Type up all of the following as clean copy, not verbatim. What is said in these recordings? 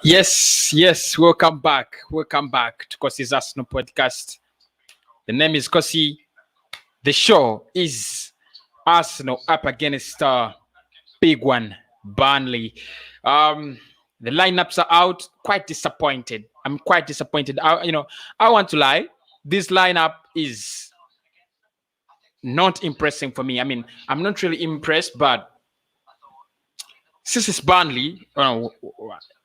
Yes, welcome back. Welcome back to Kosi's Arsenal podcast. The name is Kosi. The show is Arsenal up against big one, Burnley. The lineups are out. Quite disappointed. I'm quite disappointed. I want to lie. This lineup is not impressing for me. I mean, I'm not really impressed, but since it's Burnley,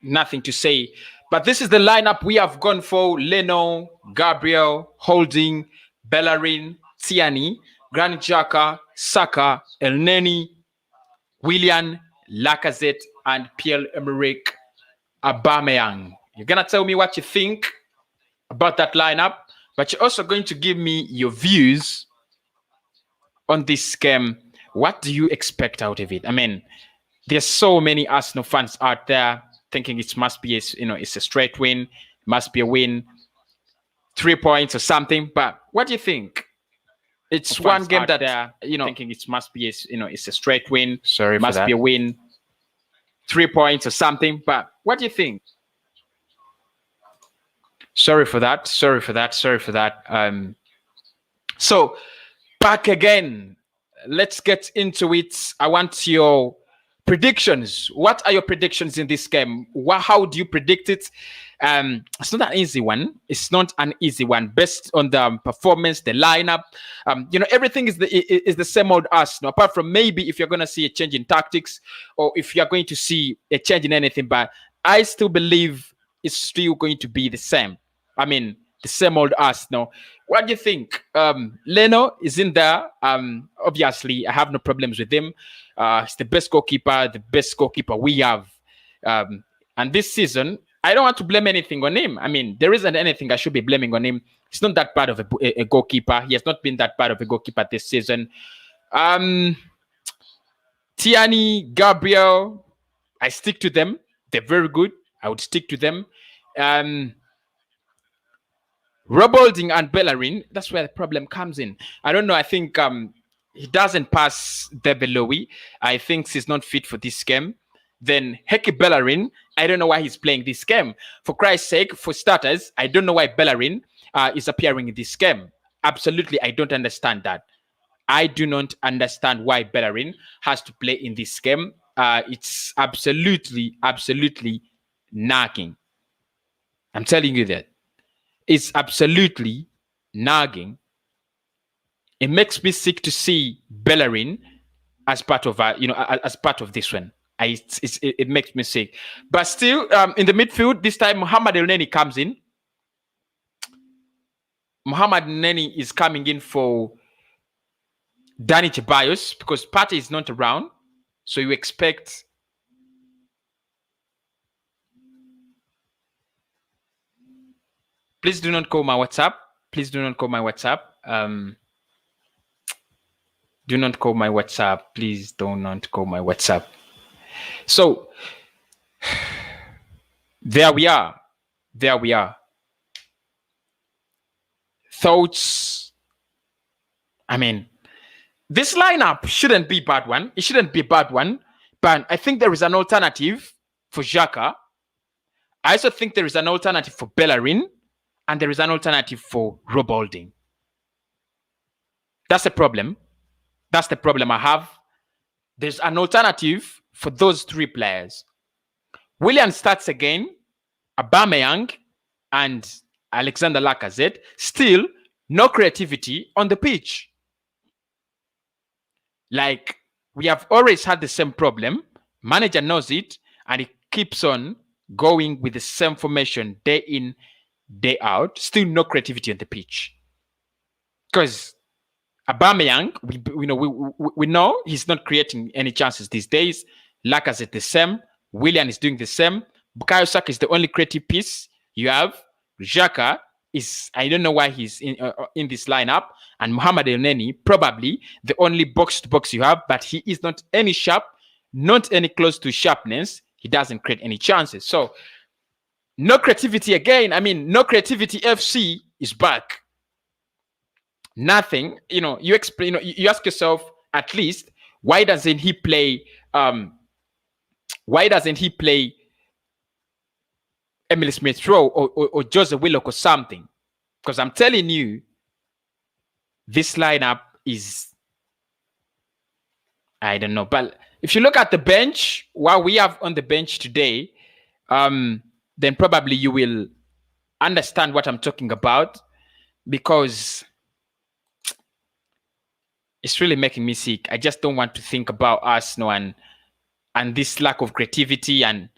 nothing to say. But this is the lineup we have gone for: Leno, Gabriel, Holding, Bellerin, Tierney, Granit Xhaka, Saka, Elneny, Willian, Lacazette, and Pierre-Emerick Aubameyang. You're gonna tell me what you think about that lineup, but you're also going to give me your views on this game. What do you expect out of it? I mean, there's so many Arsenal fans out there thinking it must be, it's a straight win, it must be a win, 3 points or something. But what do you think? It's one game that thinking it must be, it's a straight win. Sorry, it must be a win, 3 points or something. But what do you think? Sorry for that. So back again. Let's get into it. I want your predictions. What are your predictions in this game? How do you predict it? It's not an easy one. Based on the performance, the lineup. Everything is the same old Arsenal, apart from maybe if you're going to see a change in tactics or if you're going to see a change in anything. But I still believe it's still going to be the same. I mean, the same old Arsenal. What do you think? Leno is in there. Obviously, I have no problems with him. He's the best goalkeeper we have. And this season, I don't want to blame anything on him. I mean, there isn't anything I should be blaming on him. He's not that bad of a goalkeeper. He has not been that bad of a goalkeeper this season. Tierney, Gabriel, I stick to them. They're very good. I would stick to them. Holding and Bellerin, that's where the problem comes in. I don't know. I think he doesn't pass Debeloui. I think he's not fit for this game. Then Heke Bellerin, I don't know why he's playing this game. For Christ's sake, for starters, I don't know why Bellerin is appearing in this game. Absolutely, I don't understand that. I do not understand why Bellerin has to play in this game. It's absolutely nagging. I'm telling you that. It's absolutely nagging. It makes me sick to see Bellerin as part of as part of this one. It makes me sick. But still, in the midfield this time, Mohamed Elneny comes in. Mohamed Elneny is coming in for Danny Ceballos because Partey is not around, so you expect. Please do not call my WhatsApp. Do not call my WhatsApp. Please do not call my WhatsApp. So, there we are. Thoughts? I mean, this lineup shouldn't be a bad one. It shouldn't be a bad one. But I think there is an alternative for Xhaka. I also think there is an alternative for Bellerin. And there is an alternative for Holding. That's the problem. That's the problem I have. There's an alternative for those three players. Willian starts again. Aubameyang and Alexander Lacazette. Still, no creativity on the pitch. Like, we have always had the same problem. Manager knows it, and he keeps on going with the same formation day in, day out. Still no creativity on the pitch. Because Aubameyang, we know he's not creating any chances these days. Lacazette the same. Willian is doing the same. Bukayo Saka is the only creative piece you have. Xhaka is, I don't know why he's in this lineup. And Mohamed Elneny, probably the only box-to-box you have, but he is not any sharp, not any close to sharpness. He doesn't create any chances. So, no creativity again. I mean, no creativity FC is back. Nothing. You explain. You ask yourself at least why doesn't he play? Why doesn't he play Emily Smith Rowe or Joseph Willock or something. Because I'm telling you, this lineup is, I don't know. But if you look at the bench, what we have on the bench today, then probably you will understand what I'm talking about, because it's really making me sick. I just don't want to think about Arsenal and this lack of creativity and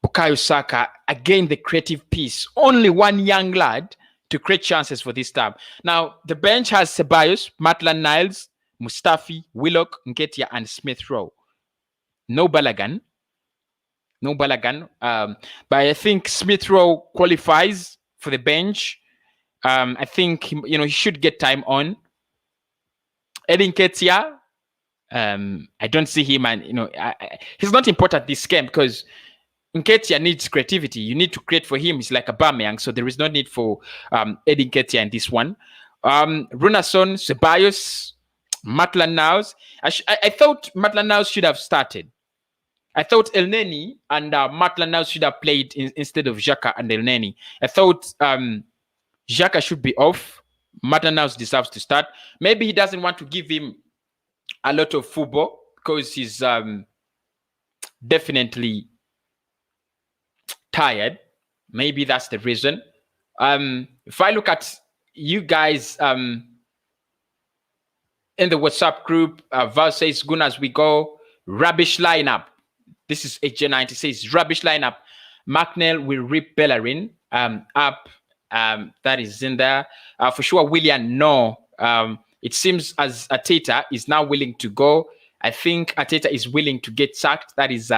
Bukayo Saka, again, the creative piece. Only one young lad to create chances for this time. Now, the bench has Ceballos, Maitland-Niles, Mustafi, Willock, Nketiah, and Smith Rowe. No Balogun. But I think Smith Rowe qualifies for the bench. I think he should get time on. Edin Nketiah, I don't see him, and he's not important this game because Nketiah needs creativity. You need to create for him. He's like a Aubameyang, so there is no need for Edin Nketiah in this one. Runason, Ceballos, Maitland-Niles. I thought Maitland-Niles should have started. I thought El Neni and Maitland-Niles should have played instead of Xhaka and El Neni. I thought Xhaka should be off. Maitland-Niles deserves to start. Maybe he doesn't want to give him a lot of football because he's definitely tired. Maybe that's the reason. If I look at you guys in the WhatsApp group, Val says, "Good as we go. Rubbish lineup." This is HJ90 says, "Rubbish lineup. Marknell will rip Bellerin up." That is in there. For sure, William, no. It seems as Arteta is now willing to go. I think Arteta is willing to get sacked. That is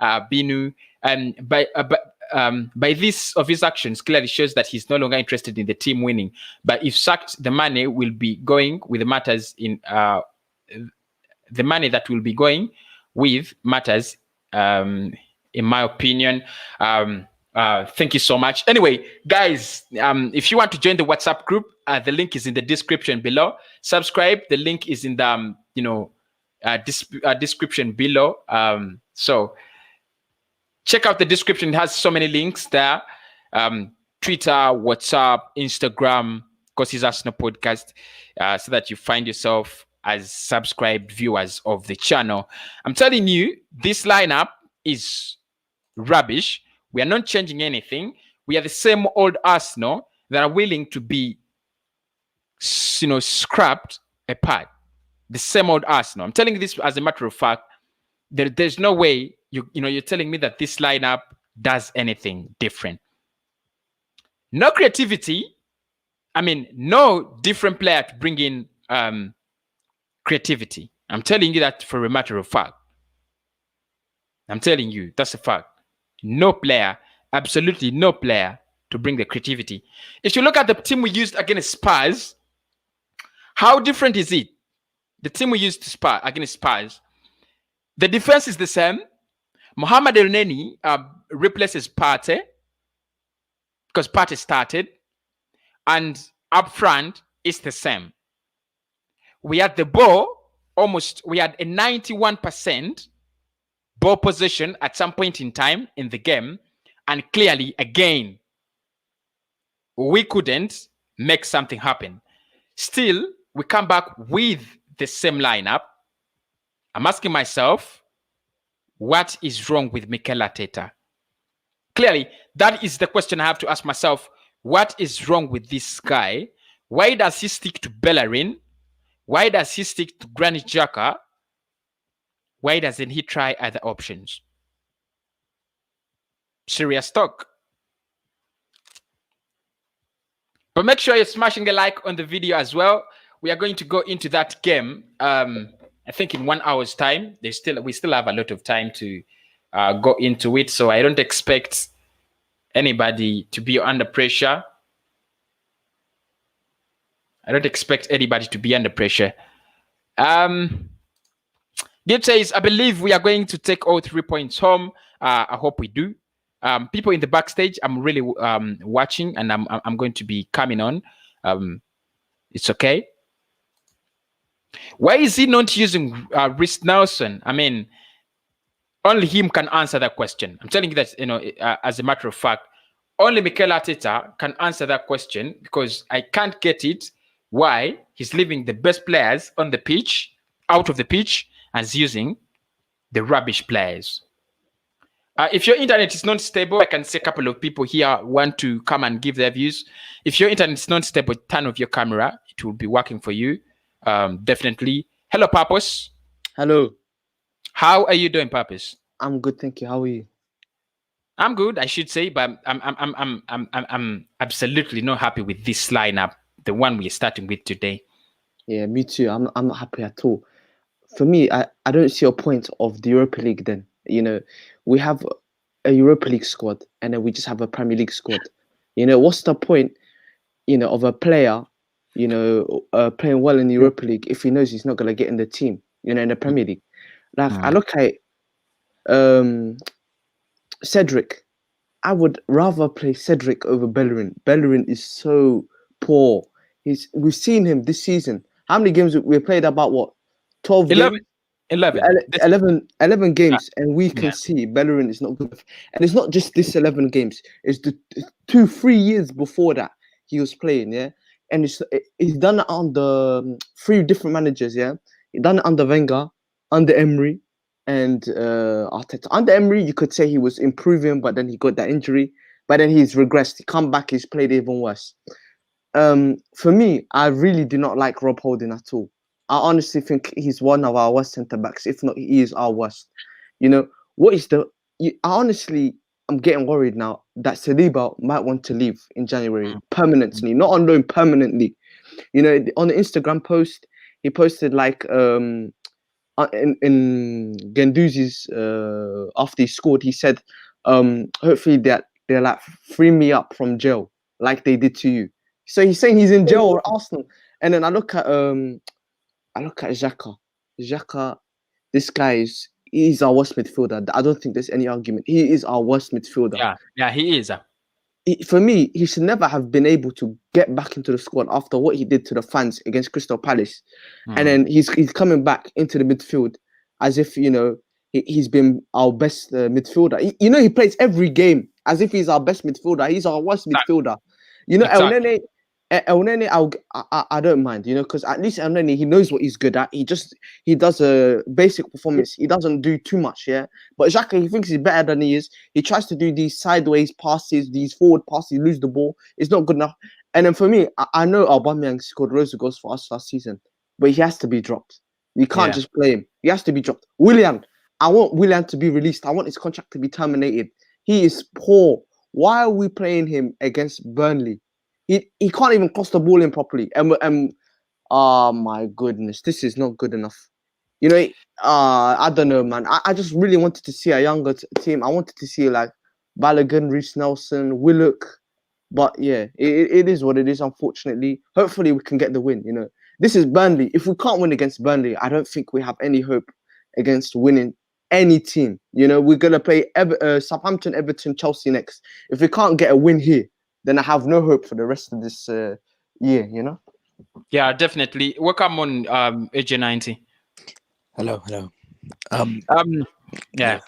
Binu. By this of his actions clearly shows that he's no longer interested in the team winning. But if sacked, the money will be going with the matters in the money that will be going with matters. In my opinion. Thank you so much. Anyway, guys, if you want to join the WhatsApp group, the link is in the description below. Subscribe. The link is in the description below. So check out the description. It has so many links there. Twitter, WhatsApp, Instagram, Kosi's Arsenal podcast, so that you find yourself as subscribed viewers of the channel. I'm telling you, this lineup is rubbish. We are not changing anything. We are the same old Arsenal that are willing to be, scrapped apart. The same old Arsenal. I'm telling you this as a matter of fact. There's no way you're telling me that this lineup does anything different. No creativity. I mean, no different player to bring in creativity. I'm telling you that for a matter of fact. I'm telling you, that's a fact. No player, absolutely no player to bring the creativity. If you look at the team we used against Spurs, how different is it? The team we used against Spurs, the defense is the same. Mohamed El Neni replaces Partey because Partey started, and up front is the same. We had the ball we had a 91% ball position at some point in time in the game, and clearly, again, we couldn't make something happen. Still, we come back with the same lineup. I'm asking myself, what is wrong with Mikel Arteta? Clearly, that is the question I have to ask myself. What is wrong with this guy? Why does he stick to Bellerin? Why does he stick to Granit Xhaka? Why doesn't he try other options? Serious talk. But make sure you're smashing a like on the video as well. We are going to go into that game. I think in 1 hour's time. We still have a lot of time to go into it. So I don't expect anybody to be under pressure. Gabe says, I believe we are going to take all 3 points home. I hope we do. People in the backstage, I'm really watching, and I'm going to be coming on. It's okay. Why is he not using Reece Nelson? I mean, only him can answer that question. I'm telling you that, as a matter of fact, only Mikel Arteta can answer that question, because I can't get it why he's leaving the best players on the pitch, out of the pitch, and is using the rubbish players. If your internet is not stable, I can see a couple of people here want to come and give their views. If your internet is not stable, turn off your camera. It will be working for you. Definitely. Hello, Purpose. Hello. How are you doing, Purpose? I'm good, thank you. How are you? I'm good, I should say, but I'm absolutely not happy with this lineup, the one we're starting with today. Yeah, me too. I'm not happy at all. For me, I don't see a point of the Europa League then. We have a Europa League squad and then we just have a Premier League squad. What's the point, of a player, playing well in the Europa League if he knows he's not going to get in the team, in the Premier League? Like, I look at Cedric. I would rather play Cedric over Bellerin. Bellerin is so poor. We've seen him this season. How many games we played? About what? 12 11. games? 11 games, and we can see Bellerin is not good. And it's not just this 11 games. It's the 2-3 years before that he was playing, yeah? And he's done it under 3 different managers, yeah? He done it under Wenger, under Emery, and Arteta. Under Emery, you could say he was improving, but then he got that injury. But then he's regressed. He come back, he's played even worse. For me, I really do not like Rob Holding at all. I honestly think he's one of our worst centre-backs. If not, he is our worst. I'm getting worried now that Saliba might want to leave in January permanently, not on loan, permanently. On the Instagram post, he posted like in Guendouzi's after he scored, he said, hopefully they're like free me up from jail like they did to you. So he's saying he's in jail or Arsenal. And then I look at Xhaka. Xhaka, this guy he's our worst midfielder. I don't think there's any argument. He is our worst midfielder. Yeah, he is. For me, he should never have been able to get back into the squad after what he did to the fans against Crystal Palace. And then he's coming back into the midfield as if, he's been our best midfielder. He plays every game as if he's our best midfielder. He's our worst midfielder. Exactly. El Nene, I don't mind, because at least El Nene, he knows what he's good at. He does a basic performance. He doesn't do too much, yeah. But Xhaka, he thinks he's better than he is. He tries to do these sideways passes, these forward passes, lose the ball. It's not good enough. And then for me, I know Aubameyang scored loads of goals for us last season, but he has to be dropped. You can't just play him. He has to be dropped. Willian, I want Willian to be released. I want his contract to be terminated. He is poor. Why are we playing him against Burnley? He can't even cross the ball in properly. And oh my goodness, this is not good enough. I don't know, man. I just really wanted to see a younger team. I wanted to see like Balogun, Reece Nelson, Willock. But yeah, it is what it is, unfortunately. Hopefully we can get the win, This is Burnley. If we can't win against Burnley, I don't think we have any hope against winning any team. We're going to play Southampton, Everton, Chelsea next. If we can't get a win here, then I have no hope for the rest of this year, Yeah, definitely. Welcome on AJ90. Hello. Yeah.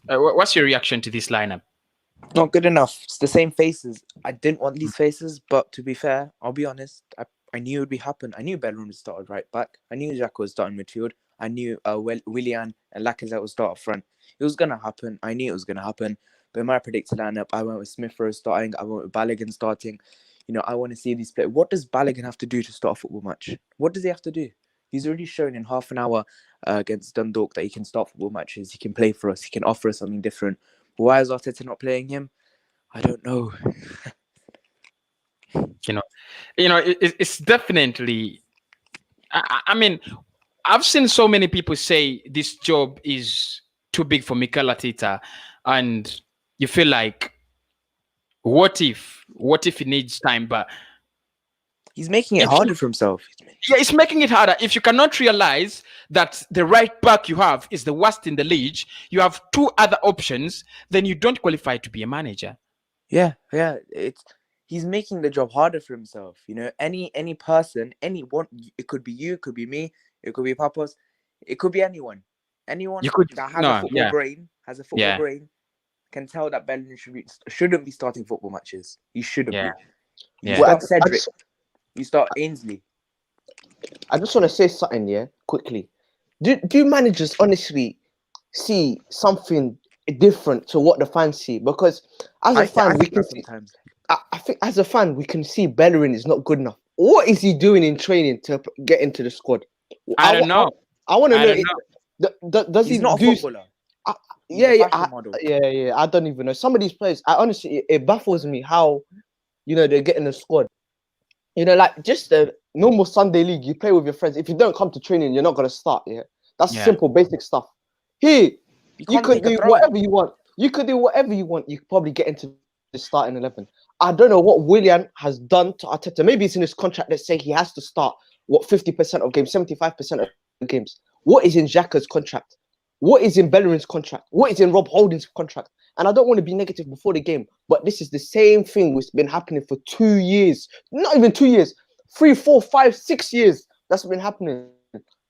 What's your reaction to this lineup? Not good enough. It's the same faces. I didn't want these faces, but to be fair, I'll be honest. I knew it would be happen. I knew Bellerin would start right back. I knew Xhaka would start in midfield. I knew Willian and Lacazette would start up front. It was gonna happen. I knew it was gonna happen. But in my predicted lineup, I went with Smith Rowe starting. I went with Balogun starting. I want to see these players. What does Balogun have to do to start a football match? What does he have to do? He's already shown in half an hour against Dundalk that he can start football matches. He can play for us. He can offer us something different. But why is Arteta not playing him? I don't know. It's definitely. I mean, I've seen so many people say this job is too big for Mikel Arteta, and you feel like, what if he needs time? But he's making it harder for himself. Yeah, it's making it harder. If you cannot realize that the right back you have is the worst in the league, you have 2 other options, then you don't qualify to be a manager. Yeah. He's making the job harder for himself. Any person, anyone, it could be you, it could be me, it could be Papas, it could be anyone. Anyone You could that has a football brain, Yeah. can tell that Bellerin shouldn't be starting football matches. He shouldn't Yeah. be. You Yeah. start Cedric. You start Ainsley. I just want to say something, yeah, quickly. Do managers honestly see something different to what the fans see? Because as a fan, we can see. Sometimes. I think as a fan, we can see Bellerin is not good enough. What is he doing in training to get into the squad? I don't know. I want to I know. don't know. Does He's he not a do? footballer. He's Yeah, a yeah, fashion model. yeah. I don't even know. Some of these players, I honestly, it baffles me how, they're getting the squad. Like just the normal Sunday league, you play with your friends. If you don't come to training, you're not gonna start. Yeah, that's simple, basic stuff. Here, you could do whatever you want. You could do whatever you want. You could probably get into the starting 11. I don't know what Willian has done to Arteta. Maybe it's in his contract that say he has to start 50% of games, 75% of games. What is in Xhaka's contract? What is in Bellerin's contract? What is in Rob Holding's contract? And I don't want to be negative before the game, but this is the same thing which has been happening for 2 years. Not even 2 years. 3, 4, 5, 6 years. That's been happening.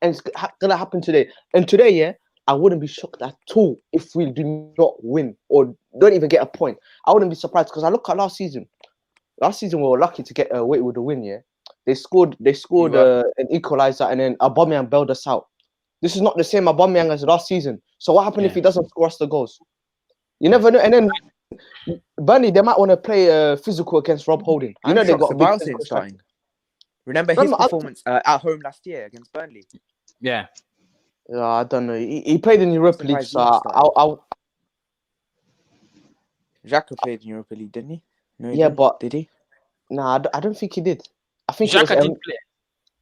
And it's going to happen today. And today, yeah, I wouldn't be shocked at all if we do not win or don't even get a point. I wouldn't be surprised because I look at last season. Last season, we were lucky to get away with the win, yeah. They scored an equalizer and then Aubameyang bailed us out. This is not the same Aubameyang as last season. So what happens if he doesn't score us the goals? You never know. And then Burnley, they might want to play physical against Rob Holding. They got a big physical starting. Remember his performance at home last year against Burnley? Yeah. I don't know. He played in Europa League, so Xhaka played in Europa League, didn't he? No, yeah, but did he? Nah, I don't think he did. I think Xhaka didn't play.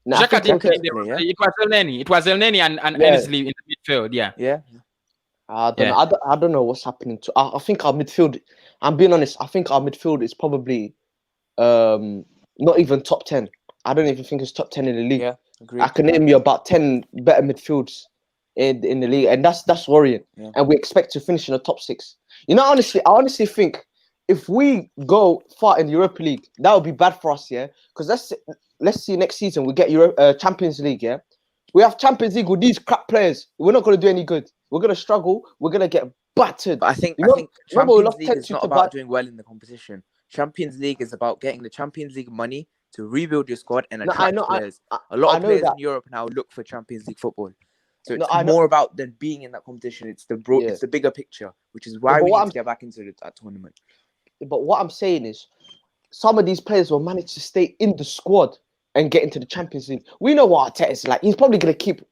Nah, Xhaka didn't play. It was Elneny. It was Elneny and Ainsley in the midfield. Yeah. Yeah. I don't know. I don't know what's happening to. I think our midfield. I'm being honest. I think our midfield is probably not even top 10. I don't even think it's top 10 in the league. Yeah, agreed. I can name you about 10 better midfields in the league, and that's worrying. Yeah. And we expect to finish in the top 6. I honestly think if we go far in the Europa League, that would be bad for us, yeah. Because let's see next season we get Champions League, yeah. We have Champions League with these crap players. We're not going to do any good. We're going to struggle. We're going to get battered. But I think Champions League is not about doing well in the competition. Champions League is about getting the Champions League money to rebuild your squad and attract players. A lot of players in Europe now look for Champions League football. So it's more about than being in that competition. It's it's the bigger picture, which is why we need to get back into that tournament. But what I'm saying is, some of these players will manage to stay in the squad and get into the Champions League. We know what Arteta is like. He's probably going to keep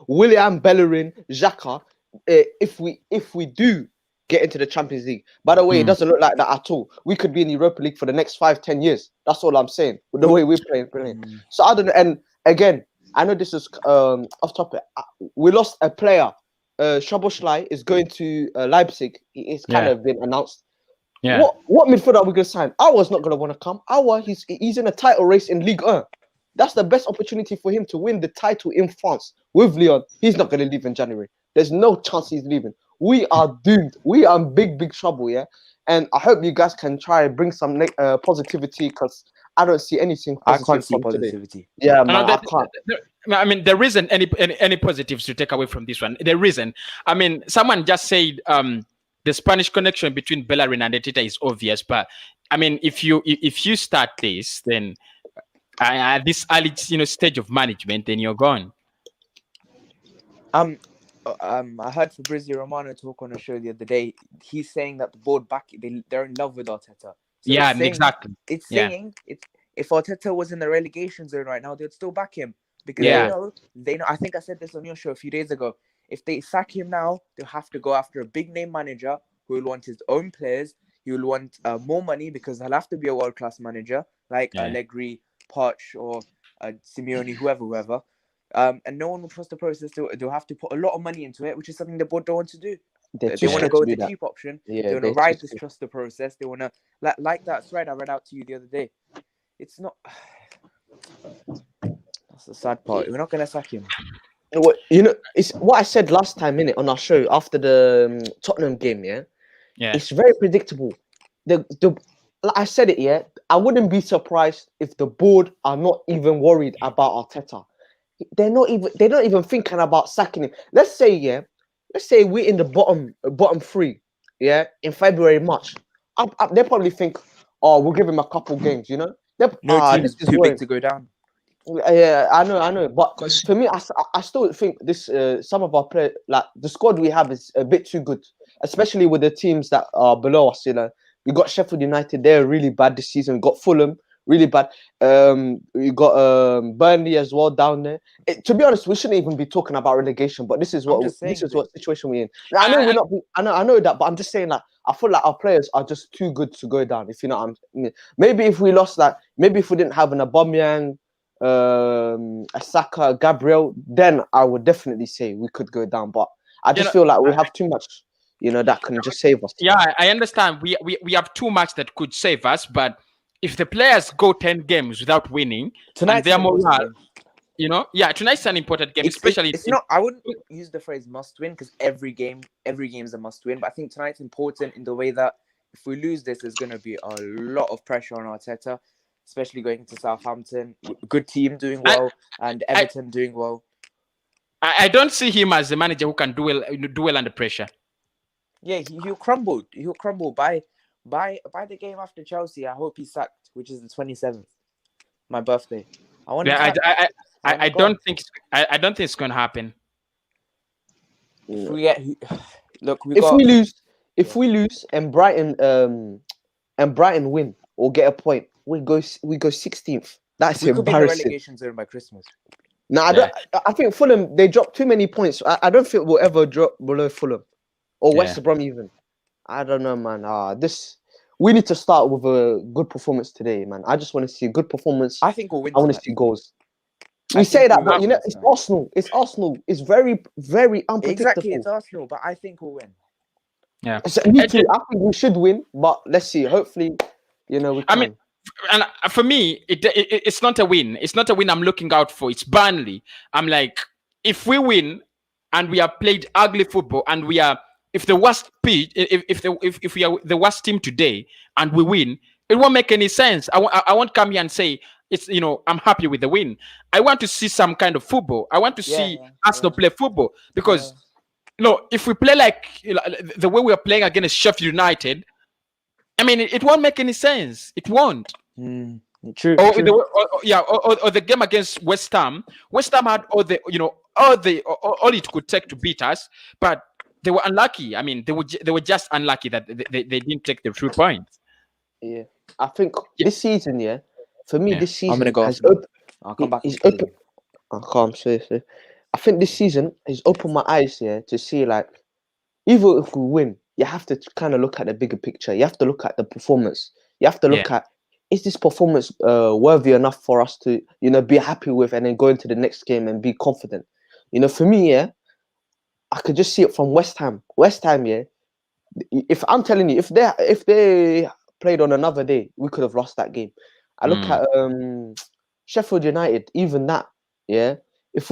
Willian, Bellerin, Xhaka if we do get into the Champions League. By the way, it doesn't look like that at all. We could be in the Europa League for the next 5-10 years. That's all I'm saying. With the way we're playing. So I don't know. And again, I know this is off topic. We lost a player. Szoboszlai is going to Leipzig. It's kind of been announced. Yeah. What midfielder are we going to sign? Aouar's not going to want to come. Aouar, he's in a title race in Ligue 1. That's the best opportunity for him to win the title in France with Lyon. He's not going to leave in January. There's no chance he's leaving. We are doomed. We are in big trouble, yeah? And I hope you guys can try and bring some positivity because I don't see anything positive. I can't see positivity. Today. Yeah, man, I can't. I mean, there isn't any positives to take away from this one. There isn't. I mean, someone just said the Spanish connection between Bellerin and Arteta is obvious, but I mean, if you start this, then at this early stage of management, then you're gone. I heard Fabrizio Romano talk on a show the other day. He's saying that the board they're in love with Arteta. So yeah, exactly. It's saying if Arteta was in the relegation zone right now, they'd still back him because they know. I think I said this on your show a few days ago. If they sack him now, they'll have to go after a big name manager who will want his own players. He will want more money because he'll have to be a world class manager like Allegri, Poch, or Simeone, whoever. And no one will trust the process. They'll have to put a lot of money into it, which is something the board don't want to do. They want to go with the cheap option. They want to ride this trust the process. They want to like that thread I read out to you the other day. It's not. That's the sad part. We're not going to sack him. It's what I said last time on our show after the Tottenham game. Yeah. It's very predictable. Like I said it. I wouldn't be surprised if the board are not even worried about Arteta. they're not even thinking about sacking him. Let's say we're in the bottom three, yeah, in February, March. They probably think, oh, we'll give him a couple games, you know. No This team's is too where, big to go down. yeah, I know. But Because for me, I still think this some of our players, like the squad we have, is a bit too good, especially with the teams that are below us. You know, we got Sheffield United; they're really bad this season. We got Fulham, really bad. We got Burnley as well down there. To be honest, we shouldn't even be talking about relegation. But this is I'm just saying, what situation we're in. Now, I know we're not. I know that, but I'm just saying that I feel like our players are just too good to go down. If you know what I mean. Maybe if we lost, like maybe if we didn't have an Aubameyang, a Saka, Gabriel, then I would definitely say we could go down. But I just feel like we have too much, that can just save us. Yeah, I understand. We have too much that could save us, but if the players go 10 games without winning, Tonight's and an their important morale, game. tonight's an important game, It's especially not. I wouldn't use the phrase must win because every game is a must win. But I think tonight's important in the way that if we lose this, there's going to be a lot of pressure on Arteta, especially going into Southampton. Good team doing well, and Everton doing well. I don't see him as a manager who can do well under pressure. Yeah, he'll crumble. He'll crumble by the game after Chelsea. I hope he's sacked, which is the 27th, my birthday. I want him sacked. I don't think it's going to happen. If we get, look, if we lose and Brighton win or get a point, we go 16th. That's we could be in the embarrassing. relegation zone by Christmas. No, I think Fulham, they dropped too many points. I don't think we'll ever drop below Fulham or West Brom even. I don't know, man. We need to start with a good performance today, man. I just want to see a good performance. I think we'll win. I want to see goals. We say that, but it's Arsenal. It's Arsenal. It's very, very unpredictable. Exactly, it's Arsenal, but I think we'll win. Yeah, so, me too. I think we should win, but let's see. Hopefully, we can. I mean, and for me, it's not a win. It's not a win I'm looking out for. It's Burnley. I'm like, if we win and we have played ugly football and we are, if the worst pitch, if we are the worst team today and we win, it won't make any sense. I won't come here and say it's I'm happy with the win. I want to see some kind of football. I want to see Arsenal play football because if we play like the way we are playing against Sheffield United, I mean it won't make any sense. It won't. True. Or the game against West Ham. West Ham had all it could take to beat us, but they were unlucky. I mean, they were just unlucky that they didn't take the 3 points. Yeah, I think this season, for me, this season I'm gonna go. I'll come back. I think this season has opened my eyes to see, like, even if we win, you have to kind of look at the bigger picture. You have to look at the performance. You have to look at, is this performance worthy enough for us to be happy with and then go into the next game and be confident. For me, I could just see it from West Ham. West Ham, if I'm telling you, if they played on another day, we could have lost that game. I look at Sheffield United, even that, if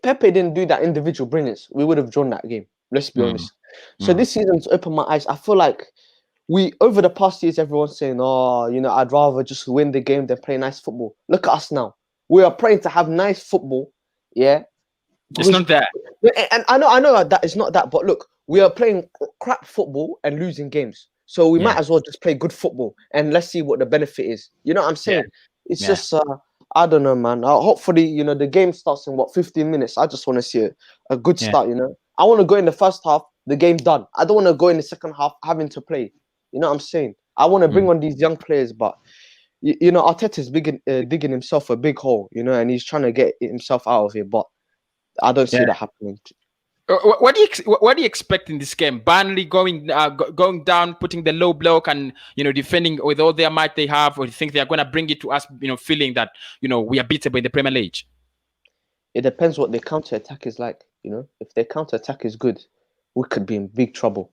Pepe didn't do that individual brilliance, we would have drawn that game. Let's be honest. So this season's opened my eyes. I feel like over the past years, everyone's saying, I'd rather just win the game than play nice football. Look at us now. We are praying to have nice football. Yeah. It's not that. And I know that it's not that, but look, we are playing crap football and losing games. So we might as well just play good football and let's see what the benefit is. You know what I'm saying? It's just I don't know, man. Hopefully, the game starts in 15 minutes. I just want to see a good start, I want to go in the first half, the game's done. I don't want to go in the second half having to play. You know what I'm saying? I want to bring on these young players, but Arteta's digging himself a big hole, and he's trying to get himself out of it, but I don't see that happening. What do you expect in this game? Burnley going down, putting the low block, and defending with all their might they have, or do you think they are going to bring it to us? Feeling that we are beatable in the Premier League. It depends what their counter attack is like. If their counter attack is good, we could be in big trouble.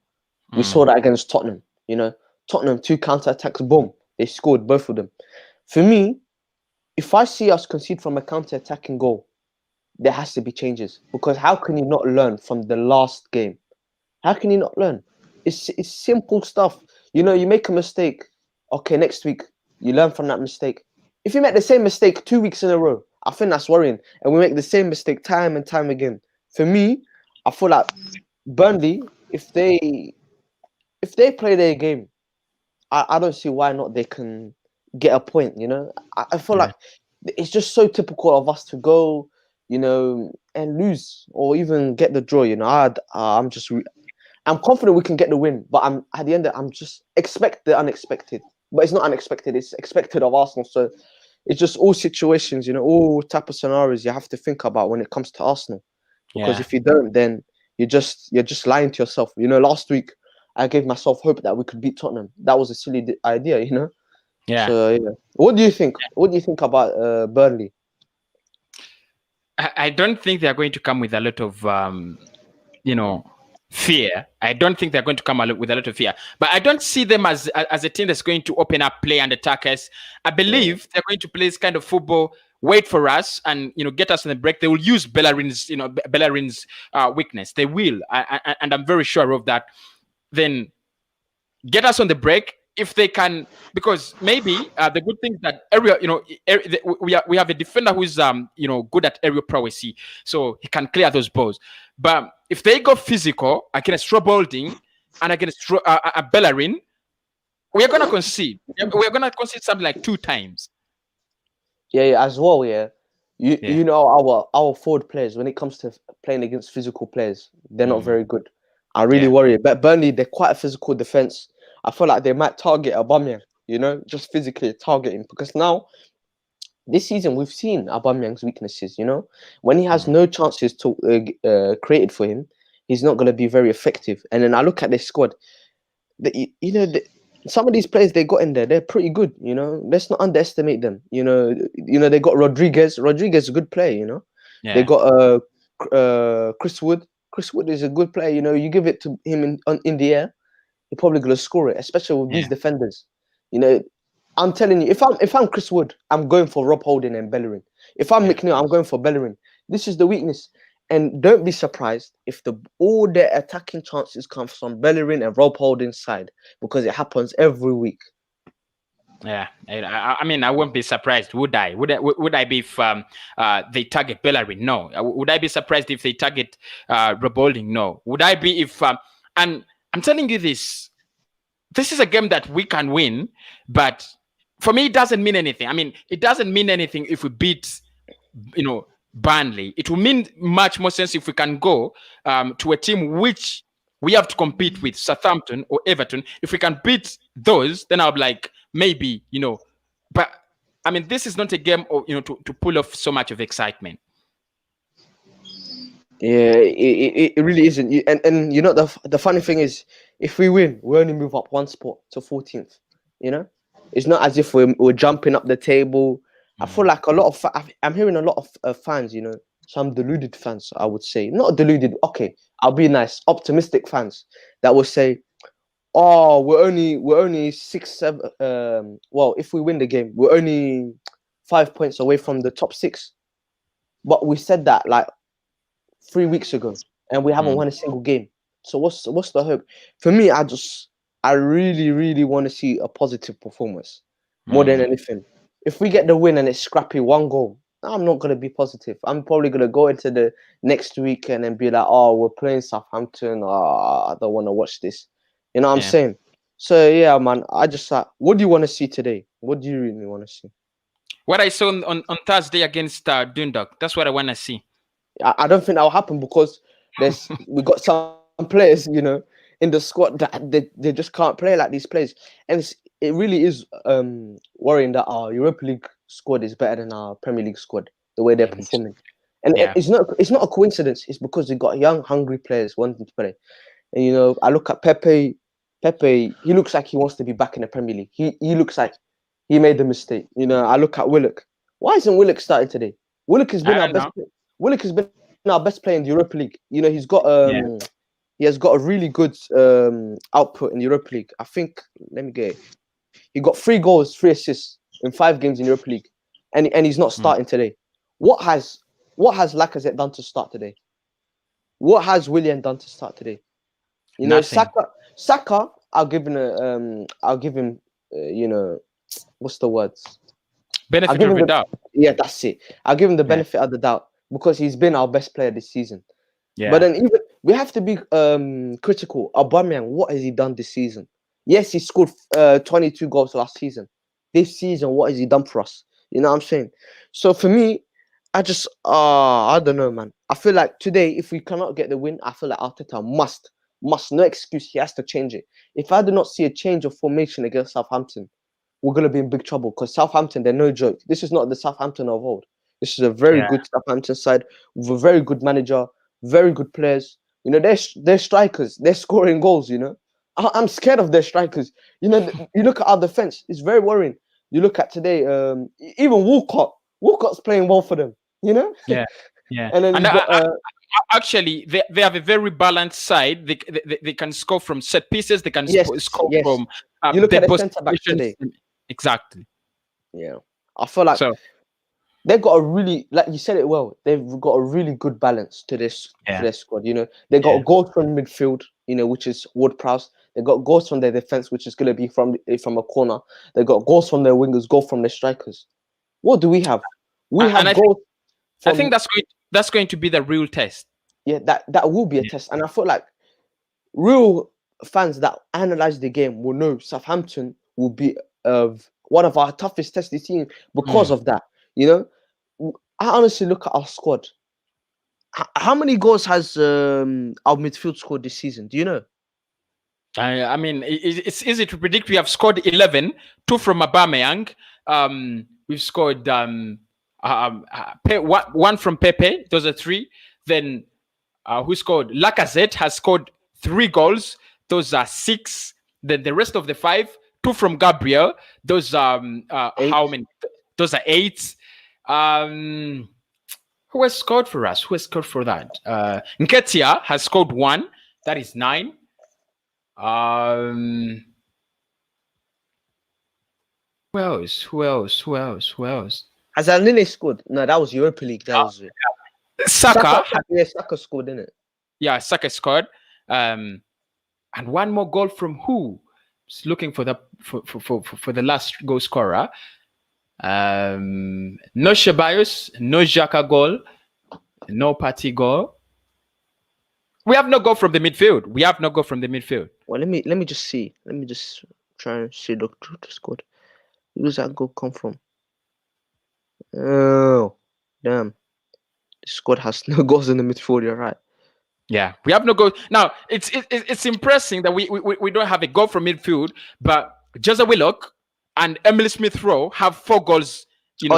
We saw that against Tottenham. Tottenham 2 counter attacks, boom, they scored both of them. For me, if I see us concede from a counter attacking goal, there has to be changes, because how can you not learn from the last game? How can you not learn? It's simple stuff. You make a mistake. Okay, next week you learn from that mistake. if you make the same mistake 2 weeks in a row, I think that's worrying. And we make the same mistake time and time again. For me, I feel like Burnley, if they play their game, I don't see why not they can get a point. You know, I feel Yeah. like it's just so typical of us to go, you know, and lose or even get the draw. You know, I'm confident we can get the win, but I'm at the end I'm just expect the unexpected. But it's not unexpected; it's expected of Arsenal. So it's just all situations, you know, all type of scenarios you have to think about when it comes to Arsenal. Because Yeah. if you don't, then you're just lying to yourself. You know, last week I gave myself hope that we could beat Tottenham. That was a silly idea, you know. Yeah. So yeah, what do you think? What do you think about Burnley? I don't think they're going to come with a lot of you know, fear. I don't think they're going to come with a lot of fear. But I don't see them as a team that's going to open up, play and attack us. I believe they're going to play this kind of football, wait for us, and get us on the break. They will use Bellerin's weakness. They will, and I'm very sure of that. Then get us on the break if they can, because maybe the good thing is that we have a defender who's good at aerial prowess, so he can clear those balls. But if they go physical against Rob Holding and against Bellerin, we are gonna concede. We are gonna concede something like 2 times. Yeah, as well. Yeah, you Yeah. you know our forward players when it comes to playing against physical players, they're not very good. I really Yeah. worry. But Burnley, they're quite a physical defense. I feel like they might target Aubameyang, you know, just physically target him because now this season we've seen Aubameyang's weaknesses. You know, when he has no chances to created for him, he's not going to be very effective. And then I look at this squad. Some of these players they got in there, they're pretty good. You know, let's not underestimate them. They got Rodriguez. Rodriguez is a good player. You know, they Yeah. got Chris Wood. Chris Wood is a good player. You know, you give it to him in the air, you're probably gonna score it, especially with Yeah. these defenders. You know, I'm telling you, if I'm Chris Wood, I'm going for Rob Holding and Bellerin. If I'm Yeah. McNeil, I'm going for Bellerin. This is the weakness. And don't be surprised if all their attacking chances come from Bellerin and Rob Holding's side because it happens every week. Yeah, I mean, I won't be surprised. Would I? Would I be if they target Bellerin? No. Would I be surprised if they target Rob Holding? No. Would I be if? And I'm telling you this. This is a game that we can win, but for me, it doesn't mean anything. I mean, it doesn't mean anything if we beat, Burnley. It will mean much more sense if we can go to a team which we have to compete with, Southampton or Everton. If we can beat those, then I'll be like, maybe, But I mean, this is not a game of, to pull off so much of excitement. Yeah, it really isn't. And you know the funny thing is, if we win, we only move up one spot to 14th. You know, it's not as if we're jumping up the table. I feel like I'm hearing a lot of fans. You know, some deluded fans. I would say not deluded. Okay, I'll be nice. Optimistic fans that will say, "Oh, we're only 6, 7. Well, if we win the game, we're only 5 points away from the top 6." But we said that like 3 weeks ago, and we haven't won a single game. So what's the hope? For me, I really really want to see a positive performance more than anything. If we get the win and it's scrappy 1 goal, I'm not gonna be positive. I'm probably gonna go into the next weekend and be like, oh, we're playing Southampton. Oh, I don't want to watch this. You know what I'm Yeah. saying? So yeah, man. I just what do you want to see today? What do you really want to see? What I saw on Thursday against Dundalk, that's what I want to see. I don't think that will happen because we got some players, you know, in the squad that they just can't play like these players, and it really is worrying that our Europa League squad is better than our Premier League squad the way they're performing, and Yeah. it's not a coincidence. It's because we got young, hungry players wanting to play, and you know, I look at Pepe. Pepe, he looks like he wants to be back in the Premier League. He looks like he made the mistake. You know, I look at Willock. Why isn't Willock starting today? Willock has been I our don't best. know. Willock has been our best player in the Europa League. You know, Yeah. he has got a really good output in the Europa League. I think let me get it. He got 3 goals, 3 assists in 5 games in the Europa League, and he's not starting today. What has Lacazette done to start today? What has Willian done to start today? You know, Nothing. I'll give him you know, what's the words? Benefit of the doubt. Yeah, that's it. I'll give him the benefit of the doubt because he's been our best player this season. Yeah. But then even we have to be critical. Aubameyang, what has he done this season? Yes, he scored 22 goals last season. This season, what has he done for us? You know what I'm saying? So for me, I just I don't know, man. I feel like today, if we cannot get the win, I feel like Arteta must, no excuse. He has to change it. If I do not see a change of formation against Southampton, we're gonna be in big trouble because Southampton, they're no joke. This is not the Southampton of old. This is a very good Southampton side with a very good manager, very good players. You know, they're strikers. They're scoring goals. You know, I'm scared of their strikers. You know, you look at our defense. It's very worrying. You look at today, even Walcott. Walcott's playing well for them. You know. Yeah. And then actually, they have a very balanced side. They can score from set pieces. They can score from. You look at the centre back today. Exactly. Yeah, I feel like they've got a really, like you said it well. They've got a really good balance to this to their squad. You know, they got goals from midfield. You know, which is Ward-Prowse. They got goals from their defense, which is going to be from a corner. They got goals from their wingers, goals from their strikers. What do we have? We have goals. I think that's going to be the real test. Yeah, that will be a test, and I feel like real fans that analyze the game will know Southampton will be one of our toughest tests this season because of that. You know, I honestly look at our squad. How many goals has our midfield scored this season? Do you know? I mean, it's easy to predict. We have scored 11, 2 from Aubameyang. We've scored one from Pepe. Those are 3. Then who scored? Lacazette has scored 3 goals. Those are 6. Then the rest of the 5, 2 from Gabriel. Those are how many? Those are 8. Who has scored for us? Who has scored for that? Nketiah has scored 1. That is 9. Who else? Has Alnine scored? No, that was Europa League. That was it. Saka. Saka scored, didn't it? Yeah, Saka scored. And one more goal from who? Just looking for the last goal scorer. No Ceballos, no Xhaka goal, no Partey goal. We have no goal from the midfield. Well, let me just see. Let me just try and see the squad. Where does that goal come from? Oh, damn. The squad has no goals in the midfield. You're right. Yeah, we have no goal. Now, it's impressive that we don't have a goal from midfield, but Jose Willock and Emile Smith-Rowe have 4 goals, in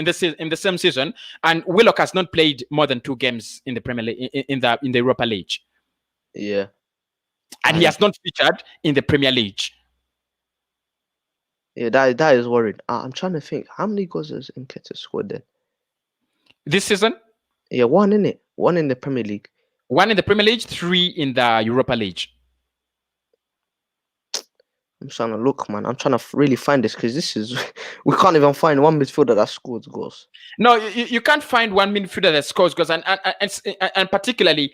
the same season, and Willock has not played more than 2 games in the Premier League, in the Europa League. Yeah, and he has not featured in the Premier League. Yeah, that is worried. I'm trying to think, how many goals has Nketiah scored then this season? Yeah, 1 in it. 1 in the Premier League. 1 in the Premier League, 3 in the Europa League. I'm trying to look, man. I'm trying to really find this because this is we can't even find one midfielder that scores goals. No, you can't find one midfielder that scores goals, and particularly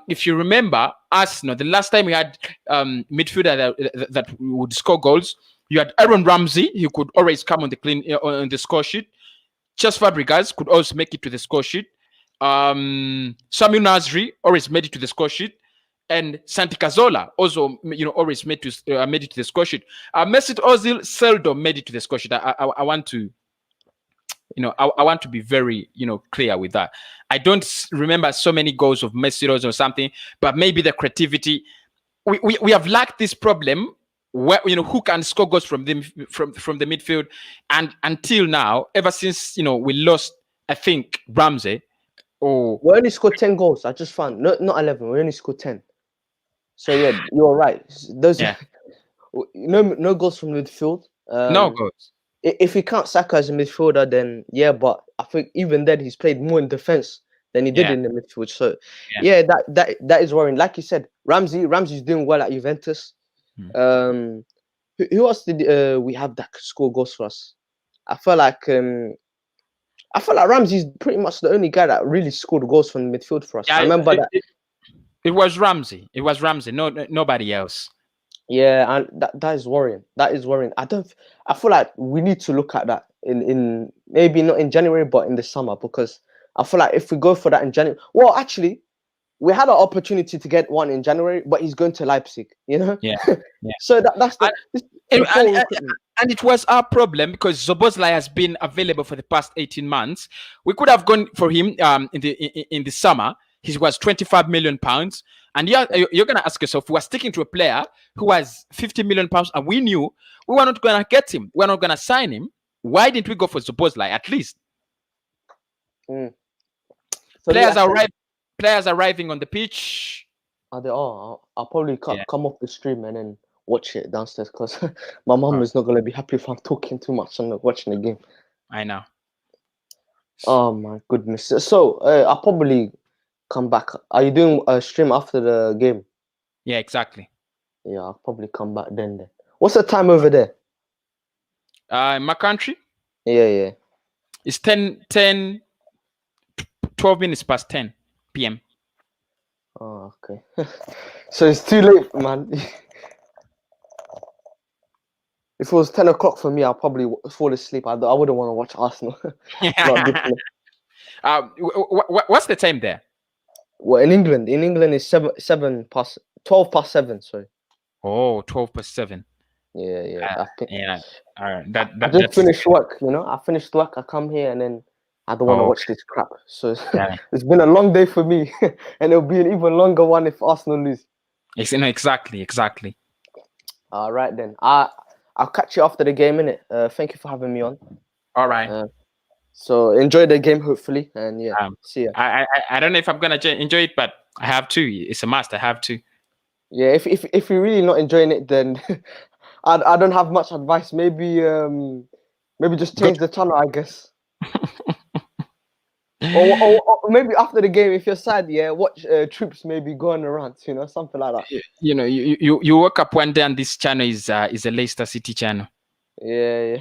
if you remember Arsenal, the last time we had midfielder that would score goals, you had Aaron Ramsey. He could always come on the score sheet. Cesc Fabregas could also make it to the score sheet. Samuel Nasri always made it to the score sheet. And Santi Cazorla also, always made it to the score sheet. Mesut Ozil seldom made it to the score sheet. I want to, I want to be very, clear with that. I don't remember so many goals of Mesut Ozil or something, but maybe the creativity. We have lacked this problem where who can score goals from the midfield, and until now, ever since we lost, I think Ramsey. We only scored 10 goals. I just found not 11. We only scored 10. So yeah, you're right. Those no goals from midfield. No goals. If he can't Saka as a midfielder, then yeah. But I think even then he's played more in defense than he did in the midfield. So yeah, that is worrying. Like you said, Ramsey's doing well at Juventus. Who else did we have that could score goals for us? I feel like Ramsey's pretty much the only guy that really scored goals from the midfield for us. Yeah, I remember that. It was Ramsey. No, nobody else. Yeah, and that is worrying. That is worrying. I feel like we need to look at that. in maybe not in January, but in the summer, because I feel like if we go for that in January, well, actually, we had an opportunity to get one in January, but he's going to Leipzig, you know. Yeah. So that's the And, full and, recruitment. and it was our problem because Szoboszlai has been available for the past 18 months. We could have gone for him in the summer. He was 25 million pounds. And you're going to ask yourself, we're sticking to a player who has 50 million pounds, and we knew we were not going to get him. We're not going to sign him. Why didn't we go for Szoboszlai at least? So players arriving on the pitch. Are they all? I'll probably come off the stream and then watch it downstairs, because my mom is not going to be happy if I'm talking too much and not watching the game. I know. Oh my goodness. So I'll probably come back. Are you doing a stream after the game? Yeah, exactly. Yeah, I'll probably come back then. What's the time over there? In my country? Yeah. It's 12 minutes past 10 p.m. Oh, okay. So it's too late, man. If it was 10 o'clock for me, I'll probably fall asleep. I wouldn't want to watch Arsenal. What's the time there? Well, in England it's 12 past 7. Sorry. Oh, 12 past 7. Yeah. All right. I just finished work. I finished work. I come here and then I don't want to watch this crap. So it's been a long day for me, and it'll be an even longer one if Arsenal lose. Exactly. All right then. I'll catch you after the game, innit? Thank you for having me on. All right. So enjoy the game, hopefully, and see ya. I don't know if I'm gonna enjoy it, but I have to. It's a must. I have to. Yeah, if you're really not enjoying it, then I don't have much advice. Maybe just change the channel, I guess. or maybe after the game, if you're sad, watch Troops maybe going around, something like that. You woke up one day and this channel is a Leicester City channel. Yeah.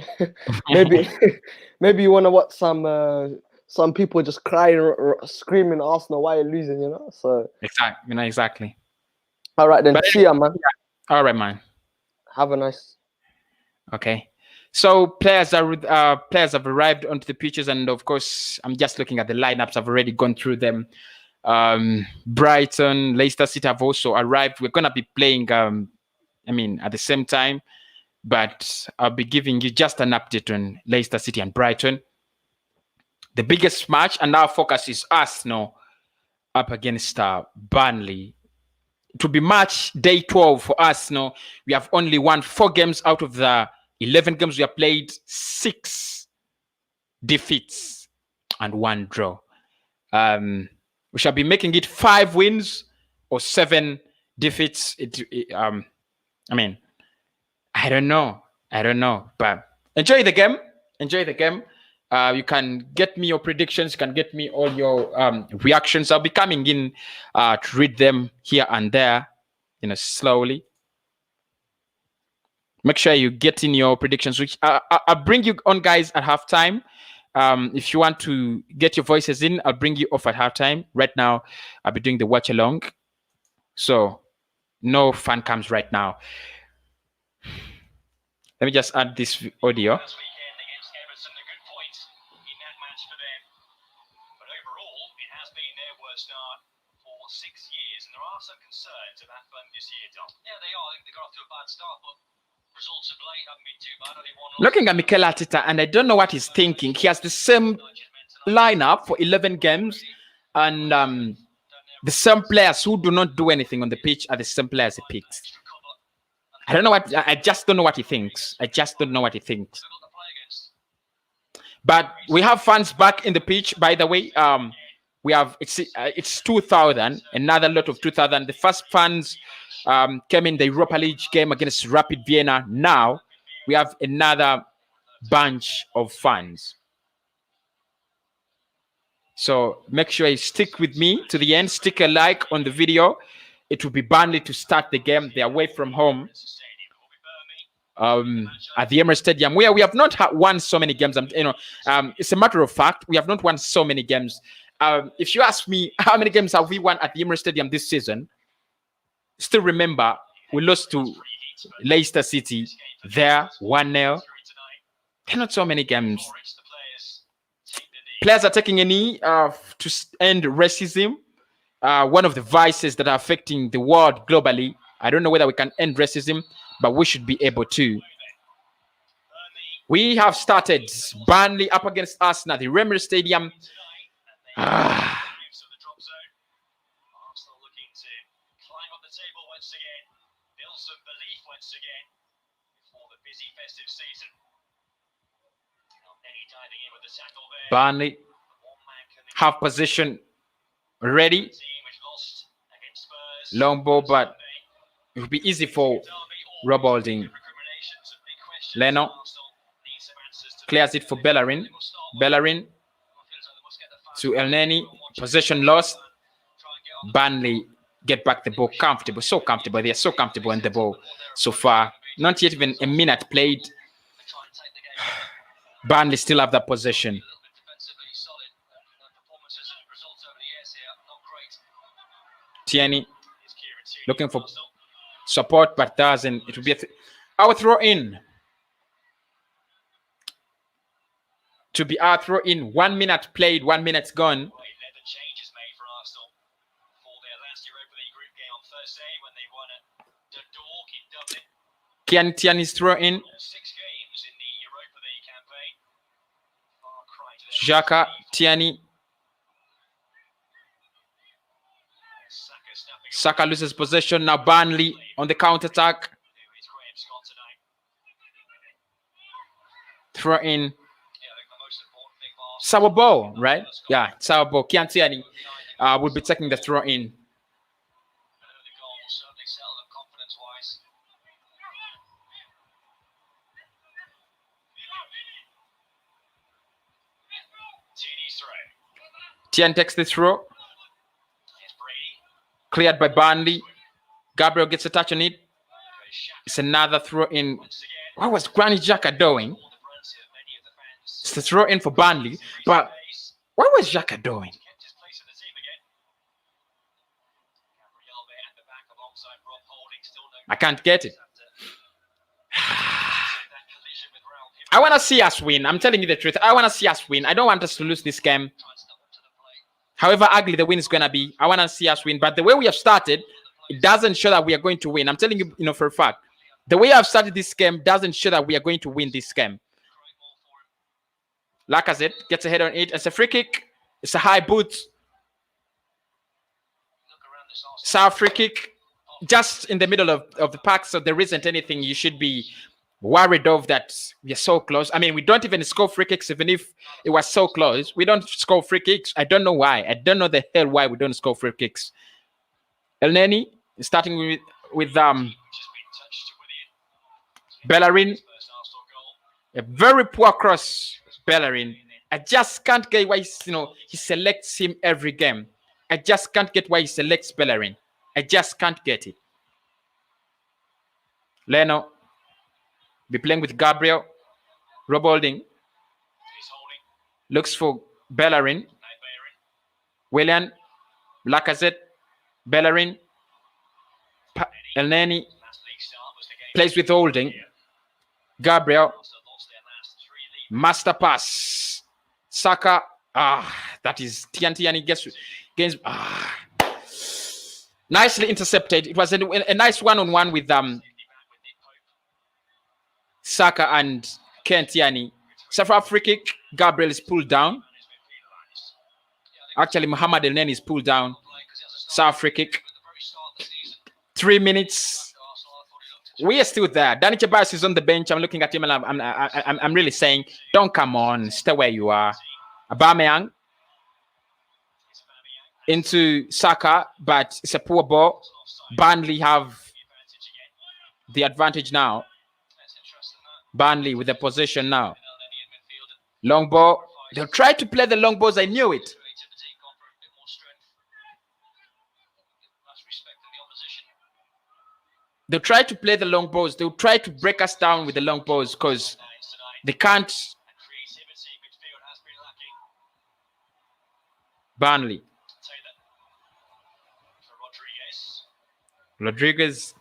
maybe you want to watch some people just crying or screaming Arsenal while you're losing, So exactly. All right then. See ya, man. All right, man. Have a nice. Okay. So players have arrived onto the pitches, and of course, I'm just looking at the lineups. I've already gone through them. Brighton, Leicester City have also arrived. We're gonna be playing, at the same time, but I'll be giving you just an update on Leicester City and Brighton. The biggest match, and our focus is Arsenal up against Burnley. It will be match day 12 for Arsenal. We have only won 4 games out of the 11 games we have played, 6 defeats and 1 draw. We shall be making it 5 wins or 7 defeats. I don't know, but enjoy the game. You can get me your predictions. You can get me all your reactions. I'll be coming in to read them here and there, slowly. Make sure you get in your predictions, which I'll bring you on, guys, at halftime. If you want to get your voices in, I'll bring you off at halftime. Right now, I'll be doing the watch along. So no fan cams right now. Let me just add this audio. Start for 6 years, and there are some concerns about them this year, Dom. Yeah, they are. I think they got off to a bad start, but results of late haven't been too bad. Looking at Mikel Arteta, and I don't know what he's thinking. He has the same lineup for 11 games, and the same players who do not do anything on the pitch are the same players he picks. I just don't know what he thinks. But we have fans back in the pitch, by the way. We have it's 2000, another lot of 2000. The first fans came in the Europa League game against Rapid Vienna. Now we have another bunch of fans. So make sure you stick with me to the end. Stick a like on the video. It will be Burnley to start the game. They're away from home at the Emirates Stadium, where we have not won so many games. It's a matter of fact, we have not won so many games. If you ask me how many games have we won at the Emirates Stadium this season, still remember we lost to Leicester City there 1-0. There are not so many games. The players take the knee. Players are taking a knee to end racism. One of the vices that are affecting the world globally. I don't know whether we can end racism, but we should be able to. We have started. Burnley up against Arsenal, the Remedy Stadium. Use of the drop zone. Arsenal looking to climb up the table once again. Build some belief once again before the busy festive season. Nenny diving in with the tackle there. Burnley One man can have position ready. team which lost against Spurs. Long ball, but it will be easy for Rob Holding. Recriminations and big questions. Leno Arsenal need some answers to clears it for Bellerin. Bellerin to El Neni. Possession lost. Burnley get back the ball comfortable. So comfortable. They are so comfortable in the ball so far. Not yet even a minute played. Burnley still have that possession. defensively solid performances and results over the years here. Not great. Tierney Here's Kieran Tierney. looking for support, but doesn't. It will be our throw in. To be our throw in. 1 minute played, 1 minute gone. Led the changes made for Arsenal for their last Europa League group game on Thursday when they won at Dundalk in Dublin. Kian Tierney's throw in. 6 games in the Europa League campaign. Far cry to their Xhaka, Tierney. Saka snapping Saka loses possession. Now Burnley on the counter attack. who is Graham Scott tonight. Throw in. Yeah, I think the most important thing for Arsenal. Sour ball, right? Yeah, sour ball. Kian Tierney will be taking the throw in. An early goal will certainly settle them confidence-wise. Tierney's throw. Tierney takes the throw. Here's Brady. Cleared by Burnley. Gabriel gets a touch on it. Goes Xhaka It's another throw in. once again. What was Granit Xhaka doing? All the brunt of many of the fans. It's the throw in for Burnley. But Pace. what was Xhaka doing? Kept his place in the team again. Gabriel there at the back alongside Rob Holding. Still no I can't get it. that collision with Ralph. I want to see us win. I'm telling you the truth. I want to see us win. I don't want us to lose this game. Trying to step up to the plate. However ugly the win is going to be, I want to see us win. But the way we have started, it doesn't show that we are going to win. I'm telling you, for a fact. The way I've started this game doesn't show that we are going to win this game. Great ball for him. Lacazette gets a head on it. It's a free kick. It's a high boot. Look around this Arsenal. It's a free kick. Just in the middle of the park, so there isn't anything you should be worried of that we are so close. I mean, we don't even score free kicks, even if it was so close. We don't score free kicks. I don't know why. I don't know the hell why we don't score free kicks. El Neni is starting with Which has been touched to Willian. Bellerin. First Arsenal goal. A very poor cross, Bellerin. I just can't get why he selects him every game. I just can't get why he selects Bellerin. I just can't get it. Leno be playing with Gabriel. Rob Holding He's holding. looks for Bellerin. Now Bellerin. Willian, Lacazette, Bellerin, El Neni Last league start was the game. plays with Holding. Gabriel, Arsenal lost their last 3 league. master pass. Saka, that is Tierney gets gains. Nicely intercepted. It was a nice one-on-one with Back with Nick Pope. Saka and Ken Tierney. So for a free kick, Gabriel is pulled down. Man has been penalised. Actually, Mohamed El Neni is pulled down. Play 'cause he has a So start a free kick. at the very start of the season. 3 minutes. To Arsenal, I thought he looked We are still there. Danny Ceballos is on the bench. I'm looking at him and I'm really saying, don't come on. Stay where you are. Aubameyang It's Aubameyang. into Saka, but it's a poor ball. Offside. Burnley have The advantage again. the advantage now. That's interesting. That Burnley with the possession now. El Neni in midfield and Long ball. They'll try to play the long balls. I knew it. creativity, gone for a bit more strength. That's respecting the opposition. They'll try to play the long balls. They'll try to break us down with the long balls because Lines tonight. they can't. And creativity midfield has been lacking. Burnley. Taylor. For Rodriguez. Rodriguez.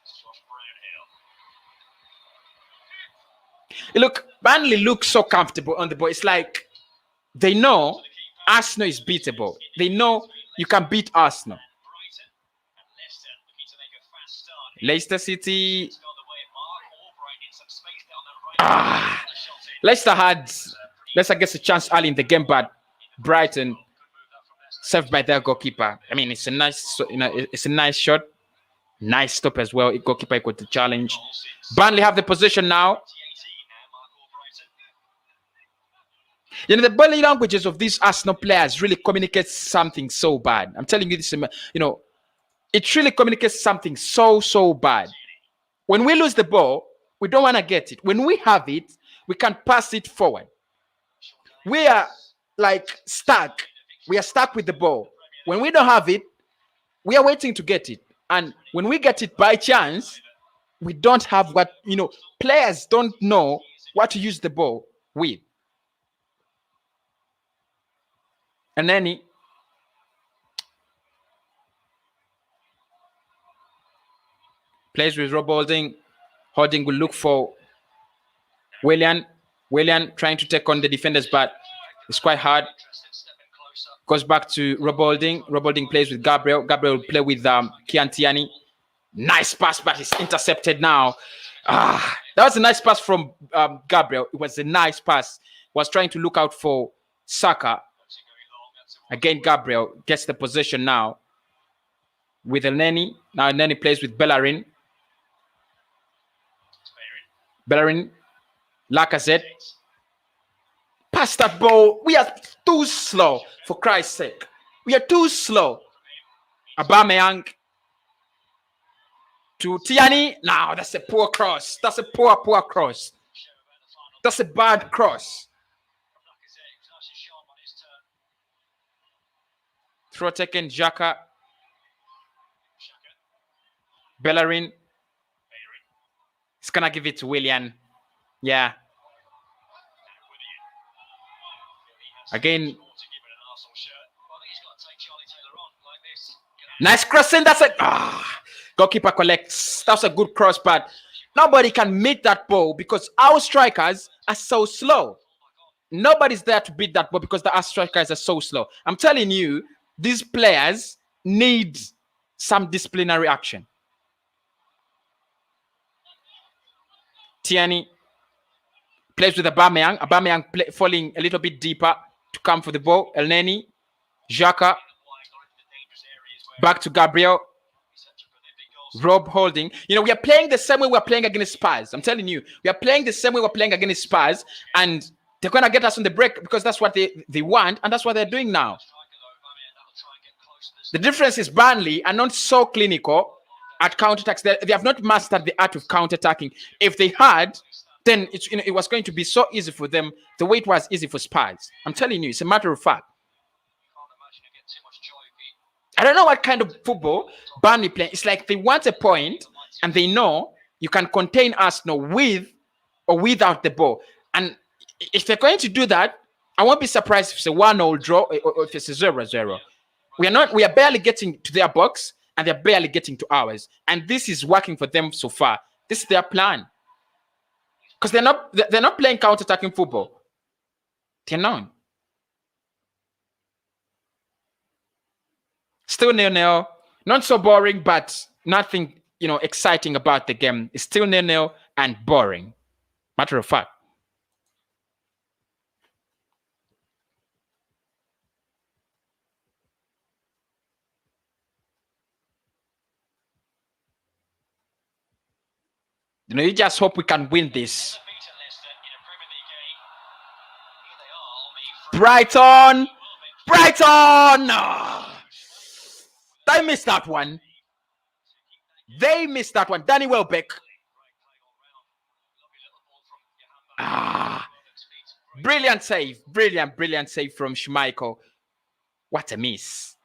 Josh Brownhill. Look, Burnley looks so comfortable on the ball. It's like they know Arsenal is beatable. They know you can beat Arsenal. Brighton and Leicester looking to make a fast start. Leicester City. It's gone the way of Mark Albright in some space there on the right. Leicester gets a chance early in the game, but Brighton served by their goalkeeper. I mean, it's a nice, it's a nice shot, nice stop as well. Goalkeeper got the challenge. Burnley have the possession now. The body languages of these Arsenal players really communicates something so bad. I'm telling you this, it really communicates something so bad. When we lose the ball, we don't want to get it. When we have it, we can pass it forward. We are like stuck. We are stuck with the ball. When we don't have it, we are waiting to get it. And when we get it by chance, we don't have what, players don't know what to use the ball with. And then he plays with Rob Holding. Holding will look for Willian. Willian trying to take on the defenders, but it's quite hard. Goes back to Rob Holding. Rob Holding plays with Gabriel. Gabriel will play with Kian Tierney. Nice pass, but it's intercepted now. That was a nice pass from Gabriel. It was a nice pass. Was trying to look out for Saka. Again, Gabriel gets the possession now with Elneny. Now Elneny plays with Bellerin. Bellerin, Lacazette. Pass that ball. We are too slow, for Christ's sake. We are too slow. Aubameyang to Tierney. Now that's a poor cross. That's a poor cross. That's a bad cross. Throw taken, Xhaka. Bellerin. He's gonna give it to Willian. Yeah. Again. Nice crossing. That's a goalkeeper collects. That's a good cross, but nobody can meet that ball because our strikers are so slow. Nobody's there to beat that ball because our strikers are so slow. I'm telling you, these players need some disciplinary action. Tierney plays with Aubameyang. Aubameyang falling a little bit deeper to come for the ball. Elneny, Xhaka, back to Gabriel. Rob Holding. We are playing the same way we're playing against Spurs. I'm telling you, we are playing the same way we're playing against Spurs, and they're gonna get us on the break because that's what they want, and that's what they're doing now. The difference is Burnley are not so clinical at counterattacks. They have not mastered the art of counterattacking. If they had, then it was going to be so easy for them the way it was easy for Spurs. I'm telling you, it's a matter of fact. I don't know what kind of football Burnley playing. It's like they want a point and they know you can contain Arsenal with or without the ball. And if they're going to do that, I won't be surprised if it's a 1-0 draw or if it's a 0-0. We are barely getting to their box and they're barely getting to ours. And this is working for them so far. This is their plan. Because they're not playing counter-attacking football. They're not. Still 0-0. Not so boring, but nothing, exciting about the game. It's still 0-0 and boring. Matter of fact. You just hope we can win this. Brighton! No! They missed that one. Danny Welbeck. Brilliant save. Brilliant save from Schmeichel. What a miss.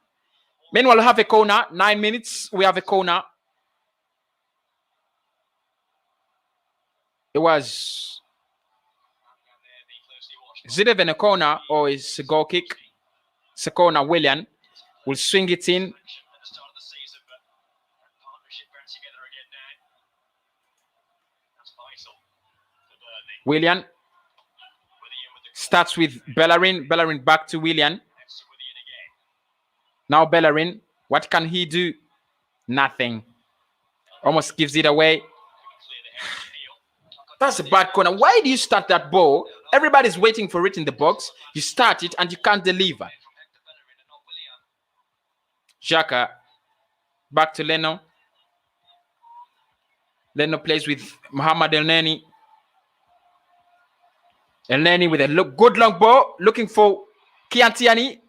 Meanwhile, we have a corner. 9 minutes. We have a corner. It was... Is it even a corner or is it a goal kick? It's a corner. Willian will swing it in. Willian starts with Bellerin. Bellerin back to Willian. Now Bellerin. What can he do? Nothing. Almost gives it away. That's a bad corner. Why do you start that ball? Everybody's waiting for it in the box. You start it and you can't deliver. Xhaka. Back to Leno. Leno plays with Mohamed Elneny. Elneny with a good long ball. Looking for Kiantiani.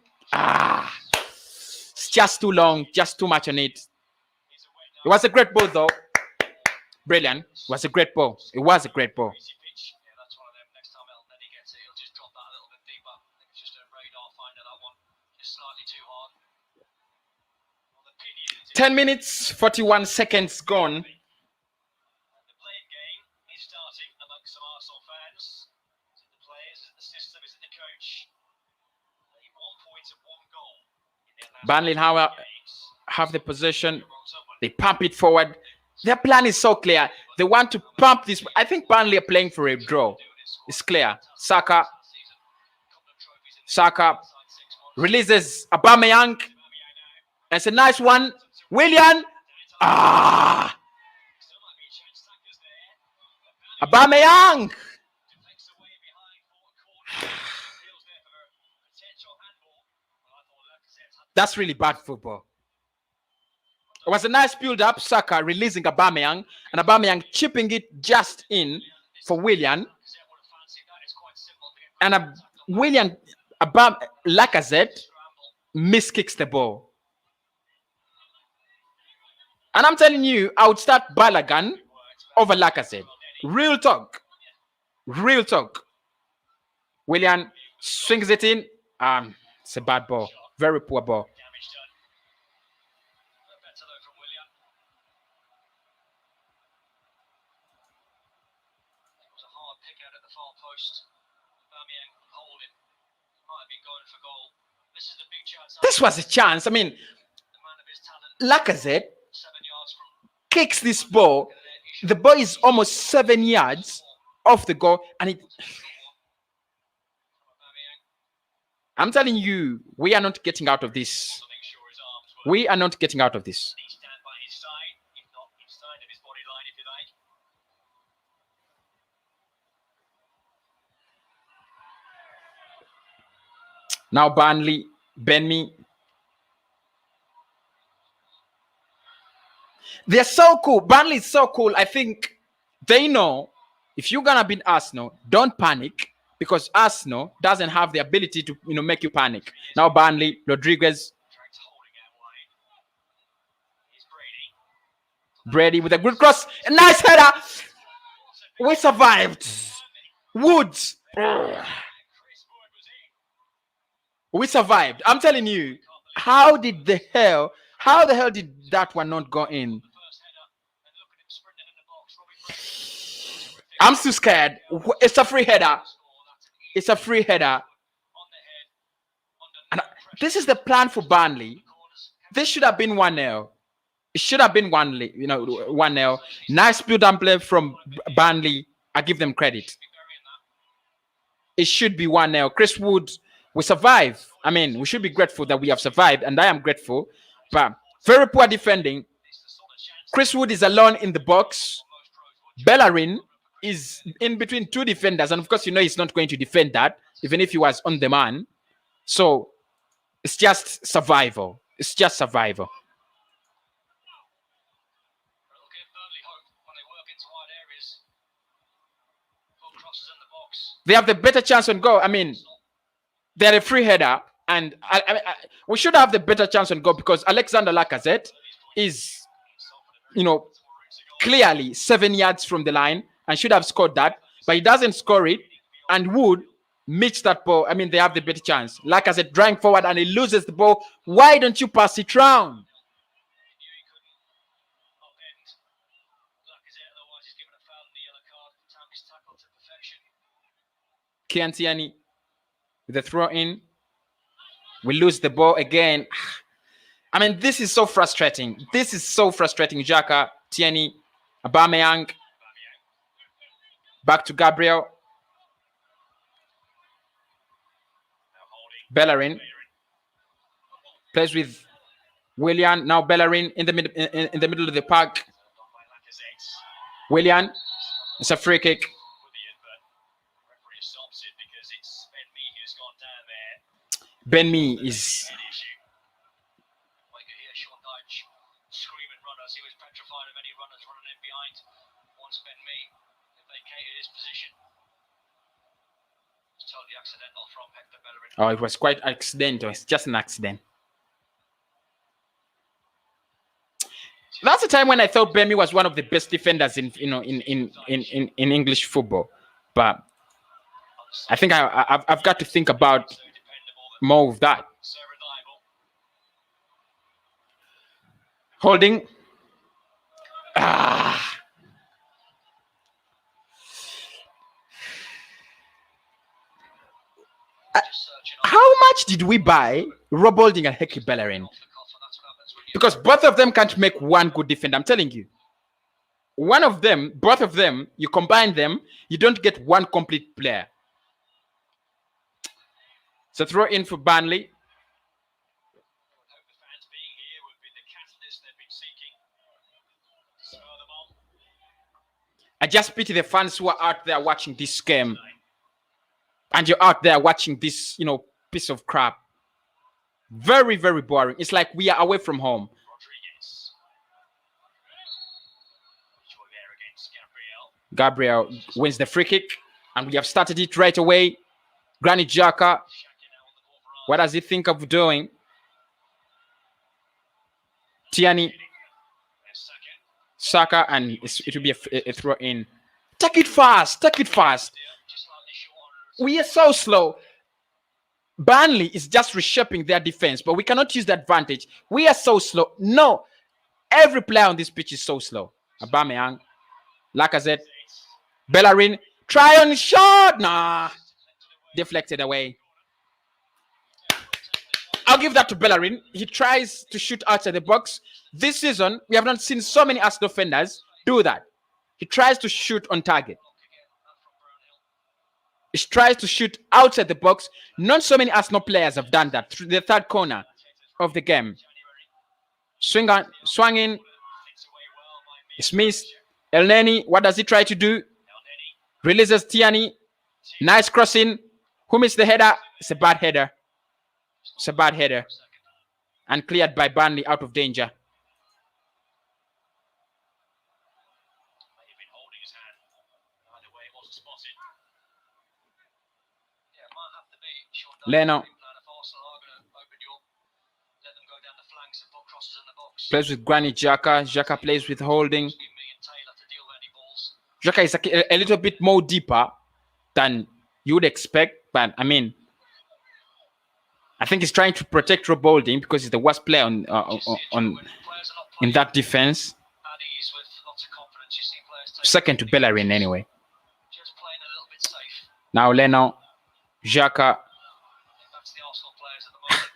It's just too long. Just too much on it. It was a great ball though. Brilliant. It was a great ball. It was a great ball. Yeah, that's one of them. Next time Elneny gets it, he'll just drop that a little bit deeper. I think it's just a radar finder, that one. Just slightly too hard. Well, the pin is 10 minutes, 41 seconds gone. the playing game is starting amongst some Arsenal fans. Is it the players? Is it the system? Is it the coach? 1 point and 1 goal in their last Burnley now games. have the possession. They pump it forward. Their plan is so clear. They want to pump this. I think Burnley are playing for a draw. It's clear. Saka releases Aubameyang. That's a nice one. Willian. Aubameyang. That's really bad football. It was a nice build-up. Saka releasing Aubameyang, and Aubameyang chipping it just in for Willian. And Lacazette miskicks the ball. And I'm telling you, I would start Balogun over Lacazette. Real talk. Real talk. Willian swings it in. It's a bad ball. Very poor ball. This was a chance. I mean, Lacazette kicks this ball. The ball is almost 7 yards off the goal, and it. I'm telling you, we are not getting out of this. We are not getting out of this. Now Burnley, Benmi. They're so cool. Burnley is so cool. I think they know if you're gonna beat Arsenal, don't panic, because Arsenal doesn't have the ability to make you panic. Now Burnley, Rodriguez, Brady with a good cross, a nice header. We survived. Woods. We survived. I'm telling you, how the hell did that one not go in? I'm still scared. It's a free header. It's a free header. And this is the plan for Burnley. This should have been 1-0. It should have been 1-0. Nice build-up play from Burnley. I give them credit. It should be 1-0. Chris Wood, we survive. I mean, we should be grateful that we have survived, and I am grateful. But very poor defending. Chris Wood is alone in the box. Bellerin is in between two defenders, and of course, he's not going to defend that, even if he was on the man. So it's just survival. It's just survival. They have the better chance on goal. I mean, they're a free header, and we should have the better chance on goal because Alexander Lacazette is, clearly 7 yards from the line and should have scored that, but he doesn't score it, and Wood meets that ball. I mean, they have the better chance. Lacazette drawing forward and he loses the ball. Why don't you pass it round? Kiantiani with the throw in. We lose the ball again. I mean, this is so frustrating. This is so frustrating. Xhaka, Tierney, Aubameyang. Back to Gabriel. Bellerin plays with Willian. Now Bellerin in the middle of the park. Willian, it's a free kick. Referee stops it because it's Ben Mee who's gone down there. Ben Mee is Head issue. I could hear Sean Dyche scream at runners. He was petrified of any runners running in behind. Once Ben Mee vacated his position. It's totally accidental from Hector Bellerin. Oh, it was quite accidental. It's just an accident. That's the time when I thought Ben Mee was one of the best defenders in English football. But I think I've got to think about more of that. So reliable. Holding. Just searching on How much did we buy Rob Holding and Hector Bellerin? the cuff, and that's what happens when you Because both of them can't make one good defender. I'm telling you. One of them, both of them, you combine them, you don't get one complete player. So throw in for Burnley. hope the fans being here would be the catalyst they've been seeking to spur them on. I just pity the fans who are out there watching this game. And you're out there watching this, piece of crap. Very, very boring. It's like we are away from home. Rodriguez. Joy there against Gabriel. Gabriel wins the free kick. And we have started it right away. Granit Xhaka. Shaq now on the ball for What does he think of doing? Tierney, Arsenal. Saka. Saka, and it will be a throw in. Take it fast. Take it fast. Just slightly short on We are so slow. Burnley is just reshaping their defense, but we cannot use the advantage. We are so slow. No. Every player on this pitch is so slow. Aubameyang, Lacazette, Bellerin. Try on shot. Nah. Deflected away. I'll give that to Bellerin. He tries to shoot outside the box. This season, we have not seen so many Arsenal defenders do that. He tries to shoot on target. He tries to shoot outside the box. Not so many Arsenal players have done that through the third corner of the game. Swung in. It's missed. El Neni, what does he try to do? Releases Tierney. Nice crossing. Who missed the header? It's a bad header. It's a bad header. And cleared by Burnley out of danger. May have been holding his hand. Either way, it wasn't spotted. Yeah, it might have to be. Sean Dyche, Leno game plan if Arsenal are going to open you up, let them go down the flanks and put crosses in the box. plays with Granit Xhaka. Xhaka plays with Holding. Give me and Taylor to deal with any balls. Xhaka is a little bit more deeper than you would expect. But, I mean, I think he's trying to protect Rob Holding because he's the worst player When players are not in playing that defense. at ease with lots of confidence, you see players take Second to Bellerin anyway. just playing a little bit safe. Now Leno, Xhaka. That's the Arsenal players at the moment.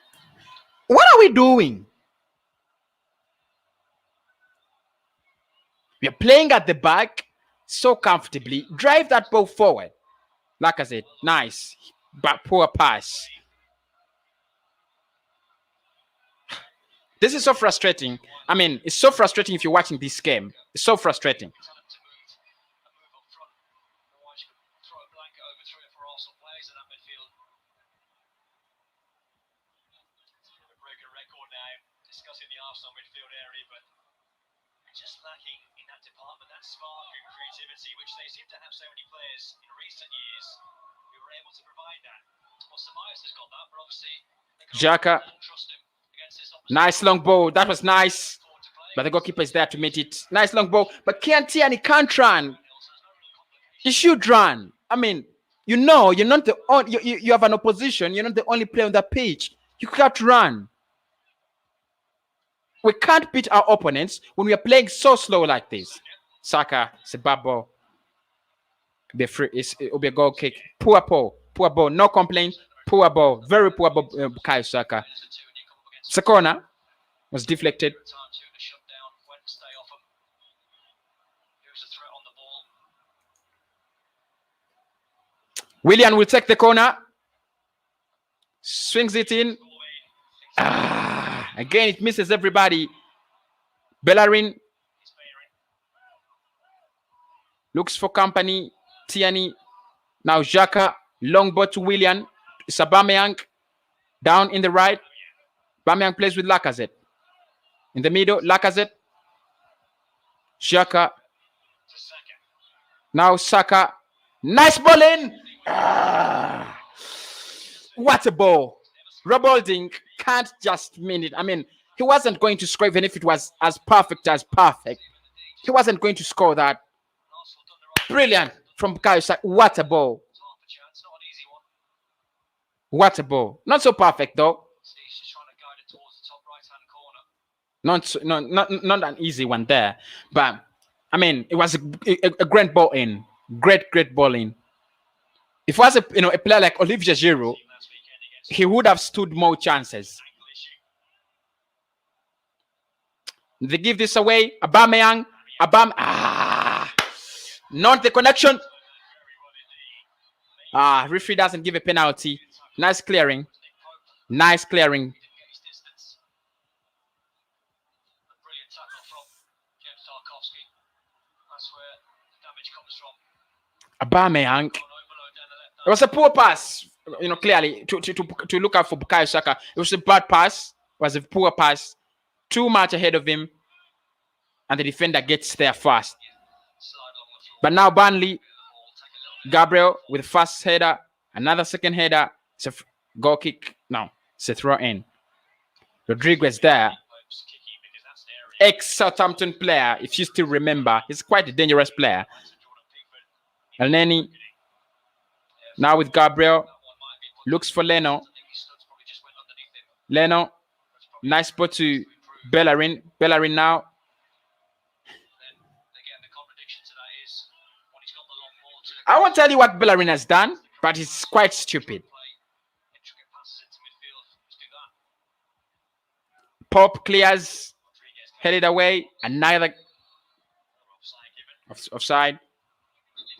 What are we doing? We are playing at the back so comfortably. Drive that ball forward. Like I said, nice. But poor pass. This is so frustrating. I mean, it's so frustrating if you're watching this game. It's so frustrating. Tell them to move up front. Otherwise, you could throw a blanket over 3 or 4 Arsenal players in that midfield. We're breaking a record now discussing the Arsenal midfield area, but just lacking in that department, that spark and creativity, which they seem to have so many players in recent years who were able to provide that. Well, Samias has got that, but obviously they Xhaka. can't trust him against this opposition. Nice long ball. That was nice. But the goalkeeper is there to meet it. Nice long ball. But Tierney can't run. You should run. I mean, you're not the only, you have an opposition. You're not the only player on the pitch. You can't run. We can't beat our opponents when we are playing so slow like this. Saka, it's a bad ball. It'll be a goal kick. Poor ball. No complaint. Poor ball. Very poor ball, Bukayo Saka. It's a corner. Was deflected. Time to shut down Wednesday off him. Who's a threat on the ball? Willian will take the corner. Swings it in. Again, it misses everybody. Bellerin looks for company. Tierney. Now Xhaka. Long ball to Willian. It's Aubameyang. Down in the right. Aubameyang plays with Lacazette. In the middle, Lacazette. Xhaka. Now Saka. Nice ball in. What a ball. Rob Holding can't just mean it. I mean, he wasn't going to score even if it was as perfect as perfect. He wasn't going to score that. Brilliant from Bukayo Saka. What a ball. What a ball. Not so perfect though. Not an easy one there. But I mean, it was a great ball in. Great ball in. If it was a player like Olivier Giroud, he would have stood more chances. They give this away. Aubameyang. Not the connection. Referee doesn't give a penalty. Nice clearing. Nice clearing. Aubameyang. It was a poor pass, clearly to look out for Bukayo Saka. It was a bad pass. It was a poor pass. Too much ahead of him, and the defender gets there fast. But now Burnley, Gabriel with first header, another second header. It's a goal kick. No, it's a throw in. Rodriguez there. Ex-Southampton player, if you still remember. He's quite a dangerous player. Elneny. Now with Gabriel. Looks for Leno. Leno. Nice spot to Bellerin. Bellerin now. I won't tell you what Bellerin has done, but it's quite stupid. Pop clears. Headed away. Another offside.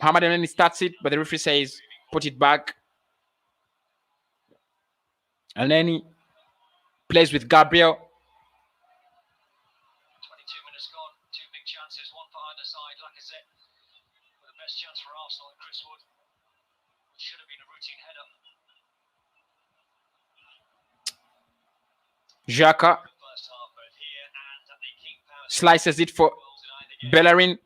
Mohamed Elneny starts it, but the referee says, put it back. Elneny plays with Gabriel. 22 minutes gone. Two big chances. One for either side. Lacazette with the best chance for Arsenal and Chris Wood. Which should have been a routine header. Xhaka First half both here and at the King Power. slices it for Bellerin.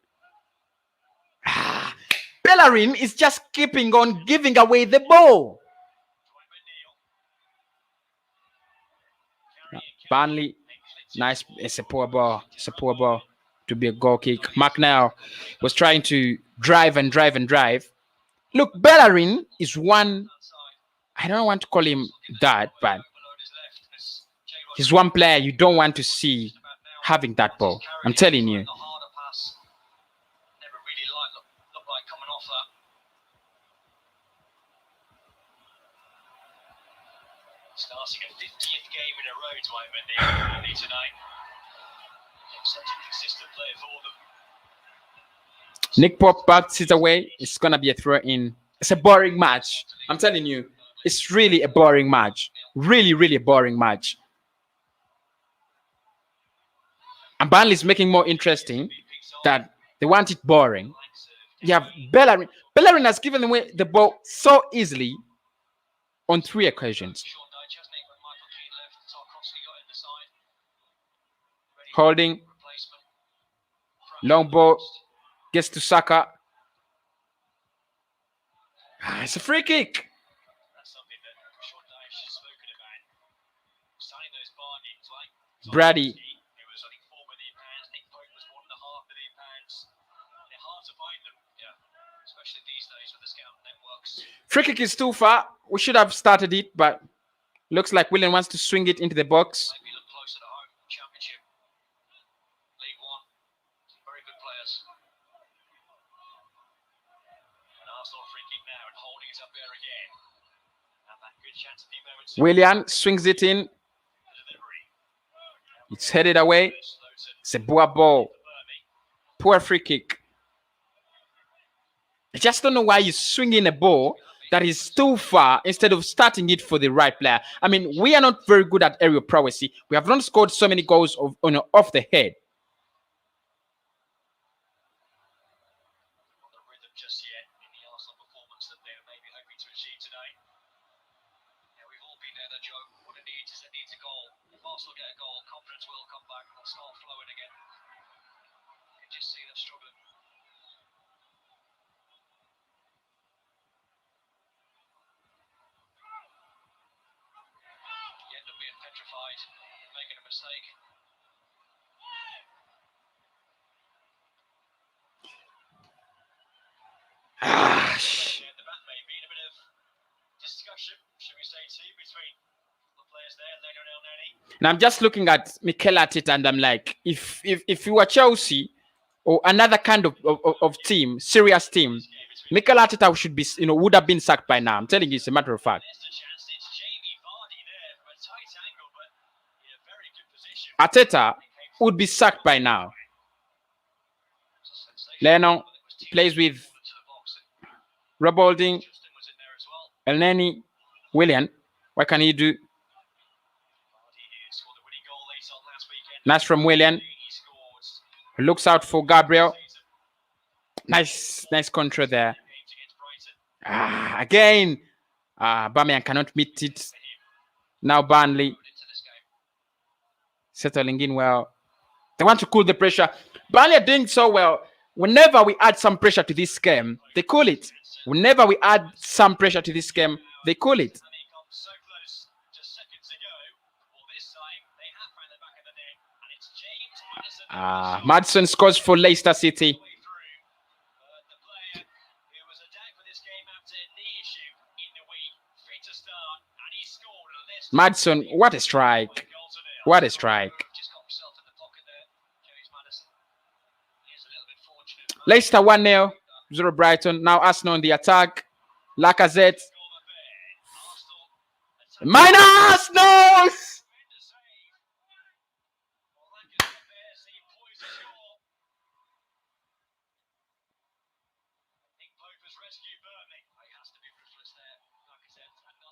Bellerin is just keeping on giving away the ball. Burnley, nice. It's a poor ball. It's a poor ball to be a goal kick. McNeil was trying to drive. Look, Bellerin is one. I don't want to call him that, but he's one player you don't want to see having that ball. I'm telling you. Starting a 50th game in a row to Burnley tonight. Such a consistent player for them. Nick Pope backs it away. It's gonna be a throw in. It's a boring match. I'm telling you, it's really a boring match. Really a boring match. And Burnley is making more interesting that they want it boring. You have Bellerin. Bellerin has given away the ball so easily on 3 occasions. Holding. Long ball. Gets to Saka. It's a free kick. That's something that Sean Dyche has spoken about. Signing those bargains like Brady. who was I think £4 million, Nick Pope was £1.5 million. They're hard to find them, especially these days with the scout networks. Free kick is too far. We should have started it, but looks like Willian wants to swing it into the box. Maybe look closer to home. Championship, League One, some very good players. An Arsenal free kick now and holding it up there again. And that good chance a few moments ago. Willian swings it in. Delivery. It's headed away. It's a poor ball. Poor free kick. I just don't know why you're swinging a ball that is too far instead of starting it for the right player. I mean, we are not very good at aerial prowess. We have not scored so many goals off the head. Not the rhythm just yet in the Arsenal performance that they're maybe hoping to achieve today. Yeah, we've all been there, though, Joe. What it needs is it needs a goal. If Arsenal get a goal, confidence will come back and they'll start flowing again. You can just see them struggling. You end up being petrified, making a mistake. The back may be in a bit of discussion, should we say, too, between the players there, Leno and El Neni. And I'm just looking at Mikel Arteta and I'm like, if you were Chelsea or another kind of team, serious team, Mikel Arteta should be, would have been sacked by now. I'm telling you, it's a matter of fact. There's the chance. It's Jamie Vardy there from a tight angle, but in a very good position. Arteta would be sacked by now. Leno plays with Rob Holding, Justin was in there as well. El Neni, Willian. What can he do? Vardy, who scored the winning goal late on last weekend. Nice from Willian. He scored Looks out for Gabriel. season Nice control there. games against Brighton. Again. Bamian cannot meet it. Now Burnley Into this game. settling in well. They want to cool the pressure. Burnley are doing so well. Whenever we add some pressure to this game, they cool it. Whenever we add some pressure to this game, they cool it. And he comes so close just seconds ago. Well, this time they have found the back of the net, and it's James Maddison. Madison scores for Leicester City. Way through. The player who was a doubt for this game after a knee issue in the week, fit to start, and he scored. And Leicester Madison, what a strike. goal to nil. What a strike. Just got himself in the pocket there, James Maddison. He is a little bit fortunate. Leicester 1-0. 0 Brighton. Now Arsenal on the attack. Lacazette. Minus! No!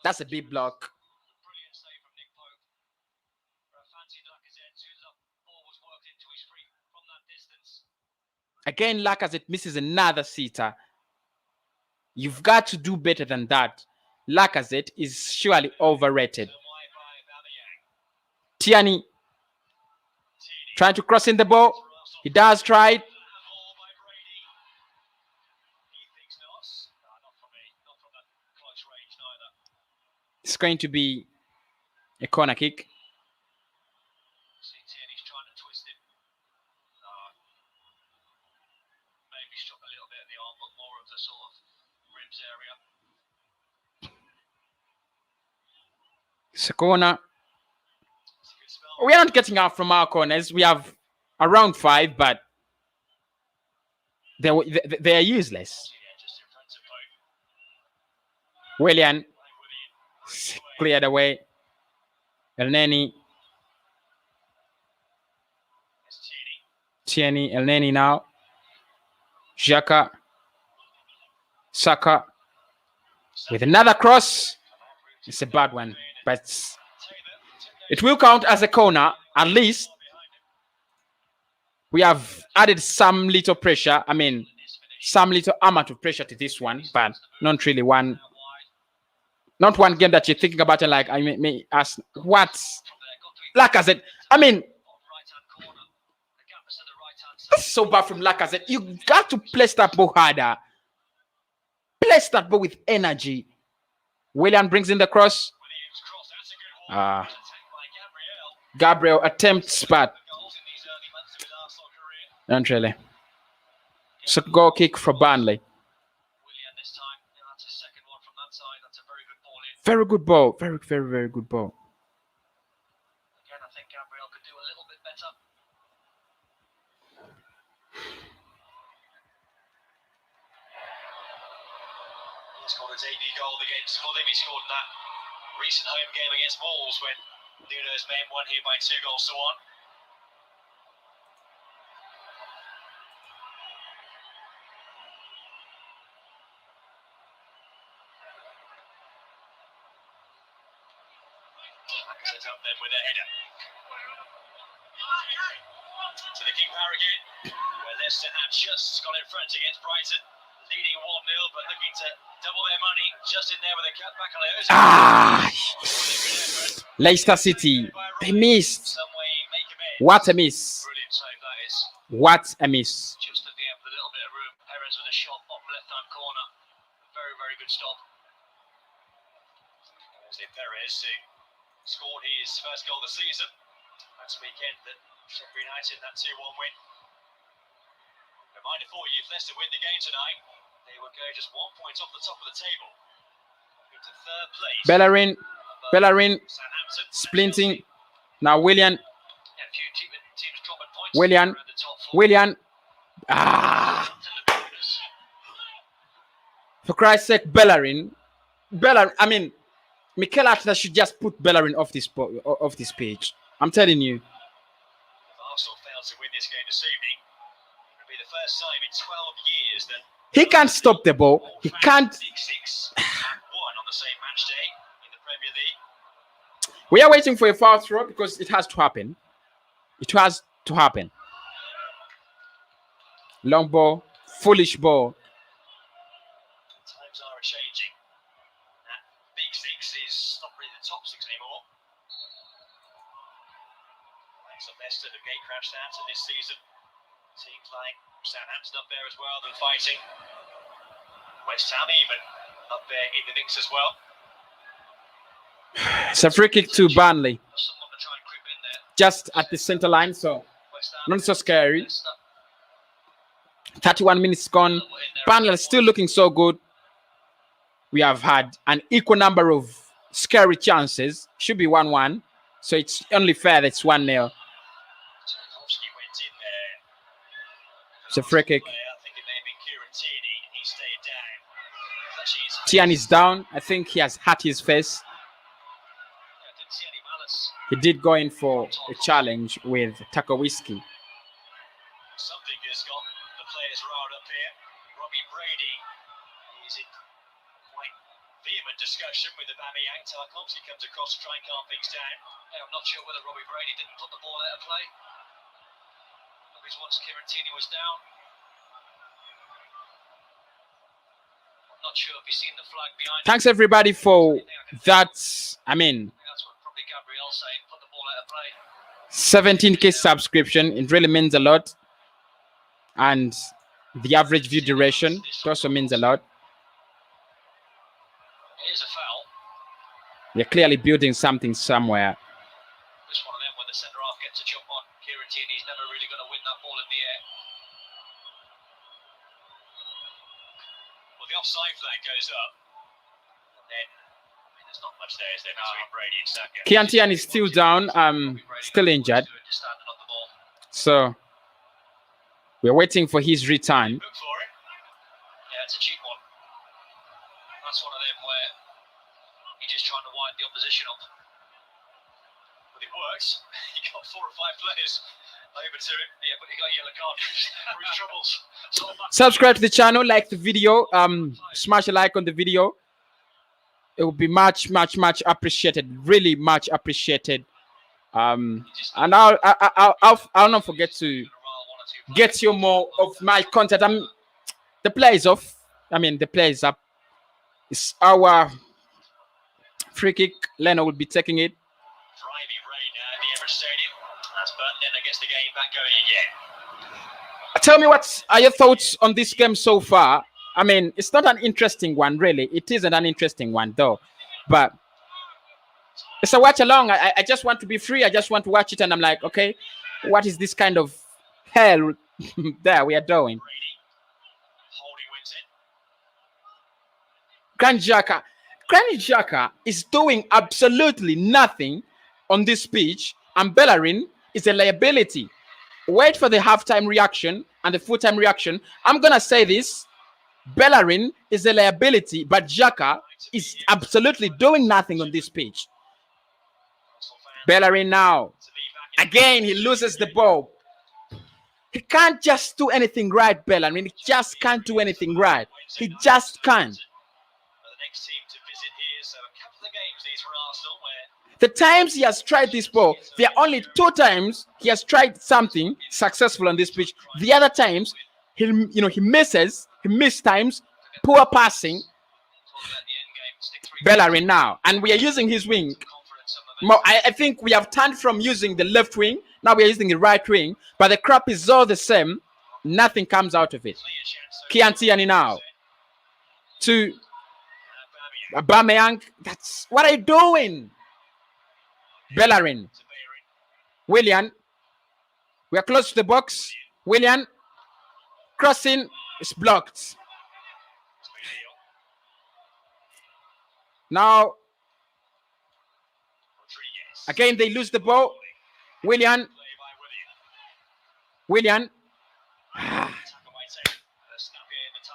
That's a big block. Brilliant save from Nick Pope. Fancied Lacazette, as soon as that ball was worked into his feet from that distance. Again, Lacazette misses another sitter. You've got to do better than that. Lacazette is surely overrated. Wide by Aubameyang. Tierney trying to cross in the ball. He does try it. Ball by Brady. He thinks not. No, not from me. Not from that close range neither. It's going to be a corner kick. See Tierney's trying to twist it. Maybe struck a little bit at the arm, but more of the sort of ribs area. It's a corner. It's a good spell. We are not getting out from our corners. We have around 5, but they are useless. Yeah, just in front of Pope. Willian Willian. cleared away. El Neni, It's Tierney. Tierney, El Neni now. Xhaka, Saka with another cross. It's a bad one, but it will count as a corner. At least we have added some little pressure. I mean, some little amount of pressure to this one, but not really one. Not one game that you're thinking about and like, I may ask, what? Lacazette. I mean, Right-hand corner. The gap is to the right-hand side. that's so bad from Lacazette. You got to place that ball harder. Place that ball with energy. Willian brings in the cross. Williams cross. That's a good one. Ah. Attacked by Gabriel. Gabriel attempts, but Goals in these early months of his Arsenal career. not really. It's a goal kick for Burnley. Willian this time. Yeah, that's his second one from that side. That's a very good ball in. Very good ball. Very good ball. Again, I think Gabriel could do a little bit better. He scored a debut goal against Fulham. He scored in that recent home game against Wolves when Nuno's men won here by 2 goals to 1. Set up then with a header. To the keeper again, where Leicester have just got in front against Brighton, leading 1-0, but looking to double their money. Just in there with a cutback on it. Leicester City, they missed. Some way make amends. What a miss. Brilliant save that is. What a miss. Just looking up with a little bit of room. Perez with a shot off left-hand corner. Very, very good stop. Jose Perez, who scored his first goal of the season last weekend at Sheffield United, that 2-1 win. Reminder for you, if Leicester win the game tonight, they will go just 1 point off the top of the table. Into third place. Bellerin, Southampton, splinting. Now Willian, Yeah, a few teams dropping points. Willian, Around the top four. Willian. For Christ's sake, Bellerin. I mean, Mikel Arteta should just put Bellerin off this page. I'm telling you. If Arsenal fails to win this game this evening, it'll be the first time in 12 years that He can't stop the ball. He can't. 6-6 and won on the same match day in the Premier League. We are waiting for a foul throw because it has to happen. It has to happen. Long ball, foolish ball. Times are changing. That big six is not really the top six anymore. Thanks to Leicester, the gate crashed out of this season. Teams like Southampton up there as well, they're fighting. West Ham even up there in the mix as well. It's a free kick to Burnley, Someone to try and creep in there. just at the center line, so West Ham, not so scary. Leicester, 31 minutes gone. Burnley is still looking so good. We have had an equal number of scary chances. Should be 1-1, so it's only fair that it's 1-0. Tarkowski went in there. It's a free kick. I think it may have been Kieran Tierney. He stayed down. Actually, his Tian is down. I think he has hurt his face. I didn't see any malice. He did go in for a challenge with Tarkowski. Something has got the players riled up here. Robbie Brady is in quite vehement discussion with Aubameyang. Tarkowski comes across to try and calm things down. I'm not sure whether Robbie Brady didn't put the ball out of play. Because once Kieran Tierney was down. I'm not sure if he's seen the flag behind him. Thanks everybody for that. I mean, That's what probably Gabriel saying, put the ball out of play. 17k subscription. It really means a lot. And the average view duration, it also means a lot. Here's a foul. They're clearly building something somewhere. Just one of them when the centre half gets a jump on. Kieran Tierney's never really going to win that ball in the air. Well, the offside flag goes up. And then there's not much there, is there, between Brady and Saka? Kieran Tierney is still down, still injured. Just standing on the ball. So we're waiting for his return. Look for it. Yeah, it's a cheap one. That's one of them where you're just trying to wind the opposition up. But it works. He got 4 or 5 players over to him. Yeah, but he got a yellow card for his troubles. So Subscribe to the channel, like the video, smash a like on the video. It would be much appreciated, really much appreciated. And I'll not forget to get you more of my content. The play is off. I mean, the play is up. It's our free kick. Leno will be taking it. driving rain now at the Emirates Stadium. That's Burnley then gets the game back going again. Tell me, what are your thoughts on this game so far? I mean, it's not an interesting one, really. It isn't an interesting one, though. But it's a watch along. I just want to be free. I just want to watch it, and I'm like, okay, what is this kind of hell there we are doing? Brady. Holding wins it. Granit Xhaka is doing absolutely nothing on this pitch, and Bellerin is a liability. Wait for the halftime reaction and the full-time reaction. I'm gonna say this: Bellerin is a liability, but Xhaka is absolutely doing nothing on this pitch. Bellerin now, again, he loses the ball. He can't just do anything right, Bellerin. He just can't do anything right. He just can't. The next team to visit here, so a couple of games these for Arsenal. Arsenal, where The times he has tried this ball, there are only 2 times he has tried something successful on this pitch. The other times, he misses, he missed times, poor passing. talk about the end game, stick 3 Bellerin now, and we are using his wing. confidence and momentum. I think we have turned from using the left wing, now we are using the right wing, but the crap is all the same. Nothing comes out of it. Clear chance. Kiantiani now to Aubameyang. That's what are you doing? Bellerin. Willian. We are close to the box. Willian. Crossing is blocked. Now, again, they lose the ball. Willian. Willian.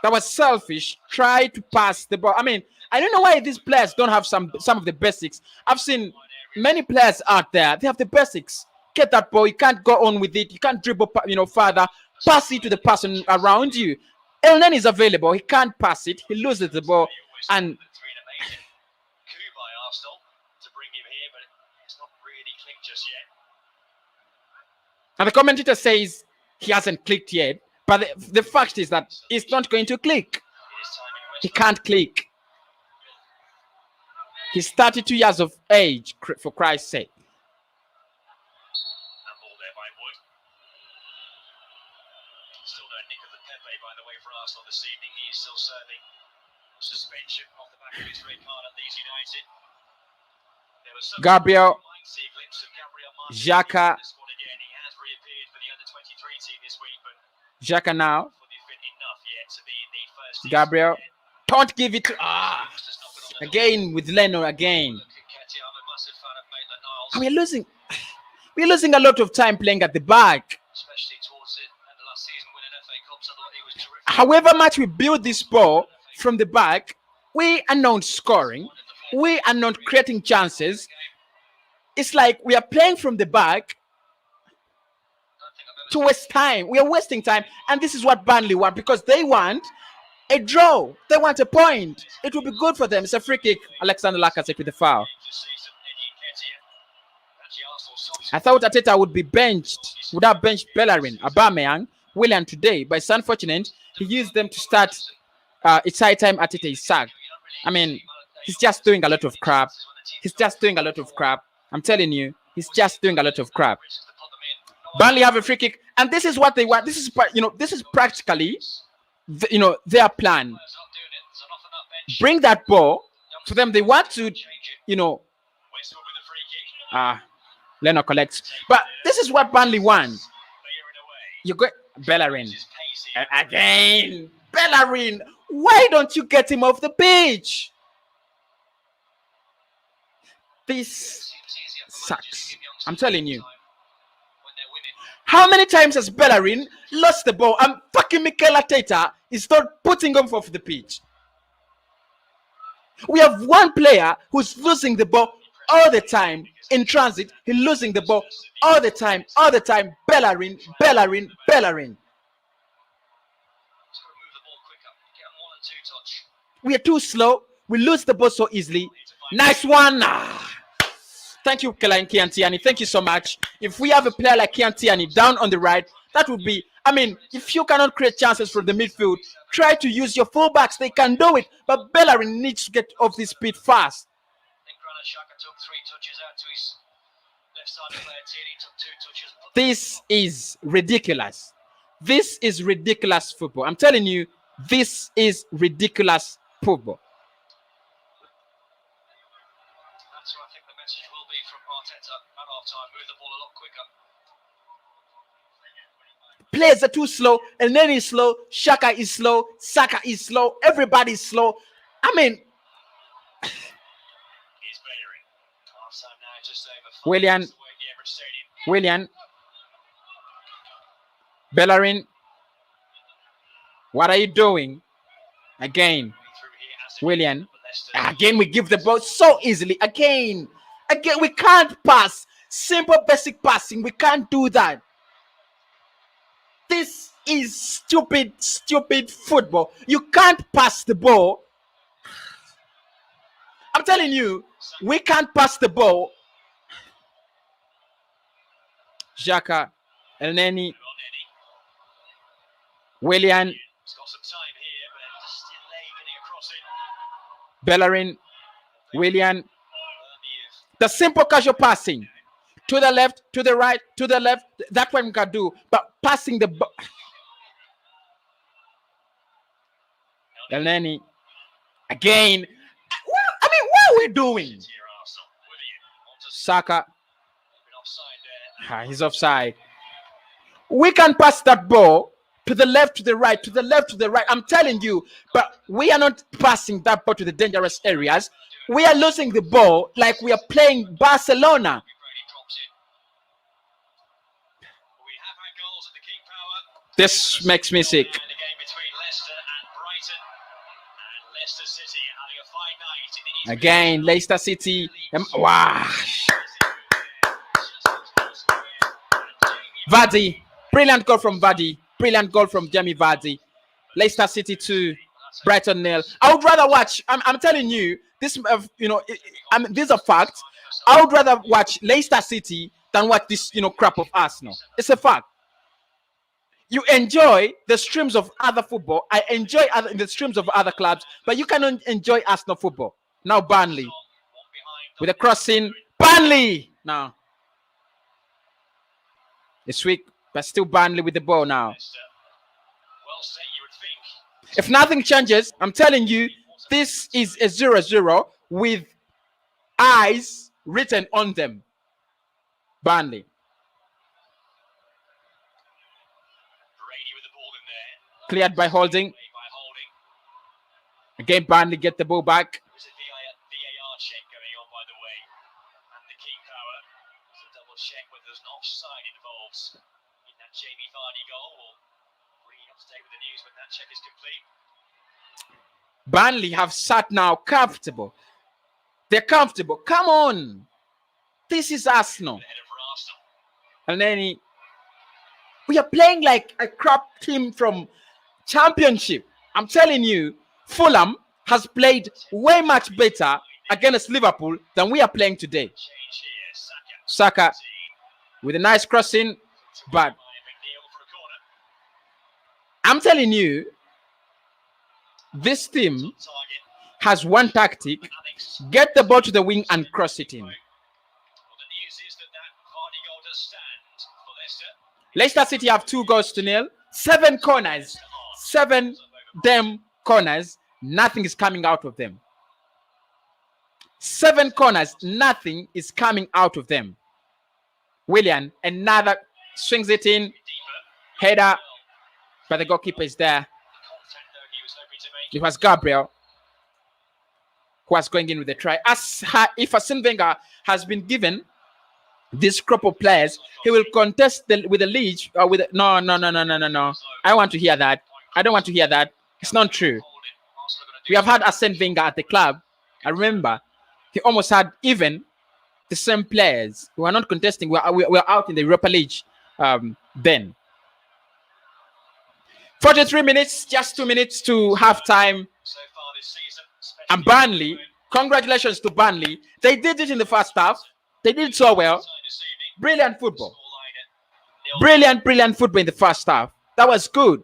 That was selfish. Try to pass the ball. I mean, I don't know why these players don't have some of the basics. I've seen many players out there. They have the basics. Get that ball. You can't go on with it. You can't dribble, further. Pass it to the person around you. Elneny is available. He can't pass it. He loses the ball. And Coup by Arsenal to bring him here, but it's not really clicked just yet. the commentator says he hasn't clicked yet. But the fact is that it's not going to click. It is time in He can't click. He's 32 years of age, for Christ's sake. and ball there by Wood. Still no nick of the Pepe, by the way, for Arsenal this evening. He is still serving suspension off the back of his red card at Leeds United. There was some Gabriel, might see a glimpse of Gabriel Xhaka. in the squad again. He has reappeared for the under-23 team this week, but Xhaka now. fully fit enough yet to be in the first team. Gabriel. Don't give it to... Just knock it on the Again with Leno again. Look at Ketia. I'm a massive fan of Maitland-Niles, And we're losing a lot of time playing at the back. especially towards the end of last season winning FA Cups. I thought he was terrific. However much we build this ball from the back, we are not scoring. We are not creating chances. It's like we are playing from the back to waste time. We are wasting time. And this is what Burnley want, because they want a draw. They want a point. It will be good for them. It's a free kick. Alexander Lacazette with the foul. This season, Eddie Nketiah. Actually, Arsenal sold I thought Arteta would have benched Bellerin, Aubameyang, Willian today, but it's unfortunate he used them to start. It's high time Arteta is sacked. I mean, he's just doing a lot of crap. He's just doing a lot of crap. I'm telling you, he's just doing a lot of crap. Burnley have a free kick, and this is what they want. This is practically, their plan. not doing it. There's enough on that bench. Bring that ball for them. They want to, Change it. Westwood with a free kick. Leno collects. But this is what Burnley want. Clearing away. You got Bellerin Just pacey. again. Bellerin, why don't you get him off the pitch? This Seems easier for sucks. managers to give youngsters I'm telling you. time when they're winning. How many times has Bellerin lost the ball and fucking Mikel Arteta is not putting him off the pitch? We have one player who's losing the ball all the time in transit. He's losing the ball all the time. Bellerin. He's got to move the ball quicker. Get on 1 and 2 touch. We are too slow. We lose the ball so easily. Nice one. Thank you, Kiantiani. Thank you so much. If we have a player like Kiantiani down on the right, that would be, if you cannot create chances from the midfield, try to use your fullbacks. They can do it. But Bellerin needs to get off this speed fast. I think Granit Xhaka took 3 touches out to his left side player. Tierney took 2 touches. and put the This is ridiculous. This is ridiculous football. I'm telling you, this is ridiculous football. That's what I think the message will be from Arteta at half time. Move the ball a lot quicker. Players are too slow. And then is slow. Shaka is slow. Saka is slow. Everybody's slow. Here's Bellerin. Half time now, just over 5 Willian. minutes away at the Emirates Stadium. Willian. Bellerin. What are you doing? Again. Through here, as Willian. but Leicester. Again, we give the ball so easily. Again, we can't pass. Simple basic passing. We can't do that. This is stupid football. You can't pass the ball. I'm telling you, we can't pass the ball. Xhaka, El Neni, Willian, He's got some time here, but just delay getting across it. Bellerin, Willian. Burnley have The simple casual passing. To the left, to the right, to the left. That's what we can do. But passing the ball. El Neni. Again. I mean, what are we doing? here, Arsenal. Willian onto Saka. been offside there. He's offside. We can pass that ball to the left, to the right, to the left, to the right. I'm telling you, but we are not passing that ball to the dangerous areas. We are losing the ball like we are playing Barcelona. Brady drops it. We have had goals at the King Power. This makes me sick. And a game between Leicester and Brighton. And Leicester City having a fine night in the East. Again, Leicester City. Wow. Vardy. Brilliant goal from Vardy. Brilliant goal from Jamie Vardy. Leicester City 2, Brighton 0. I would rather watch. I'm telling you, this. These are facts. I would rather watch Leicester City than watch this, crap of Arsenal. It's a fact. You enjoy the streams of other football. I enjoy the streams of other clubs, but you cannot enjoy Arsenal football. Now Burnley with a crossing. Burnley now. It's weak, but still Burnley with the ball now. Well set, you would think. If nothing changes, I'm telling you, this is a 0-0 with eyes written on them. Burnley. Brady with the ball in there. Cleared by Holding. By Holding. Again, Burnley get the ball back. There's a VAR check going on, by the way. And the King Power. There's a double check whether there's an offside involved in that Jamie Vardy goal. We'll bring you up to date with the news when that check is complete. Burnley have sat now comfortable. They're comfortable. Come on. This is Arsenal. The header for Arsenal. And then we are playing like a crap team from Championship. I'm telling you, Fulham has played way much better against Liverpool than we are playing today. Change here. Saka. Saka with a nice crossing, but McNeil for a corner. I'm telling you, this team Target. has one tactic: Alex. get the ball to the wing and cross it in. Well, the news is that Vardy goal does stand for Leicester. Leicester City have 2-0. 7 corners, 7 damn corners. Nothing is coming out of them. 7 corners, nothing is coming out of them. Willian, another swings it in, header, but the goalkeeper is there. Contact though he was hoping to make. It was Gabriel who was going in with the try. If Arsene Wenger has been given this crop of players, he will contest with the league. No. I want to hear that. I don't want to hear that. It's not true. We have had Arsene Wenger at the club. I remember he almost had even the same players who are not contesting. We're out in the Europa League then. 43 minutes, just 2 minutes to halftime. So far this season, And Burnley, congratulations to Burnley. They did it in the first half. They did it so well. this evening, Brilliant football. scoreline at 0. Brilliant football in the first half. That was good.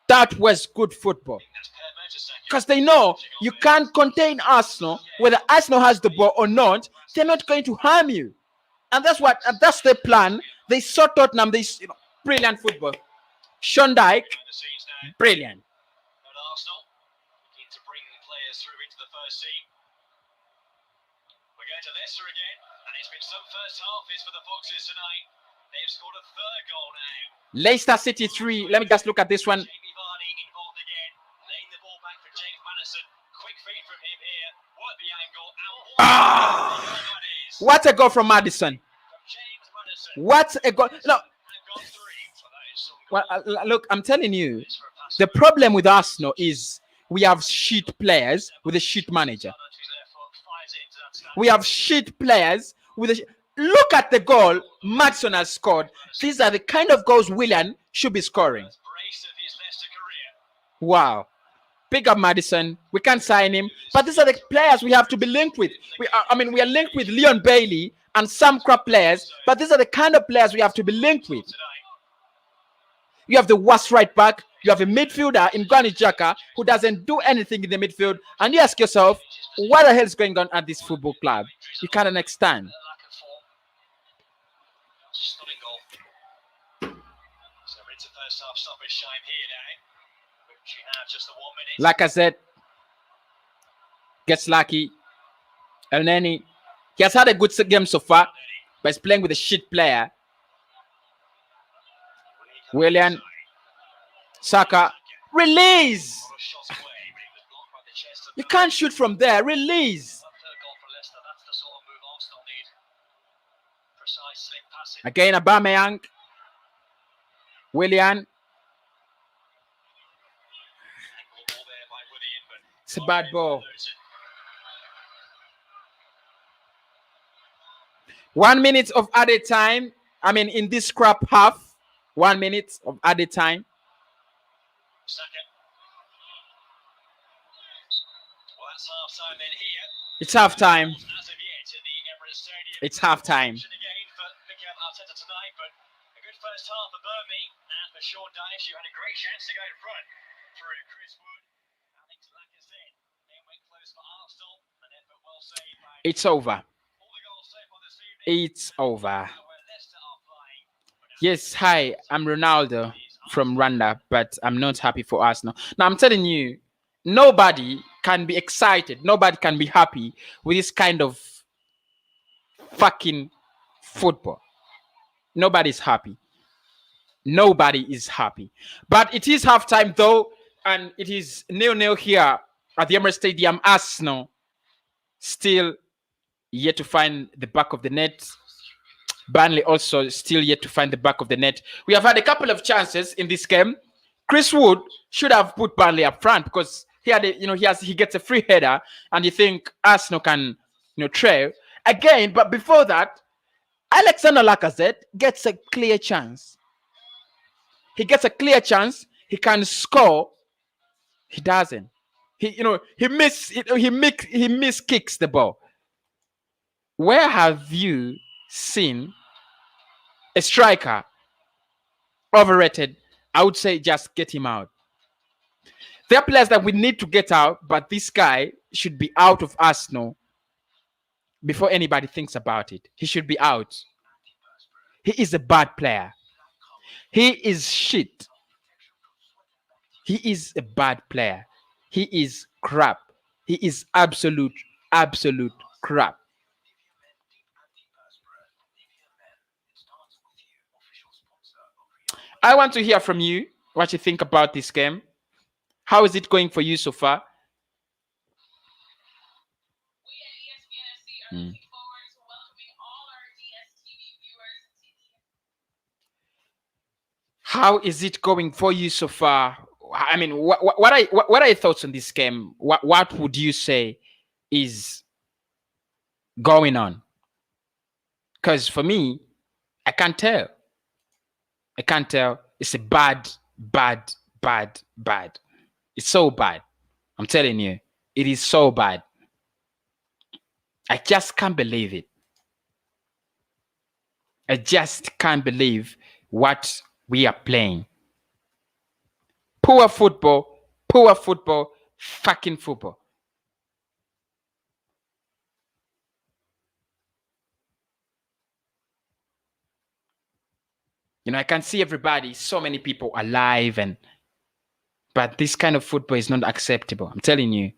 That was good football. That's per Mertesacker. Because they know you can't contain Arsenal. Whether Arsenal has the ball or not, they're not going to harm you. And that's the plan. They saw Tottenham. Brilliant football. Sean Dyke, Behind the scenes now, brilliant. at Arsenal, looking to bring players through into the first team. We're going to Leicester again, and it's been some first halfers for the Foxes tonight. They've scored a third goal now. Leicester City 3. Let me just look at this one. Jamie Vardy involved again, laying the ball back for James Maddison. Quick feed from him here. What the angle? That is What a goal from Maddison. from James Maddison. What a goal. No, And got three. So that is some well, look, I'm telling you, goals for a pass. the problem with Arsenal is we have shit players with a shit manager. Who's there for fires it into that stand. We have shit players with a. Look at the goal Madison has scored. These are the kind of goals Willian should be scoring. Brace of his Leicester career. Wow. pick up Madison. We can't sign him. But these are the players we have to be linked with. We are linked with Leon Bailey and some crap players, but these are the kind of players we have to be linked with. You have the worst right back. You have a midfielder in Granit Xhaka who doesn't do anything in the midfield. And you ask yourself, what the hell is going on at this football club? You can't understand. Stunning goal. So we're into first half stoppage time here now. Which you have just the 1 minute. Like I said, gets lucky. El Neni, he has had a good game so far, but he's playing with a shit player. Willian, Saka, release! You can't shoot from there, release! Again, Aubameyang, Willian. It's a bad ball. 1 minute of added time. In this scrap half, 1 minute of added time. Well, that's half time then here. It's half time. As of yet in the Emirates Stadium. It's half time. Again for Arteta tonight, but a good first half for Burnley. And for Sean Dyche, who had a great chance to go in front through Chris Wood. Alex Lacazette then went close for Arsenal. An effort well saved by It's over. all the goals so far this evening. It's over. Where Leicester are flying. Yes, hi, I'm Ronaldo from Rwanda, but I'm not happy for Arsenal. Now, I'm telling you, nobody can be excited. Nobody can be happy with this kind of fucking football. Nobody's happy. Nobody is happy. But it is halftime, though, and it is 0-0 here at the Emirates Stadium. Arsenal still yet to find the back of the net. Burnley also still yet to find the back of the net. We have had a couple of chances in this game. Chris Wood should have put Burnley up front because he had he gets a free header, and you think Arsenal can trail again. But before that, Alexander Lacazette gets a clear chance. He gets a clear chance. He can score. He doesn't. He miskicks the ball. Where have you seen a striker overrated? I would say just get him out. There are players that we need to get out, but this guy should be out of Arsenal before anybody thinks about it. He should be out. He is a bad player. He is shit. He is a bad player. He is crap. He is absolute crap. I want to hear from you what you think about this game. How is it going for you so far? How is it going for you so far? I mean, what are your thoughts on this game? What would you say is going on? Because for me, I can't tell. I can't tell. It's a bad. It's so bad. I'm telling you, it is so bad. I just can't believe it. I just can't believe what we are playing. Poor football, fucking football. I can see everybody, so many people alive, but this kind of football is not acceptable. I'm telling you.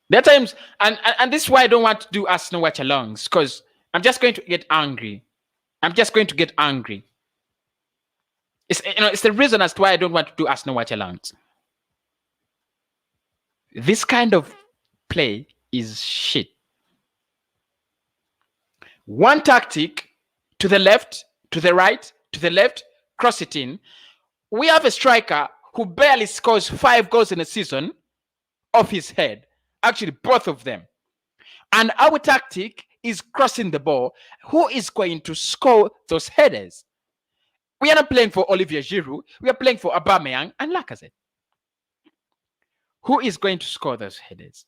There are times, and this is why I don't want to do Arsenal watch alongs, because I'm just going to get angry. It's the reason as to why I don't want to do Arsenal watch alongs. This kind of play is shit. One tactic to the left, to the right, to the left, cross it in. We have a striker who barely scores 5 goals in a season off his head. Actually, both of them. And our tactic is crossing the ball. Who is going to score those headers? We are not playing for Olivier Giroud. We are playing for Aubameyang and Lacazette. Who is going to score those headers?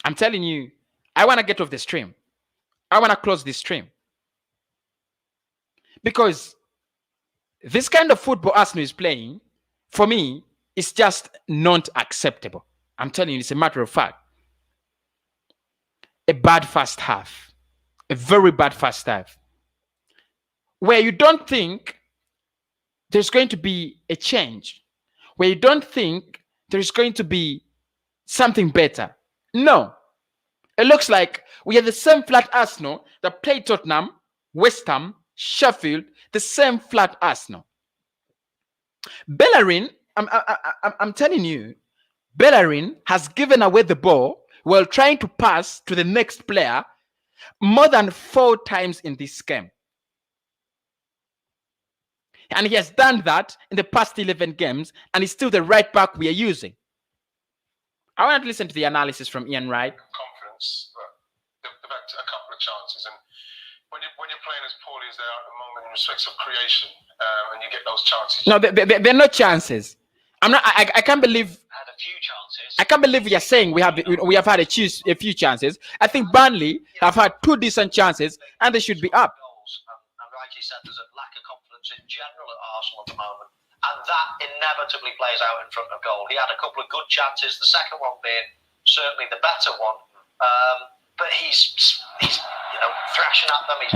I'm telling you, I want to get off the stream. I want to close this stream. Because this kind of football Arsenal is playing, for me, is just not acceptable. I'm telling you, it's a matter of fact. A bad first half. A very bad first half. Where you don't think there's going to be a change. Where you don't think there's going to be something better. No. It looks like we are the same flat Arsenal that played Tottenham, West Ham, Sheffield, the same flat Arsenal. Bellerin, I'm telling you, Bellerin has given away the ball while trying to pass to the next player more than 4 times in this game. And he has done that in the past 11 games, and he's still the right back we are using. I want to listen to the analysis from Ian Wright. Confidence, they've had a couple of chances, and when you're playing as poorly as they are at the moment in respects of creation, and you get those chances. No, they're not chances. I can't believe. Had a few chances. I can't believe you're saying we have had a few chances. I think Burnley have had 2 decent chances, and they should be up. Goals. And like you said, there's a lack of confidence in general at Arsenal at the moment. And that inevitably plays out in front of goal. He had a couple of good chances, the second one being certainly the better one. But he's thrashing at them. He's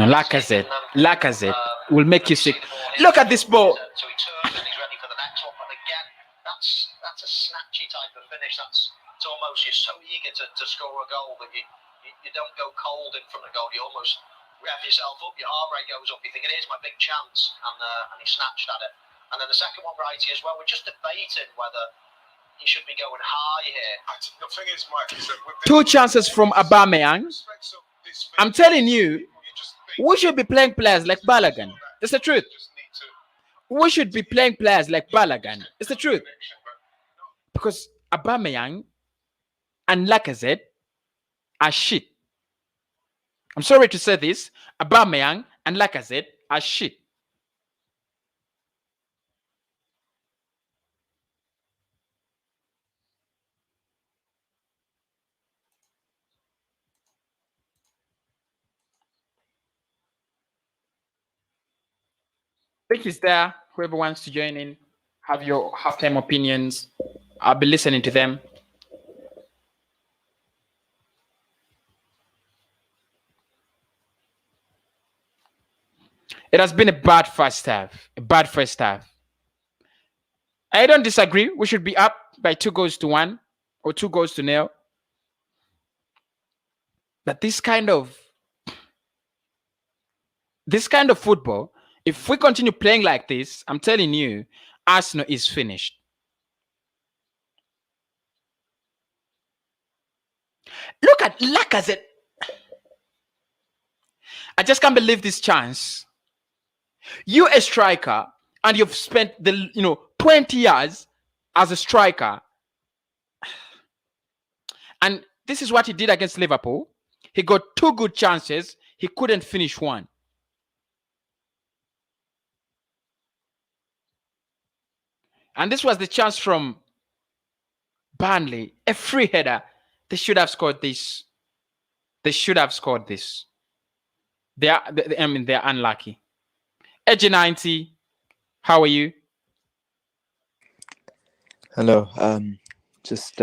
Lacazette will make you sick. Look at this ball. So he turns and he's ready for the next one. But again, that's a snatchy type of finish. It's almost, you're so eager to score a goal that you don't go cold in front of goal. You almost rev yourself up. Your heart rate goes up. You think, here's my big chance. And he snatched at it. And then the second one, righty as well. We're just debating whether he should be going high here. The thing is, Mike, is that with 2 chances from Aubameyang. I'm telling you, we should be playing players like Balogun. That's the truth. We should be playing players like Balogun. It's the truth. Because Aubameyang and Lacazette are shit. I'm sorry to say this. Aubameyang and Lacazette are shit. Vic is there. Whoever wants to join in, have your halftime opinions. I'll be listening to them. It has been a bad first half. I don't disagree. We should be up by 2-1 or 2-0. But this kind of football, if we continue playing like this, I'm telling you, Arsenal is finished. Look at Lacazette. I just can't believe this chance. You're a striker, and you've spent 20 years as a striker. And this is what he did against Liverpool. He got 2 good chances. He couldn't finish one. And this was the chance from Burnley. A free header. They should have scored this. They're unlucky. Edge 90, how are you? Hello. Just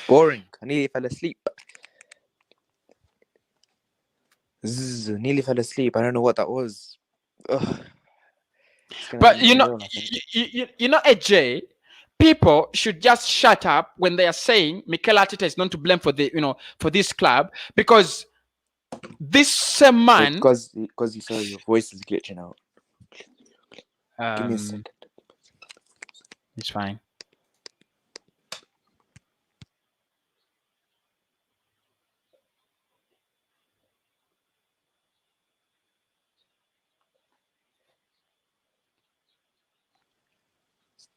boring. I nearly fell asleep. Nearly fell asleep. I don't know what that was. Ugh. But AJ, people should just shut up when they are saying Mikel Arteta is not to blame for for this club, because this same man. Because you saw your voice is glitching out. Give me a second. It's fine.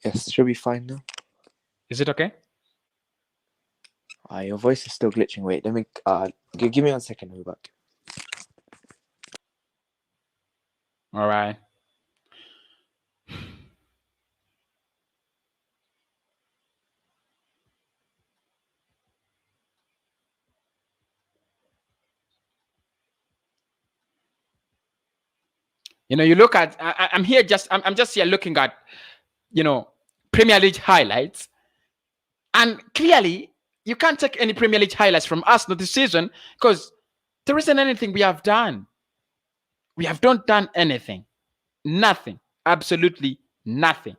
Yes, should be fine now. Is it okay? Your voice is still glitching. Wait, let me. Give me 1 second. I'll be back. All right. You look at. I'm here just. I'm just here looking at, Premier League highlights, and clearly you can't take any Premier League highlights from Arsenal this season because there isn't anything we have done. We have not done anything. Nothing. Absolutely nothing.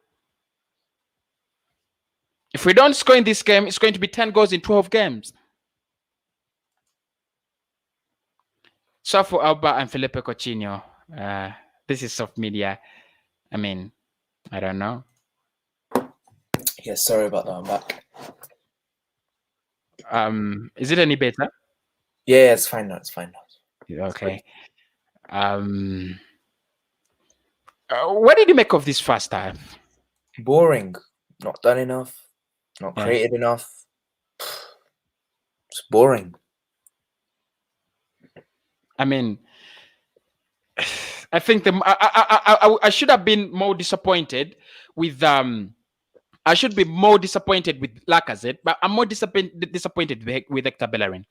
If we don't score in this game, it's going to be 10 goals in 12 games. So for Alba and Felipe Coutinho, this is soft media. I mean, I don't know. Yeah, sorry about that. I'm back. Is it any better? Yeah, it's fine now. It's fine now. Okay. What did you make of this first half? Boring. Not done enough. Not created enough. It's boring. I mean, I think I should have been more disappointed with I should be more disappointed with Lacazette, but I'm more disappointed with Hector Bellerin.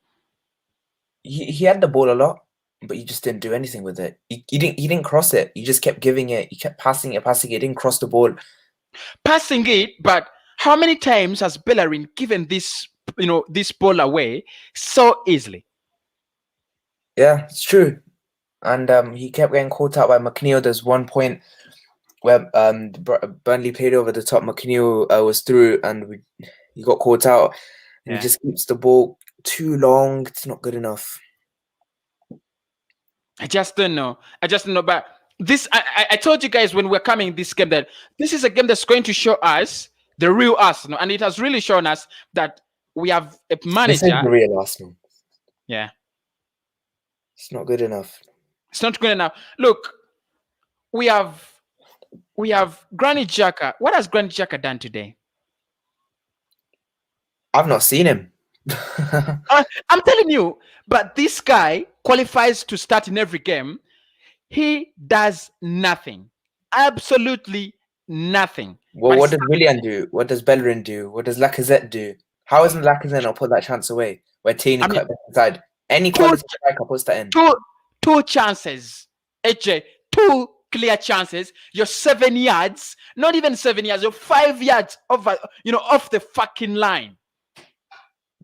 He had the ball a lot, but he just didn't do anything with it. He didn't cross it. He just kept giving it. He kept passing it. He didn't cross the ball. Passing it, but how many times has Bellerin given this ball away so easily? Yeah, it's true. And he kept getting caught out by McNeil. There's one point where Burnley played over the top. McNeil was through, and he got caught out. And he just keeps the ball too long. It's not good enough. I just don't know. But this, I told you guys when we're coming this game that this is a game that's going to show us the real Arsenal, and it has really shown us that we have a manager. This is the real Arsenal. Yeah, it's not good enough. It's not good enough. Look, we have Granit Xhaka. What has Granit Xhaka done today? I've not seen him. I'm telling you, but this guy qualifies to start in every game. He does nothing. Absolutely nothing. Well, what does Willian do? What does Bellerin do? What does Lacazette do? How isn't Lacazette not put that chance away? Where Tierney cut back inside. Any quality striker puts that in. Two chances. AJ, two clear chances. You're 7 yards. Not even 7 yards. You're 5 yards over, off the fucking line.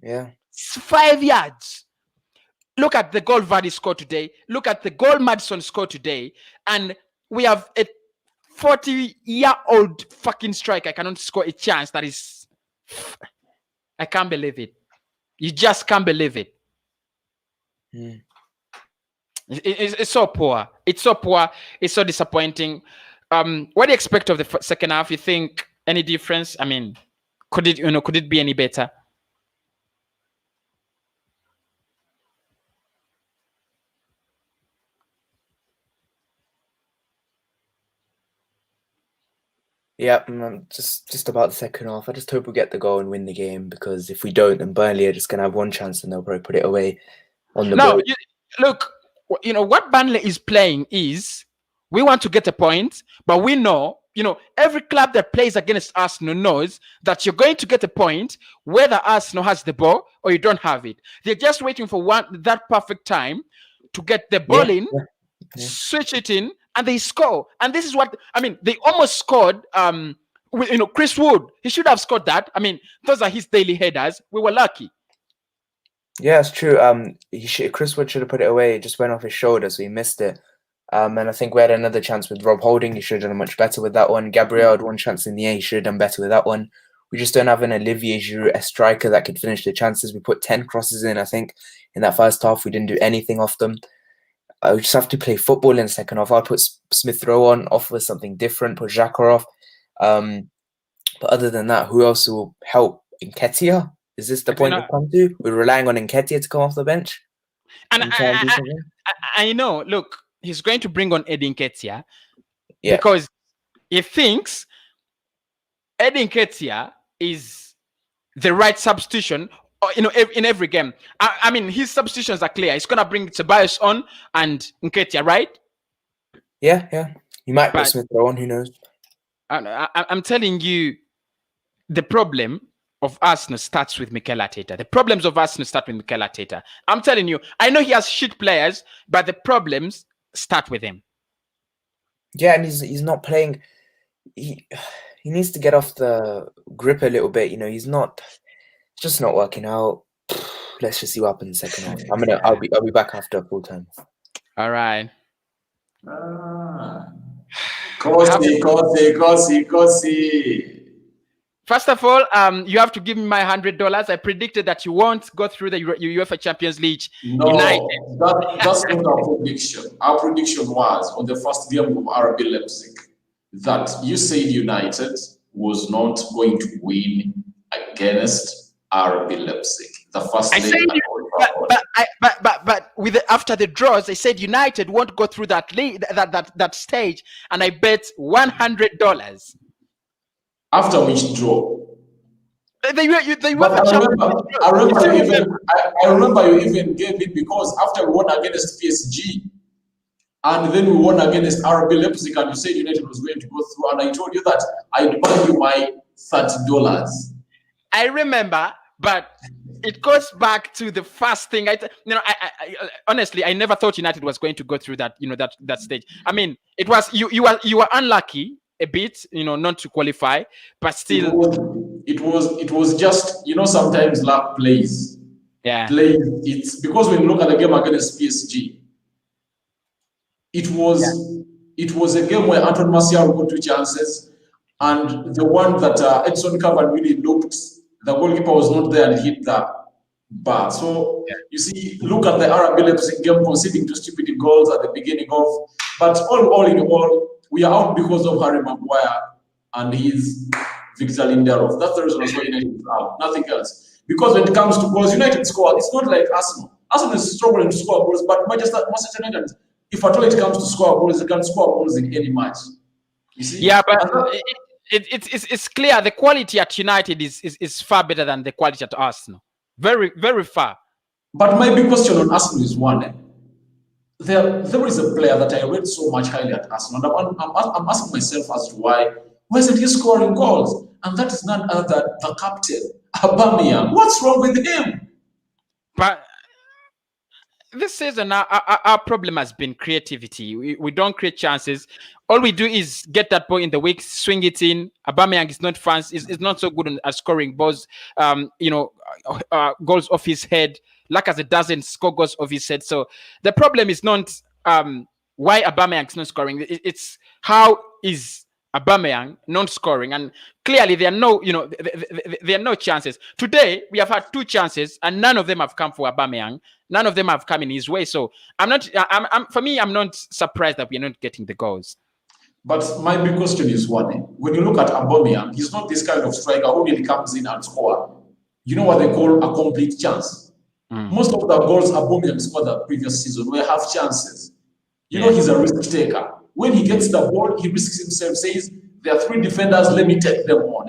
Yeah. 5 yards. Look at the goal Vardy scored today. Look at the goal Maddison scored today. And we have a 40-year-old fucking striker cannot score a chance that is... I can't believe it. You just can't believe it. It's so poor. It's so poor. It's so disappointing. What do you expect of the second half? You think any difference? I mean, could it be any better? Yeah, just about the second half. I just hope we get the goal and win the game, because if we don't, then Burnley are just gonna have one chance and they'll probably put it away on the No, boat. look, what Burnley is playing is we want to get a point, but we know, every club that plays against Arsenal knows that you're going to get a point whether Arsenal has the ball or you don't have it. They're just waiting for that perfect time to get the ball in, switch it in, and they score. And this is what they almost scored. Chris Wood, he should have scored that. Those are his daily headers. We were lucky. Yeah, it's true. Chris Wood should have put it away. It just went off his shoulder, so he missed it. And I think we had another chance with Rob Holding. He should have done much better with that one. Gabriel had one chance in the air. He should have done better with that one. We just don't have an Olivier Giroud, a striker that could finish the chances. We put 10 crosses in, I think, in that first half. We didn't do anything off them. We just have to play football in the second half. I'll put Smith Rowe on, offer something different, put Xhaka off. But other than that, who else will help? Nketiah? Is this the point we've come to? We're relying on Nketiah to come off the bench? And I know, look, he's going to bring on Eddie Nketiah because he thinks Eddie Nketiah is the right substitution in every game. His substitutions are clear. He's gonna bring Tobias on and Nketiah, right? Yeah. He might put Smith Rowe on. Who knows? I'm telling you, the problem of Arsenal starts with Mikel Arteta. The problems of Arsenal start with Mikel Arteta. I'm telling you, I know he has shit players, but the problems start with him. Yeah, and he's not playing. He needs to get off the grip a little bit. You know, he's just not working out. Let's just see what happens in the second half. I'll be back after full time. All right. Kosi. First of all, you have to give me my $100. I predicted that you won't go through the UEFA Champions League. No, United. that's not our prediction. Our prediction was on the first game of RB Leipzig that you said United was not going to win against RB Leipzig. The first I leg. but with after the draws, I said United won't go through that that stage, and I bet $100. After which draw? They were I remember you even gave it because after we won against PSG, and then we won against RB Leipzig, and you said United was going to go through, and I told you that I'd buy you my $30. I remember, but it goes back to the first thing. I honestly, I never thought United was going to go through that, that stage. I mean, it was you were unlucky a bit, not to qualify, but still, it was just, sometimes luck plays. Yeah. It's because when you look at the game against PSG, it was a game where Anton Martial got 2 chances, and the one that Edson Cavani really looked, the goalkeeper was not there and hit the bar. So you see, look at the RB Leipzig game, conceding 2 stupid goals at the beginning of. But all in all, we are out because of Harry Maguire and his Victor Lindelof. That's the reason why United is out. Nothing else. Because when it comes to goals, United score. It's not like Arsenal. Arsenal is struggling to score goals, but Manchester United, if at all it comes to score goals, they can score goals in any match. You see? Yeah, but it's clear the quality at United is far better than the quality at Arsenal. Very, very far. But my big question on Arsenal is one. There is a player that I rate so much highly at Arsenal, and I'm asking myself as to why isn't he scoring goals? And that is none other than the captain, Aubameyang. What's wrong with him? But this season, our problem has been creativity. We don't create chances. All we do is get that ball in the wings, swing it in. Aubameyang is not fast. Is not so good at scoring balls. Goals off his head. Lacazette doesn't score goals off his head. So the problem is not why Aubameyang is not scoring. It's how is Aubameyang not scoring, and clearly there are no chances. Today we have had 2 chances, and none of them have come for Aubameyang. None of them have come in his way. So I'm not surprised that we are not getting the goals. But my big question is one: when you look at Aubameyang, he's not this kind of striker who really comes in and score. You know what they call a complete chance. Most of the goals Aubameyang scored the previous season were half chances. He's a risk taker. When he gets the ball, he risks himself, says, there are 3 defenders, let me take them on.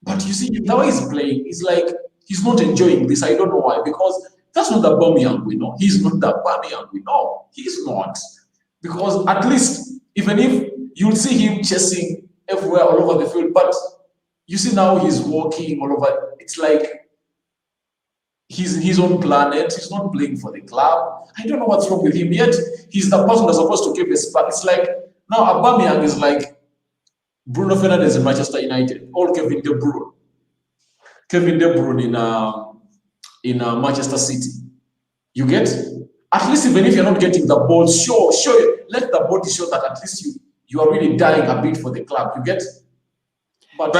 But you see, the way he's playing, it's like he's not enjoying this. I don't know why, because that's not the Aubameyang we know. He's not the Aubameyang we know. He's not. Because at least, even if you'll see him chasing everywhere, all over the field, but you see now he's walking all over. It's like he's his own planet. He's not playing for the club. I don't know what's wrong with him. Yet he's the person that's supposed to keep his spot. It's like now Aubameyang is like Bruno Fernandes in Manchester United, or Kevin De Bruyne. Kevin De Bruyne in Manchester City. You get? At least even if you're not getting the ball, show it. Let the body show that at least you are really dying a bit for the club. You get? But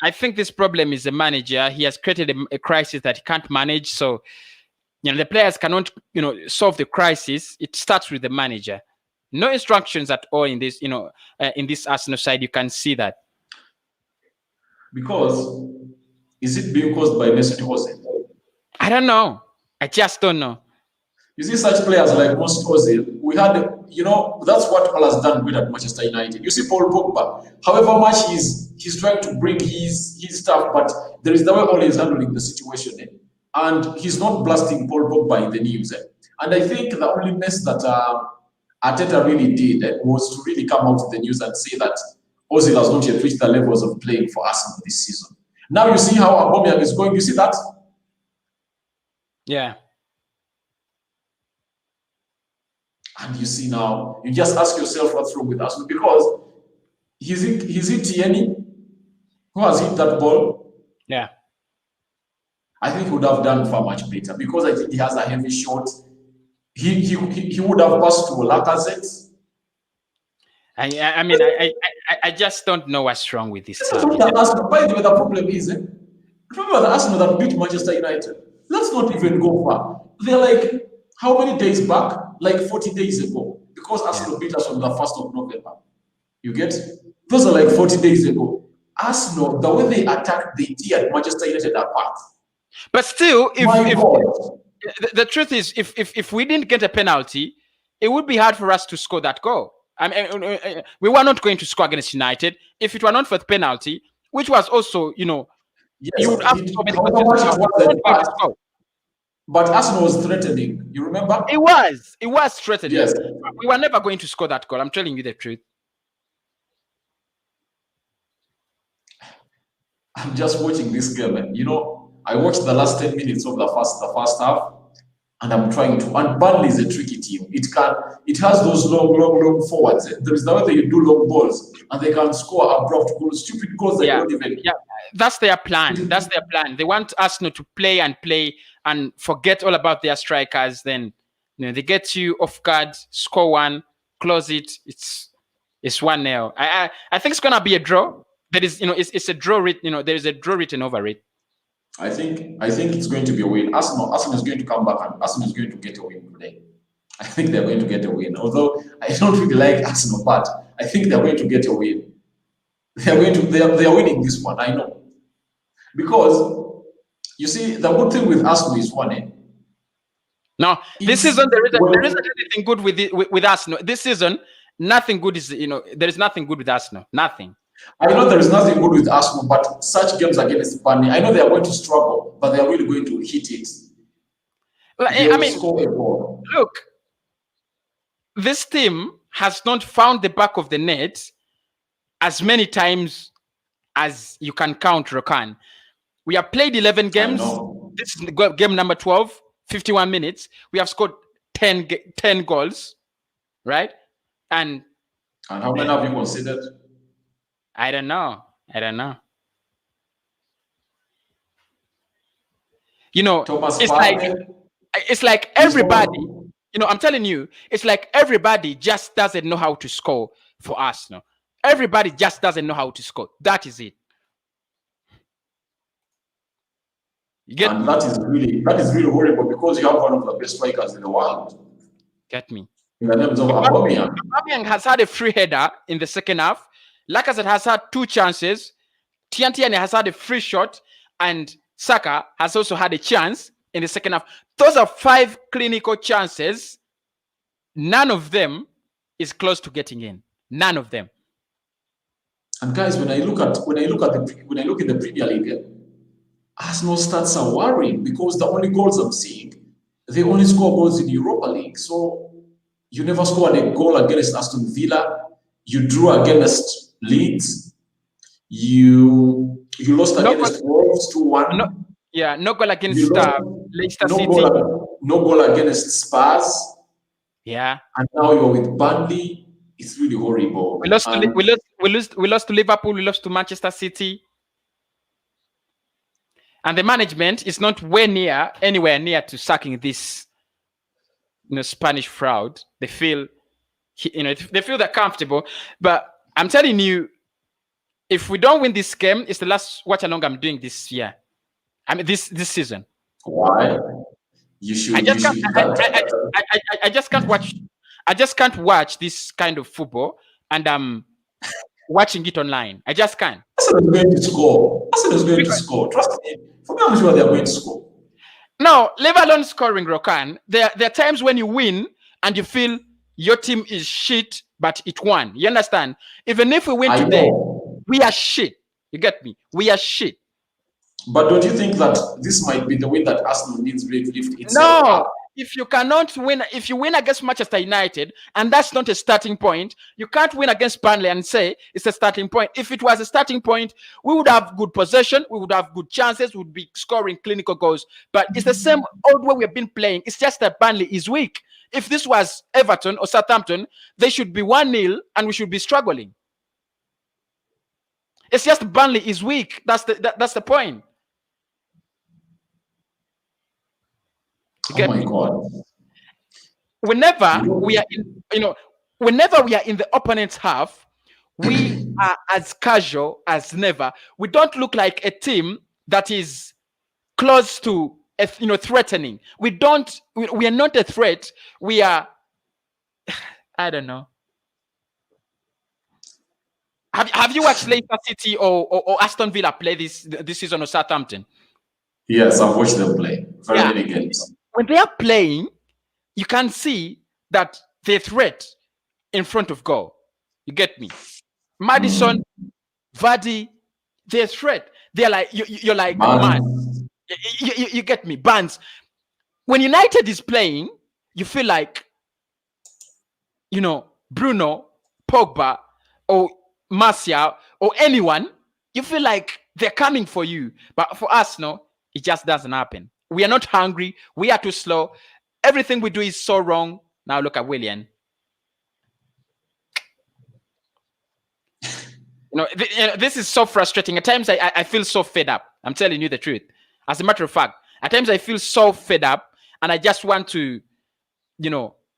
I think this problem is the manager. He has created a crisis that he can't manage. So, the players cannot, solve the crisis. It starts with the manager. No instructions at all in this, in this Arsenal side. You can see that. Because is it being caused by Mesut Ozil? I don't know. I just don't know. You see, such players like Mesut Ozil, we had, that's what Paul has done good at Manchester United. You see, Paul Pogba, however much he's trying to bring his stuff, but there is the way Ole is handling the situation, and he's not blasting Paul Pogba in the news. And I think the only mess that Arteta really did was to really come out in the news and say that Ozil has not yet reached the levels of playing for Arsenal this season. Now you see how Aubameyang is going. You see that? Yeah. And you see now, you just ask yourself what's wrong with Arsenal, because he's it Tierney who has hit that ball. Yeah. I think he would have done far much better, because I think he has a heavy shot. He would have passed to Lacazette. I mean, I just don't know what's wrong with this club. Arsenal, by the way, the problem is, remember the Arsenal that beat Manchester United? Let's not even go far. They're like, how many days back? Like 40 days ago. Because Arsenal beat us on the 1st of November. You get? Those are like 40 days ago. Arsenal, the way they attacked, they teared Manchester United apart. But still, My God. The truth is, if we didn't get a penalty, it would be hard for us to score that goal. I mean, we were not going to score against United if it were not for the penalty, which was also, you would have to score. But Arsenal was threatening. You remember? It was threatening. Yes. We were never going to score that goal. I'm telling you the truth. I'm just watching this game, and I watched the last 10 minutes of the first half, and I'm trying to. And Burnley is a tricky team. It has those long forwards. There is no way they do long balls, and they can score abrupt goals, stupid goals that don't even. Yeah, that's their plan. That's their plan. They want Arsenal to play and forget all about their strikers. Then they get you off guard, score one, close it. It's 1-0. I think it's gonna be a draw. There is, it's a draw. There is a draw written over it. I think it's going to be a win. Arsenal is going to come back, and Arsenal is going to get a win today. I think they're going to get a win. Although I don't really like Arsenal, but I think they're going to get a win. They are winning this one. I know, because you see, the good thing with Arsenal is one. No, this season there isn't anything good with Arsenal. This season, nothing good is there is nothing good with Arsenal. Nothing. I know there is nothing good with Arsenal, but such games against Burnley, I know they are going to struggle, but they are really going to hit it. I mean, look, this team has not found the back of the net as many times as you can count, Rokan. We have played 11 games. This is game number 12, 51 minutes. We have scored 10 goals, right? And how many have you considered? I don't know. It's like everybody, I'm telling you, it's like everybody just doesn't know how to score for Arsenal. Everybody just doesn't know how to score. That is it. And that is really horrible, because you have one of the best strikers in the world. Get me? In the names of Aubameyang. Aubameyang has had a free header in the second half. Lacazette has had 2 chances. Tierney has had a free shot, and Saka has also had a chance in the second half. Those are 5 clinical chances. None of them is close to getting in. None of them. And guys, when I look in the Premier League, Arsenal stats are worrying, because the only goals I'm seeing, they only score goals in Europa League. So you never scored a goal against Aston Villa. You drew against Leeds. You lost against Wolves 2-1. No goal against Leicester City. No goal against Spurs. Yeah. And now you're with Burnley. It's really horrible. We lost to Liverpool. We lost to Manchester City. And the management is not anywhere near to sacking this Spanish fraud. They feel they're comfortable. But I'm telling you, if we don't win this game, it's the last watch along I'm doing this year. I mean, this season. Why? You should. I just can't watch. I just can't watch this kind of football, and I'm watching it online. I just can't. Arsenal is going to score. Arsenal is going to score. Trust me. For me, I'm sure they're going to score. No, leave alone scoring, Rokan. There are times when you win and you feel your team is shit, but it won. You understand? Even if we win today, we are shit. You get me? We are shit. But don't you think that this might be the way that Arsenal needs to lift itself up? If you cannot win, if you win against Manchester United, and that's not a starting point, you can't win against Burnley and say it's a starting point. If it was a starting point, we would have good possession, we would have good chances, we would be scoring clinical goals. But it's the same old way we have been playing. It's just that Burnley is weak. If this was Everton or Southampton, they should be 1-0 and we should be struggling. It's just Burnley is weak. That's the point. Oh my God. Whenever we are in the opponent's half, we are as casual as never. We don't look like a team that is close to threatening. We are not a threat. We are I don't know. Have you watched Leicester City or Aston Villa play this season or Southampton? Yes, I've watched them play very many games. When they are playing, you can see that they threat in front of goal. You get me? Madison, Vardy, they're threat. They're like you're like man. You get me? Barnes. When United is playing, you feel like Bruno, Pogba, or Martial, or anyone. You feel like they're coming for you. But for us, no, it just doesn't happen. We are not hungry. We are too slow. Everything we do is so wrong. Now look at Willian. This is so frustrating. At times I feel so fed up. I'm telling you the truth. As a matter of fact, at times I feel so fed up and I just want to,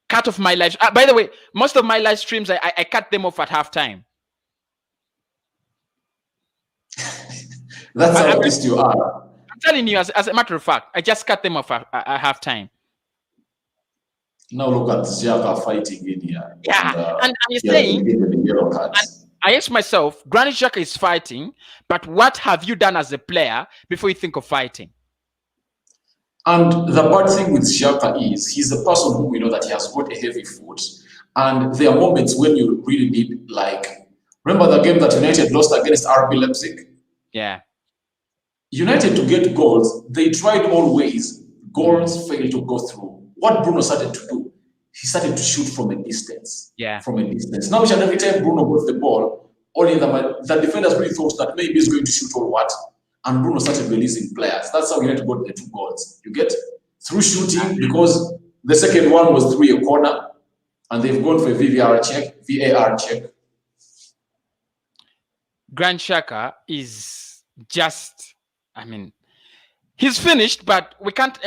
cut off my live. By the way, most of my live streams, I cut them off at halftime. That's how pissed you are. I'm telling you, as a matter of fact, I just cut them off at halftime. Now look at Xhaka fighting in here. Yeah, and you're saying, I ask myself, Granit Xhaka is fighting, but what have you done as a player before you think of fighting? And the bad thing with Xhaka is he's a person who we know that he has got a heavy foot. And there are moments when you really need, remember the game that United lost against RB Leipzig? Yeah. United to get goals, they tried all ways. Goals failed to go through. What Bruno started to do, he started to shoot from a distance. Yeah. From a distance. Now, every time Bruno got the ball, only the defenders really thought that maybe he's going to shoot or what. And Bruno started releasing players. That's how United got the 2 goals. You get? Through shooting, because the second one was through a corner, and they've gone for a VAR check. Granit Xhaka is just, he's finished, but we can't,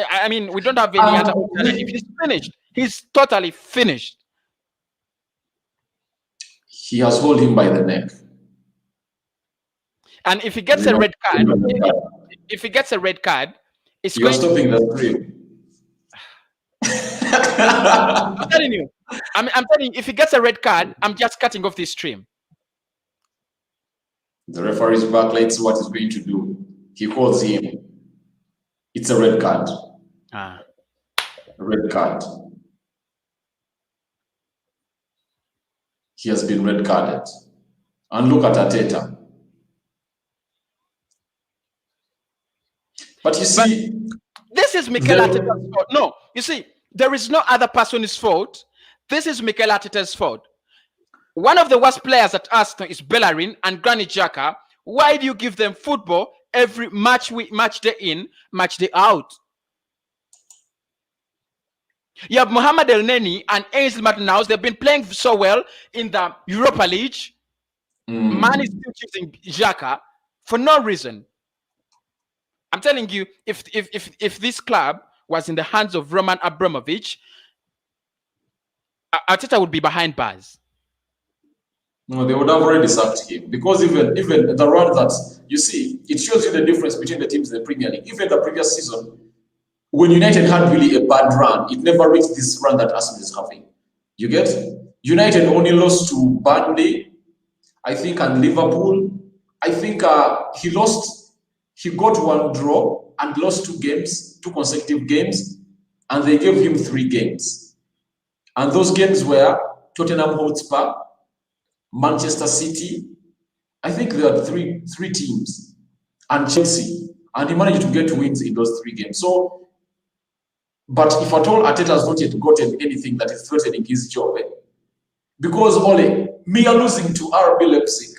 we don't have any other alternative. He's finished. He's totally finished. He has held him by the neck. And if he gets a red card, it's You're going stopping the stream. I'm telling you. I'm telling you, if he gets a red card, I'm just cutting off this stream. The referee's back. Let's see what he's going to do. He calls him. It's a red card. Red card. He has been red carded. And look at Arteta. But you see, this is Mikel Arteta's fault. No, you see, there is no other person's fault. This is Mikel Arteta's fault. One of the worst players at Arsenal is Bellerin and Granit Xhaka. Why do you give them football every match day in, match day out? You have Mohamed El Neni and Ainsley Maitland-Niles. They've been playing so well in the Europa League. Man is still choosing Xhaka for no reason. I'm telling you, if this club was in the hands of Roman Abramovich, Arteta would be behind bars. No, they would have already sacked him, because even the run that you see, it shows you the difference between the teams in the Premier League. Even the previous season, when United had really a bad run, it never reached this run that Arsenal is having. You get? United only lost to Burnley, I think, and Liverpool. I think he got 1 draw and lost 2 consecutive games, and they gave him 3 games. And those games were Tottenham Hotspur, Manchester City. I think there are three teams, and Chelsea, and he managed to get wins in those 3 games. So, but if at all Arteta has not yet gotten anything that is threatening his job, because mere losing to RB Leipzig,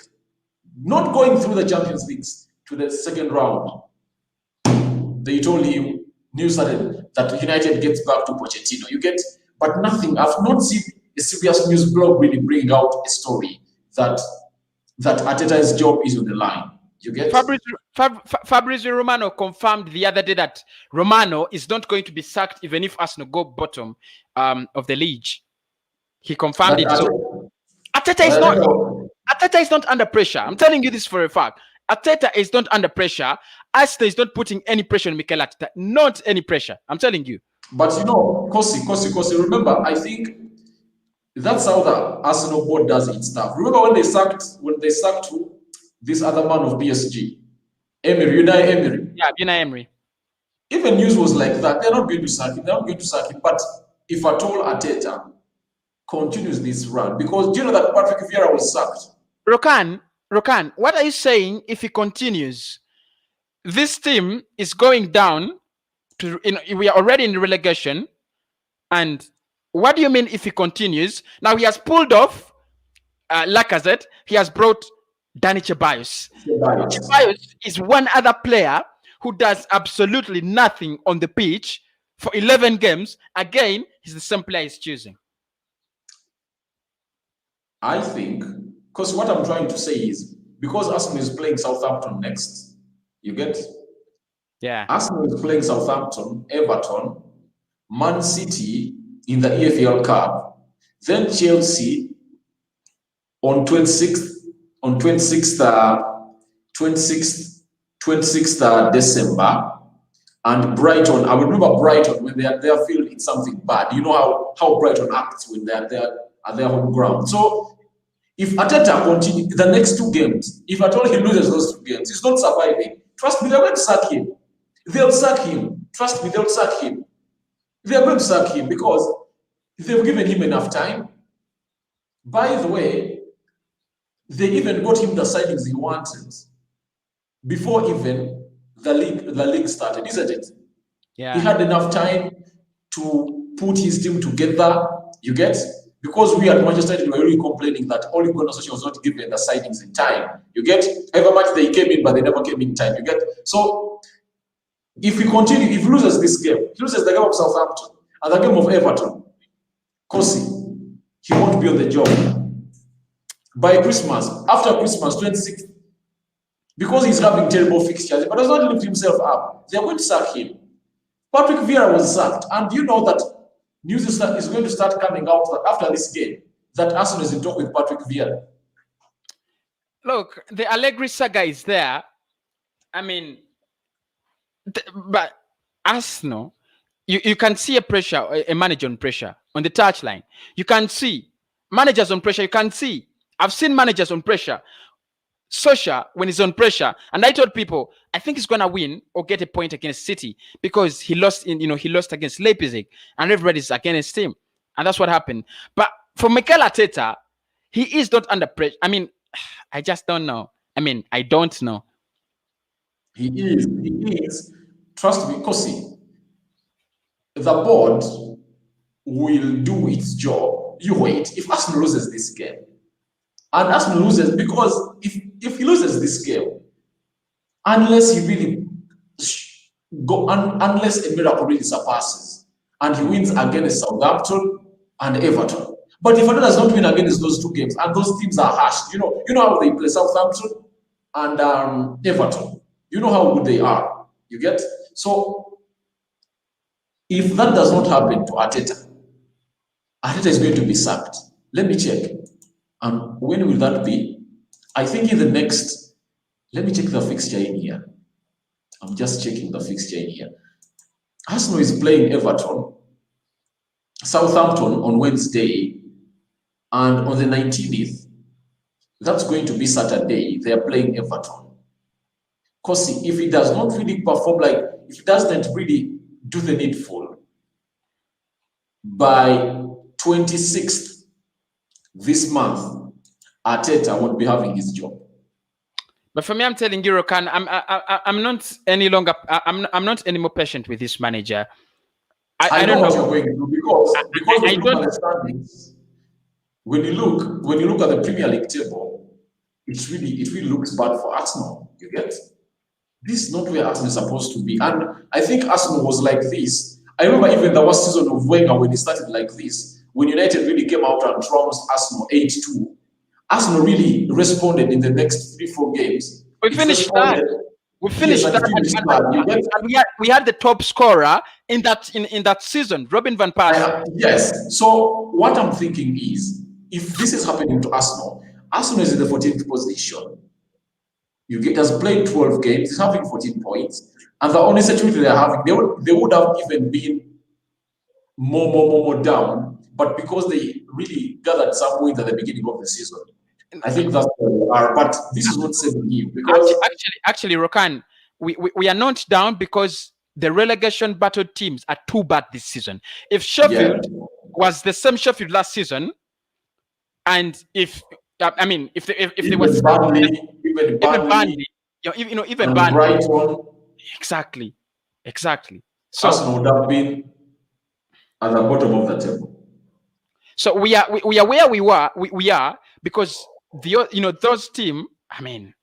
not going through the Champions League to the second round, they told him, that United gets back to Pochettino. You get? but nothing. I've not seen a serious news blog really bring out a story that Arteta's job is on the line. You get? Fabrizio Romano confirmed the other day that Romano is not going to be sacked even if Arsenal go bottom of the league. He confirmed it. So Arteta is not under pressure. I'm telling you this for a fact. Arteta is not under pressure. Arsenal is not putting any pressure on Mikel Arteta. Not any pressure. I'm telling you. But you know, Kosi, remember, I think that's how the Arsenal board does its stuff. Remember when they sacked this other man of PSG, Unai Emery. Yeah, Unai Emery. Even news was like that. They're not going to sack him. They're not going to sack him. But if at all Arteta continues this run, because do you know that Patrick Vieira was sacked? Rokan, what are you saying if he continues? This team is going down to, we are already in relegation. And what do you mean if he continues? Now he has pulled off Lacazette. He has brought Dani Ceballos. Ceballos is one other player who does absolutely nothing on the pitch for 11 games. Again, he's the same player he's choosing. I think, because what I'm trying to say is, because Arsenal is playing Southampton next, you get? Yeah. Arsenal is playing Southampton, Everton, Man City in the EFL Cup, then Chelsea on 26th December, and Brighton. I remember Brighton when they are there, feel it's something bad. You know how Brighton acts when they are there at their home ground. So if Arteta continues the next two games, if at all he loses those two games, he's not surviving. Trust me, they're going to sack him. They'll sack him. Trust me, they'll sack him. They're going to sack him because they've given him enough time. By the way, they even got him the signings he wanted before even the league started, isn't it? Yeah. He had enough time to put his team together. You get? Because we at Manchester United were really complaining that Ole Gunnar Solskjaer was not given the signings in time. You get? Every match they came in, but they never came in time. You get? So if he continue, if he loses this game, he loses the game of Southampton and the game of Everton, Kosi, he won't be on the job. By Christmas, after Christmas, 26th, because he's having terrible fixtures, but does not lift himself up, they're going to sack him. Patrick Vieira was sacked, and you know that news is going to start coming out after this game that Arsenal is in talk with Patrick Vieira. Look, the Allegri saga is there. I mean, but Arsenal, you can see a manager on pressure on the touchline. You can see managers on pressure. You can see. I've seen managers on pressure. Solskjaer, when he's on pressure, and I told people, I think he's gonna win or get a point against City because he lost against Leipzig, and everybody's against him, and that's what happened. But for Mikel Arteta, he is not under pressure. I mean, I just don't know. I mean, I don't know. He is. Trust me, Kosi. The board will do its job. You wait. If Arsenal loses this game, and Arsenal loses, because if he loses this game, unless he really unless a miracle really surpasses, and he wins against Southampton and Everton. But if he does not win against those two games, and those teams are harsh, you know how they play Southampton and Everton. You know how good they are. You get? So if that does not happen to Arteta is going to be sacked. Let me check. And when will that be? I think in the next, let me check the fixture in here. I'm just checking the fixture in here. Arsenal is playing Everton, Southampton on Wednesday, and on the 19th, that's going to be Saturday, they are playing Everton. Because if he does not really perform, like, if he doesn't really do the needful, by 26th this month, Arteta won't be having his job. But for me, I'm telling you, Rokan, I'm not any longer. I'm not any more patient with this manager. I don't know what you're going to do because when you look at the standings, when you look at the Premier League table, it really looks bad for Arsenal. You get? This is not where Arsenal is supposed to be, and I think Arsenal was like this I remember even the worst season of Wenger when he started like this, when United really came out and trounced Arsenal 8-2. Arsenal really responded in the next 3-4 games. We finished that. We finished that, and we had the top scorer in that season, Robin van Persie. Yes. So what I'm thinking is, if this is happening to Arsenal is in the 14th position. Has played 12 games. He's having 14 points, and the only situation they're having, they would have even been more down, but because they really gathered some wins at the beginning of the season. I think that's where they are, but this is not saving you because actually, Rokan, we are not down because the relegation battled teams are too bad this season. If Sheffield was the same Sheffield last season, and if they were even Burnley, even Burnley, Brighton, exactly. So Arsenal would have been at the bottom of the table. So we are where we are because those team. I mean,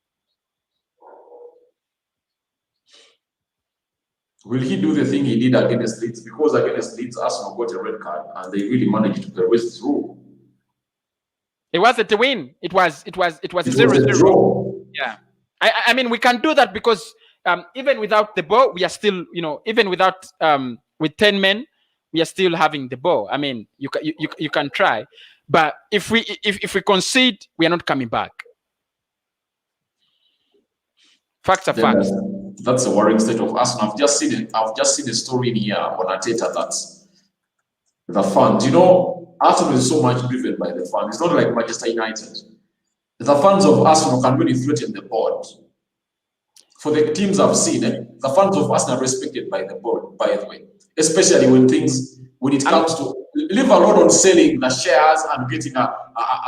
will he do the thing he did against Leeds? Because against Leeds, Arsenal got a red card and they really managed to perverse through. It wasn't a win. It was a 0-0. Yeah, I mean we can do that because even without the ball, we are still even without with 10 men, we are still having the ball. I mean you can try, but if we concede, we are not coming back. Facts are facts. That's a worrying state of Arsenal. I've just seen a story in here on Arteta that the fans, Arsenal is so much driven by the fans. It's not like Manchester United. The fans of Arsenal can really threaten the board. For the teams I've seen, the fans of Arsenal are respected by the board, by the way. Especially when it comes to, leave alone on selling the shares and getting a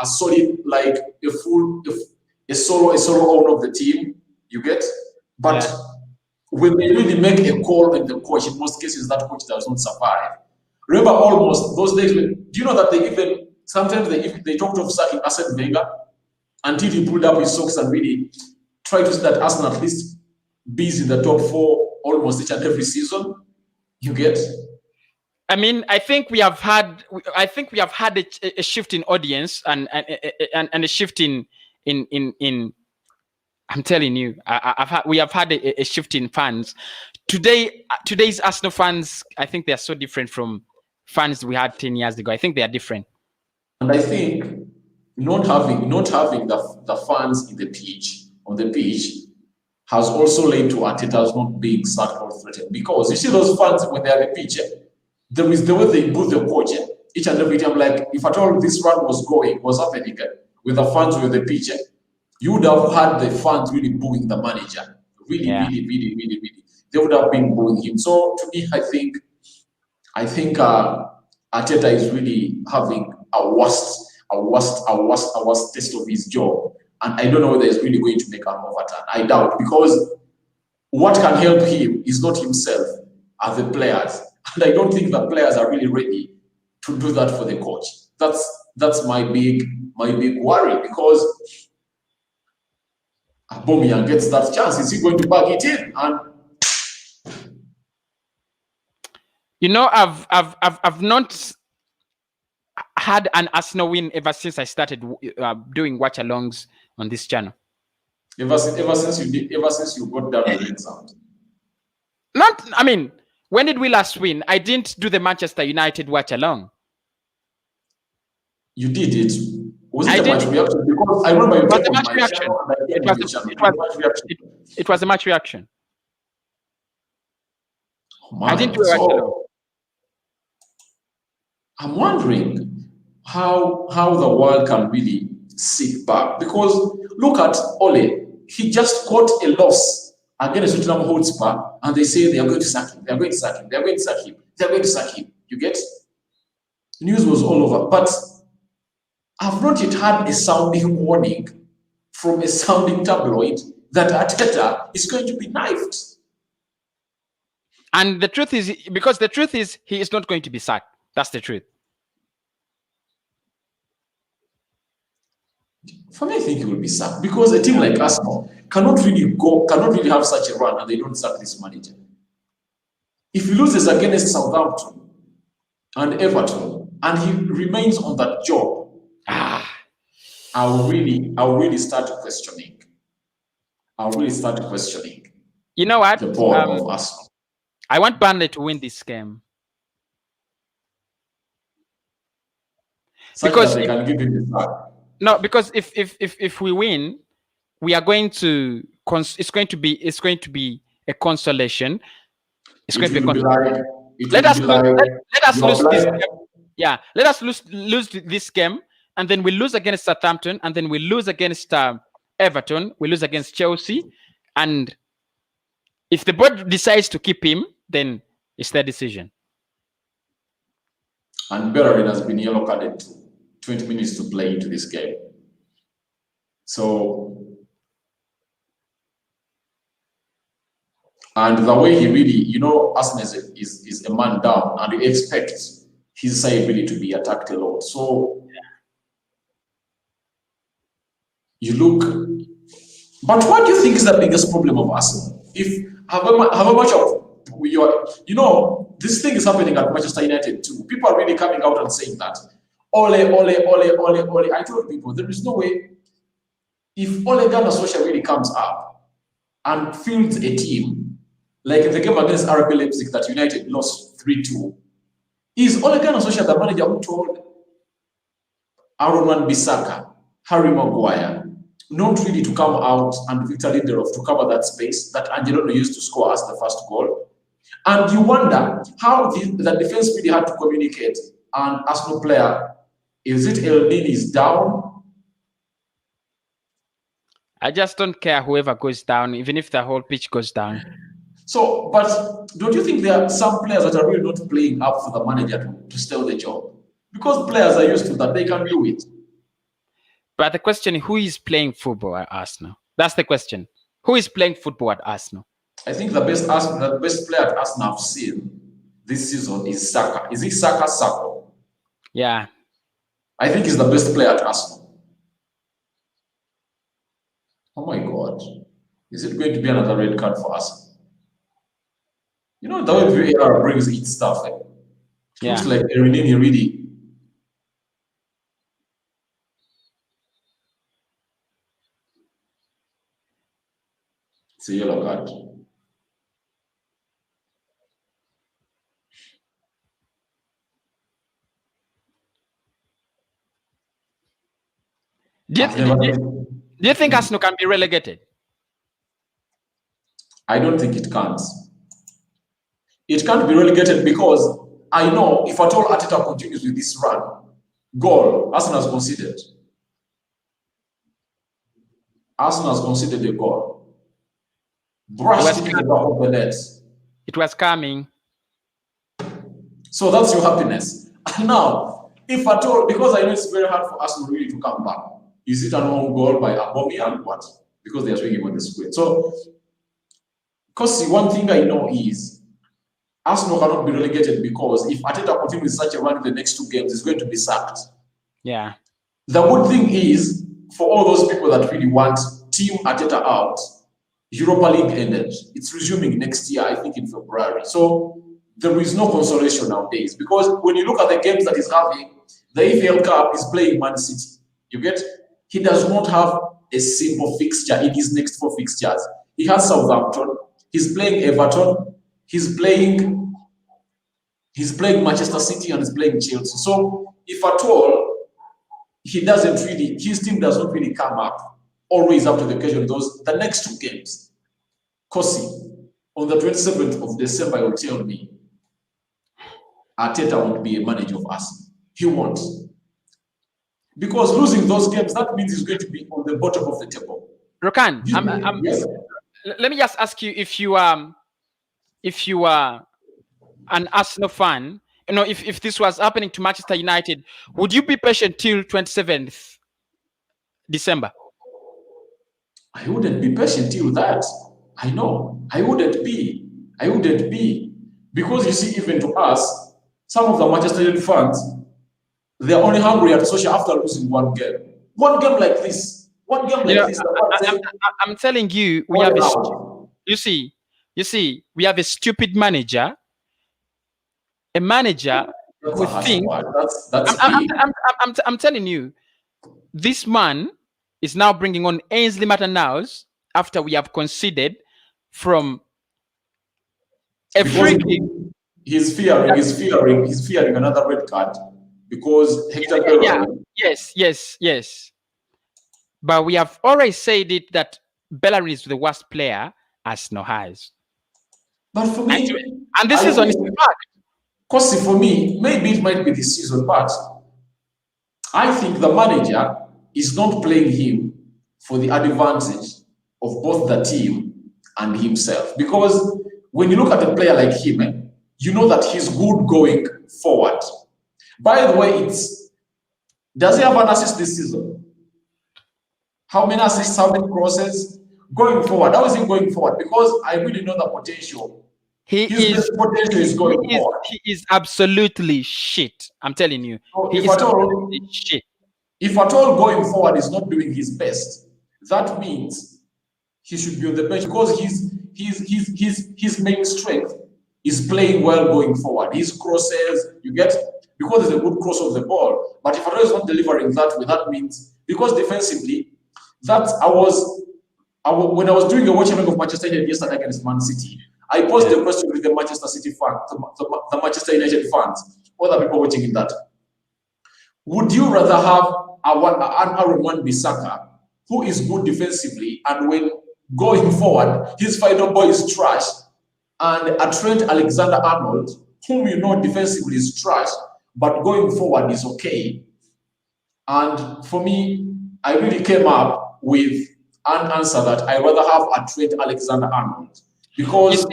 solid, like a solo owner of the team, you get? But when they really make a call in the coach, in most cases that coach does not survive. Remember almost those days when, do you know that sometimes they talked of sacking Arsene Wenger until he pulled up his socks and really tried to see that Arsenal at least be in the top 4 almost each and every season. You get? I mean, I think we have had a shift in audience and a shift in I'm telling you, we have had a shift in fans. Today's Arsenal fans, I think they are so different from fans we had 10 years ago. I think they are different. And I think not having the fans on the pitch has also led to Arteta's not being sacked or threatened. Because you see those fans when they are at the pitch, there is the way they boo the coach each and every time. Like if at all this run was happening with the fans with the pitch, you would have had the fans really booing the manager. Really. They would have been booing him. So to me, I think Arteta is really having a worst test of his job. And I don't know whether he's really going to make an overturn. I doubt, because what can help him is not himself, are the players. And I don't think the players are really ready to do that for the coach. That's my big worry, because Aubameyang gets that chance. Is he going to bag it in? And I've not had an Arsenal win ever since I started doing watch-alongs on this channel. Ever since you got down the exams. When did we last win? I didn't do the Manchester United watch-along. You did it. Was it a match reaction? Because I remember you came on my channel. It was a match reaction. Oh, man. I didn't do a watch-along. I'm wondering how the world can really sit back, because look at Ole. He just got a loss against Tottenham Hotspur, and they say they are going to sack him. They are going to sack him. They are going to sack him. They are going to sack him. You get? News was all over, but I've not yet had a sounding warning from a sounding tabloid that Arteta is going to be knifed. And the truth is, he is not going to be sacked. That's the truth. For me, I think he will be sacked, because a team like Arsenal cannot really have such a run and they don't sack this manager. If he loses against Southampton and Everton, and he remains on that job, I'll really start questioning. You know what? The board of Arsenal. I want Burnley to win this game. Such Because that they can give him the flag. No, because if we win, we are going to it's going to be a consolation. It's going to be a consolation. Let us lose this game. Yeah, let us lose this game, and then we lose against Southampton, and then we lose against Everton, we lose against Chelsea, and if the board decides to keep him, then it's their decision. And Bellerin has been yellow carded 20 minutes to play into this game. So, and the way he really, Arsenal is a man down, and you expect his side really to be attacked a lot. So, you look, but what do you think is the biggest problem of Arsenal? If however much of this thing is happening at Manchester United too. People are really coming out and saying that, Ole. I told people there is no way. If Ole Gunnar Solskjaer really comes up and fields a team, like in the game against RB Leipzig that United lost 3-2, is Ole Gunnar Solskjaer the manager who told Aaron Wan-Bissaka, Harry Maguire, not really to come out, and Victor Lindelof to cover that space that Angelino used to score as the first goal? And you wonder how the defense really had to communicate. And Arsenal player, is it El Nini is down? I just don't care whoever goes down, even if the whole pitch goes down. So, but don't you think there are some players that are really not playing up for the manager to steal the job? Because players are used to that, they can do it. But the question is, who is playing football at Arsenal? That's the question. Who is playing football at Arsenal? I think the best player at Arsenal I've seen this season is Saka. Is it Saka? Yeah. I think he's the best player at Arsenal. Oh my God. Is it going to be another red card for us? The way VAR brings its stuff. Looks like Erinini really. It's a yellow card. Do you think Arsenal can be relegated? I don't think it can't. It can't be relegated because I know if at all Arteta continues with this run, goal, Arsenal has conceded. Arsenal has conceded a goal. Brushed it in the back of the net. It was coming. So that's your happiness. And now, if at all, because I know it's very hard for Arsenal really to come back, is it an own goal by Aubameyang? What? Because they are swinging on the square. So, because one thing I know is Arsenal cannot be relegated because if Arteta continues such a run in the next 2 games, he's going to be sacked. Yeah. The good thing is, for all those people that really want Team Arteta out, Europa League ended. It's resuming next year, I think in February. So there is no consolation nowadays because when you look at the games that he's having, the EFL Cup is playing Man City. You get? He does not have a simple fixture in his next 4 fixtures. He has Southampton. He's playing Everton. He's playing Manchester City and he's playing Chelsea. So if at all, his team does not really come up always up to the occasion. The next 2 games, Kosi, on the 27th of December, will tell me Arteta won't be a manager of us. He won't. Because losing those games, that means he's going to be on the bottom of the table. Rokan, Yes. Let me just ask you if you are an Arsenal fan, if this was happening to Manchester United, would you be patient till 27th December? I wouldn't be patient till that. I know. I wouldn't be. Because you see, even to us, some of the Manchester United fans, they are only hungry at social after losing 1 game. 1 game like this. 1 game like this. I'm telling you, we have we have a stupid manager a manager That's who a harsh thinks. word. That's big. I'm telling you, this man is now bringing on Ainsley Maitland-Niles after we have conceded from a Because free kick. he's fearing another red card because Hector Yeah, Bellerin. yes. But we have already said it that Bellerin is the worst player Arsenal has. But for me, And this season is the fact. Because for me, maybe it might be this season, but I think the manager is not playing him for the advantage of both the team and himself. Because when you look at a player like him, you know that he's good going forward. By the way, does he have an assist this season? How many assists, how many crosses? Going forward, how is he going forward? Because I really know the potential. His potential is going forward. He is absolutely shit. I'm telling you. So He is absolutely shit. If at all going forward is not doing his best, that means he should be on the bench because his main strength is playing well going forward. His crosses, you get, because there's a good cross of the ball. But if at all is not delivering that way, that means because defensively, when I was doing a watching of Manchester United yesterday against Man City, I posed the question with the Manchester City fans, the Manchester United fans, other people watching in that. Would you rather have an Aaron Wan-Bissaka who is good defensively and when going forward, his final ball is trash, and a Trent Alexander-Arnold whom you know defensively is trash, but going forward is okay? And for me, I really came up with an answer that I rather have a Trent Alexander-Arnold. Because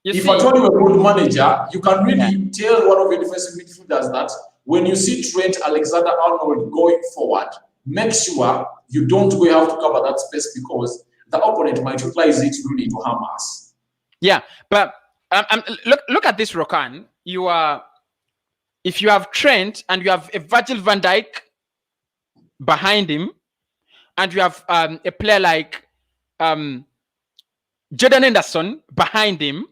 if I told you a good manager, you can really tell one of your defensive midfielders that when you see Trent Alexander-Arnold going forward, make sure you don't go have to cover that space because the opponent might utilize it really to harm us. Yeah, but look at this, Rokan. If you have Trent and you have a Virgil van Dijk behind him, and you have a player like Jordan Henderson behind him,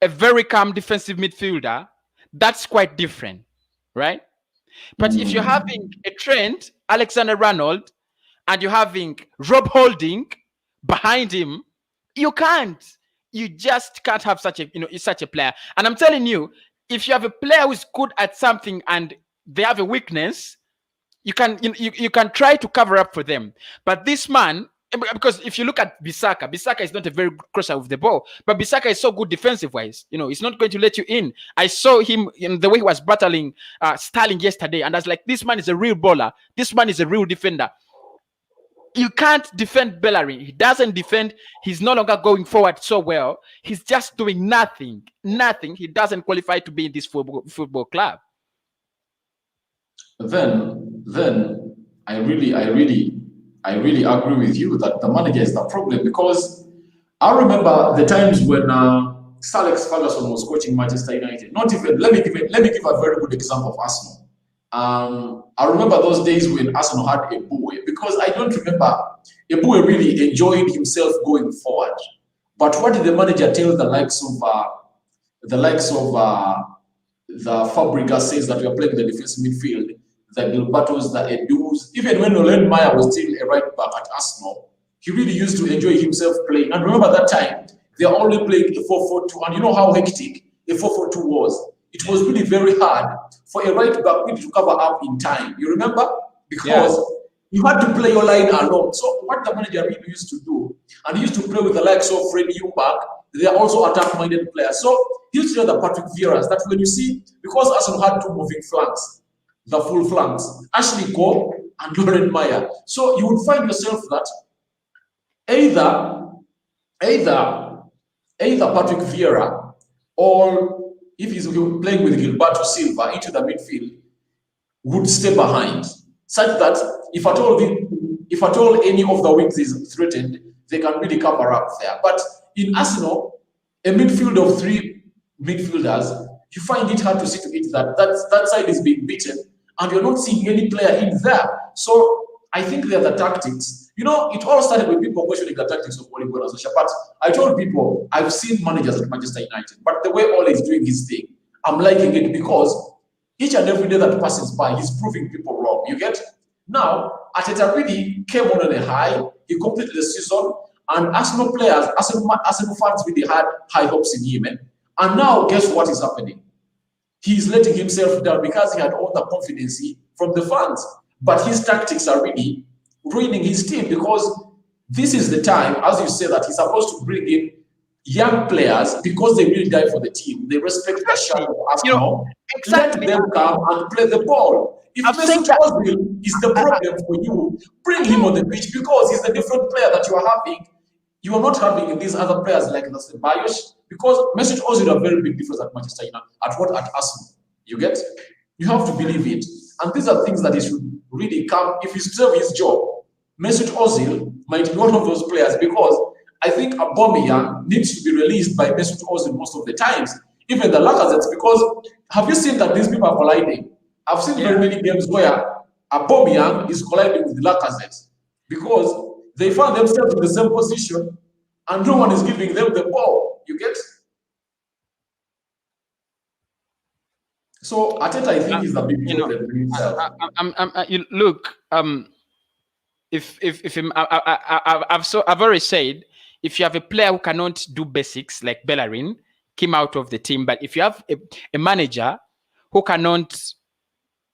a very calm defensive midfielder, that's quite different, right? But if you're having a Trent Alexander-Arnold and you're having Rob Holding behind him, you just can't have such a player. And I'm telling you, if you have a player who's good at something and they have a weakness, you can try to cover up for them. But this man, because if you look at Bissaka is not a very good crosser of the ball, but Bissaka is so good defensive-wise. He's not going to let you in. I saw him in the way he was battling Sterling yesterday, and I was like, this man is a real bowler. This man is a real defender. You can't defend Bellerin. He doesn't defend. He's no longer going forward so well. He's just doing nothing. He doesn't qualify to be in this football club. Then I really agree with you that the manager is the problem, because I remember the times when Sir Alex Ferguson was coaching Manchester United. Let me give a very good example of Arsenal. I remember those days when Arsenal had Eboué, because I don't remember Eboué really enjoyed himself going forward. But what did the manager tell the likes of the Fabregas says that we are playing the defensive midfield, the Gilbertos, the Edus, even when Nolan Meyer was still a right back at Arsenal, he really used to enjoy himself playing. And remember that time, they are only playing a 4-4-2, and you know how hectic a 4-4-2 was. It was really very hard for a right back really to cover up in time. You remember? Because you had to play your line alone. So what the manager really used to do, and he used to play with the likes of Freddie Ljungberg, they are also attack-minded players. So he used to know the Patrick Vieira's, that when you see, because Arsenal had two moving flanks, the full flanks, Ashley Cole and Lauren Meyer. So you would find yourself that either Patrick Vieira, or if he's playing with Gilberto Silva into the midfield, would stay behind, such that if at all any of the wings is threatened, they can really cover up there. But in Arsenal, a midfield of three midfielders, you find it hard to see to it that side is being beaten, and you're not seeing any player in there. So I think they're the tactics You know, it all started with people questioning the tactics of Ole Gunnar Solskjaer. But I told people, I've seen managers at Manchester United, but the way Ole is doing his thing, I'm liking it because each and every day that passes by, he's proving people wrong. You get? Now, Arteta really came on a high. He completed the season, and Arsenal players, Arsenal fans really had high hopes in him. And now, guess what is happening? He's letting himself down because he had all the confidence from the fans. But his tactics are really ruining his team because this is the time, as you say, that he's supposed to bring in young players because they really die for the team. They respect the shadow of Arsenal. Exactly. Let them come and play the ball. If Mesut Ozil is the problem for you, bring him on the pitch because he's a different player that you are having. You are not having these other players like the Ceballos because Mesut Ozil a very big difference at Manchester United, at Arsenal. You get? You have to believe it. And these are things that he should really come. If he serves his job, Mesut Ozil might be one of those players because I think Aubameyang needs to be released by Mesut Ozil most of the times. Even the Lacazettes, because have you seen that these people are colliding? I've seen very many games where Aubameyang is colliding with the Lacazette because they find themselves in the same position and no one is giving them the ball. You get? So Arteta, I think, is the big problem in himself. Look, I've already said, if you have a player who cannot do basics like Bellerin, came out of the team. But if you have a manager who cannot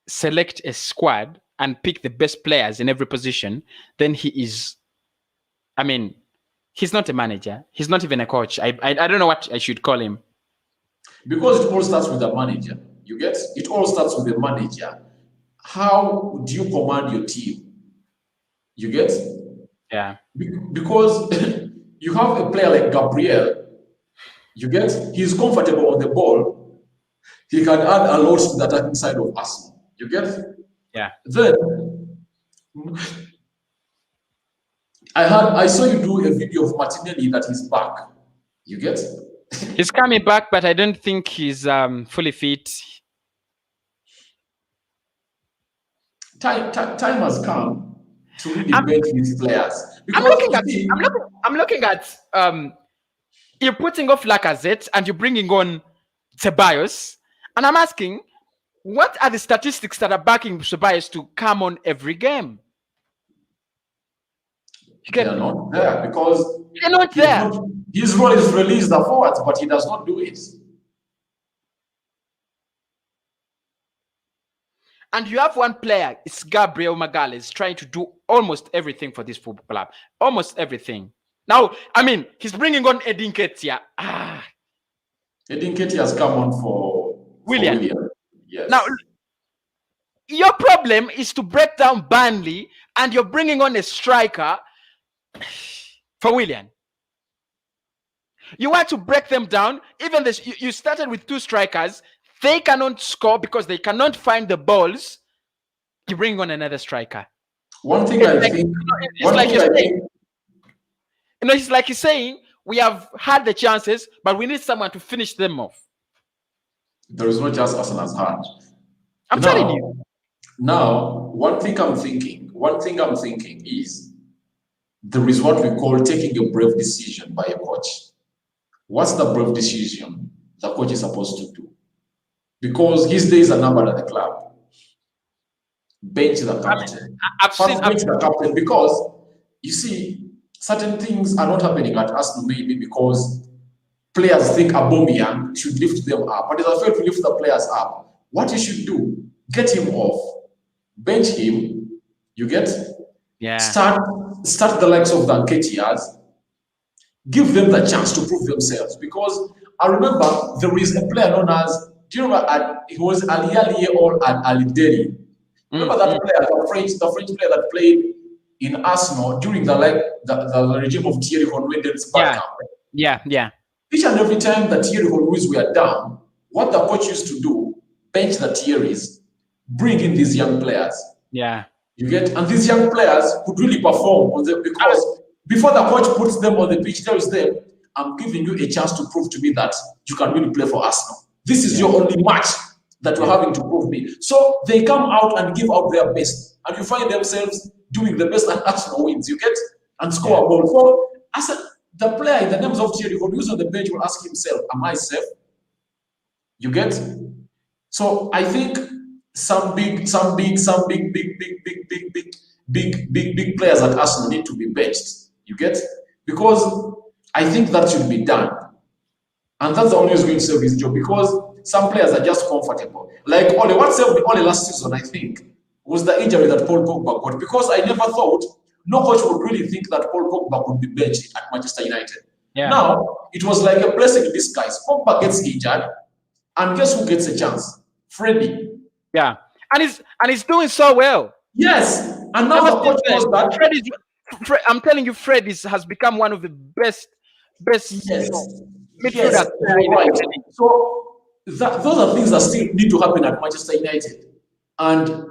select a squad and pick the best players in every position, then he is, I mean, he's not a manager. He's not even a coach. I don't know what I should call him. Because it all starts with the manager. You get? It all starts with the manager. How do you command your team? You get? Yeah. Because you have a player like Gabriel. You get? He's comfortable on the ball. He can add a lot to the attacking side of Arsenal. You get? Yeah. Then I saw you do a video of Martinelli that he's back. You get? He's coming back, but I don't think he's fully fit. Time has come to really bench these players. Because I'm looking at you're putting off Lacazette and you're bringing on Ceballos, and I'm asking, what are the statistics that are backing Ceballos to come on every game? They're not there because they're not there. His role is release the forwards, but he does not do it. And you have one player, it's Gabriel Magalhaes, trying to do almost everything for this football club. Almost everything. Now, I mean, he's bringing on Edin Ketia. Edin Ketia has come on for Willian. Yes. Now, your problem is to break down Burnley, and you're bringing on a striker for Willian. You want to break them down. Even this, you started with two strikers. They cannot score because they cannot find the balls. You bring on another striker. One thing I think, it's like he's saying, we have had the chances, but we need someone to finish them off. There is no chance Arsenal has had. I'm telling you. Now, one thing I'm thinking is there is what we call taking a brave decision by a coach. What's the brave decision the coach is supposed to do? Because his days are numbered at the club. Bench the captain. Bench the captain because, you see, certain things are not happening at Arsenal maybe because players think Aubameyang should lift them up, but he's afraid to lift the players up. What you should do, get him off, bench him, you get? Yeah. Start the likes of the Nketiahs, give them the chance to prove themselves. Because I remember there is a player known as, do you remember, he was Ali or Ali Deli. Remember that player, the French player that played in Arsenal during the regime of Thierry Henry's back camp. Yeah. Each and every time that Thierry Henry's were down, what the coach used to do, bench the Thierry's, bring in these young players. Yeah. You get? And these young players could really perform on them because before the coach puts them on the pitch, tells them, I'm giving you a chance to prove to me that you can really play for Arsenal. This is your only match that you're having to prove me. So they come out and give out their best. And you find themselves doing the best and Arsenal wins. You get and score a goal. So as the player in the names of Thierry, who's on the bench will ask himself, "Am I safe?" You get. So I think some big players at Arsenal need to be benched. You get, because I think that should be done, and that's the only way he's going to save his job. Because some players are just comfortable. Like Ole, what saved Ole last season, I think, was the injury that Paul Pogba got. Because I never thought no coach would really think that Paul Pogba could be benched at Manchester United. Yeah. Now it was like a blessing in disguise. Pogba gets injured, and guess who gets a chance? Freddie. Yeah, and he's doing so well. Yes, and now the coach knows that. I'm telling you, Fred has become one of the best Yes. midfielders. Right. So those are things that still need to happen at Manchester United, and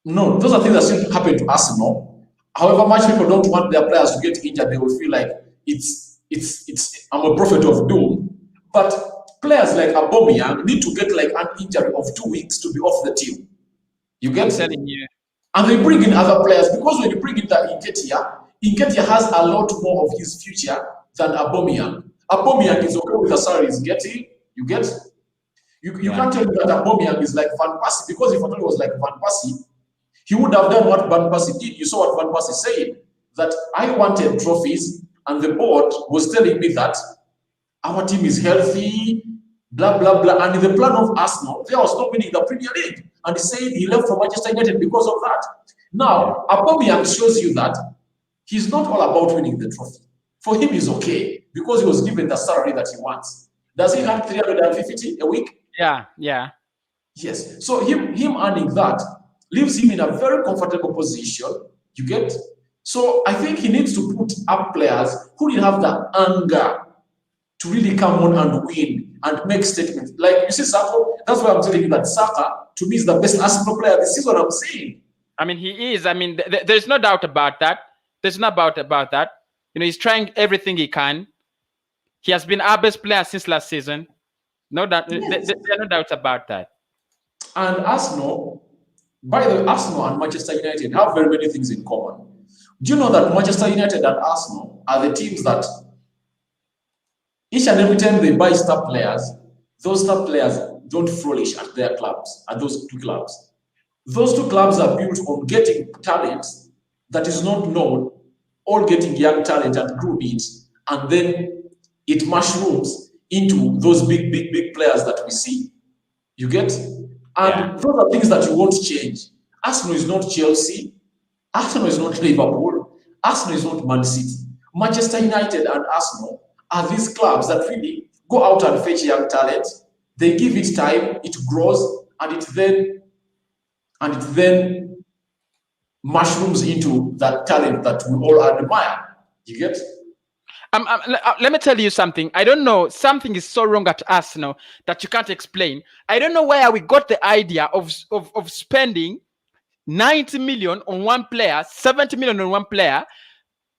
no, those are things that still happen to Arsenal. However much people don't want their players to get injured, they will feel like it's I'm a prophet of doom. But players like Aubameyang need to get like an injury of 2 weeks to be off the team. You get? I'm telling you. And they bring in other players, because when you bring in that Nketiah has a lot more of his future than Aubameyang. Aubameyang is okay with the salary he's getting. You get? You can't tell me that Aubameyang is like Van Persie, because if I thought it was like Van Persie, he would have done what Van Persie did. You saw what Van Persie said, that I wanted trophies, and the board was telling me that our team is healthy, blah, blah, blah. And in the plan of Arsenal, there was not winning the Premier League. And he said he left for Manchester United because of that. Now, Aubameyang shows you that he's not all about winning the trophy. For him, he's okay, because he was given the salary that he wants. Does he have 350 a week? Yeah. Yes. So him earning that leaves him in a very comfortable position. You get? So I think he needs to put up players who will have the anger to really come on and win and make statements. Like you see Saka, that's why I'm telling you that Saka, to me, is the best Arsenal player this season. I'm saying. I mean, he is. I mean, there's no doubt about that. There's no doubt about that. You know, he's trying everything he can. He has been our best player since last season. No doubt. Yes. There's no doubt about that. And Arsenal, by the way, Arsenal and Manchester United have very many things in common. Do you know that Manchester United and Arsenal are the teams that each and every time they buy star players, those star players don't flourish at their clubs, at those two clubs. Those two clubs are built on getting talent that is not known, or getting young talent and groom it, and then it mushrooms into those big players that we see. You get? And those are things that you won't change. Arsenal is not Chelsea. Arsenal is not Liverpool. Arsenal is not Man City. Manchester United and Arsenal are these clubs that really go out and fetch young talent. They give it time, it grows, and it then mushrooms into that talent that we all admire. You get? Let me tell you something. I don't know. Something is so wrong at Arsenal that you can't explain. I don't know where we got the idea of spending 90 million on one player, 70 million on one player.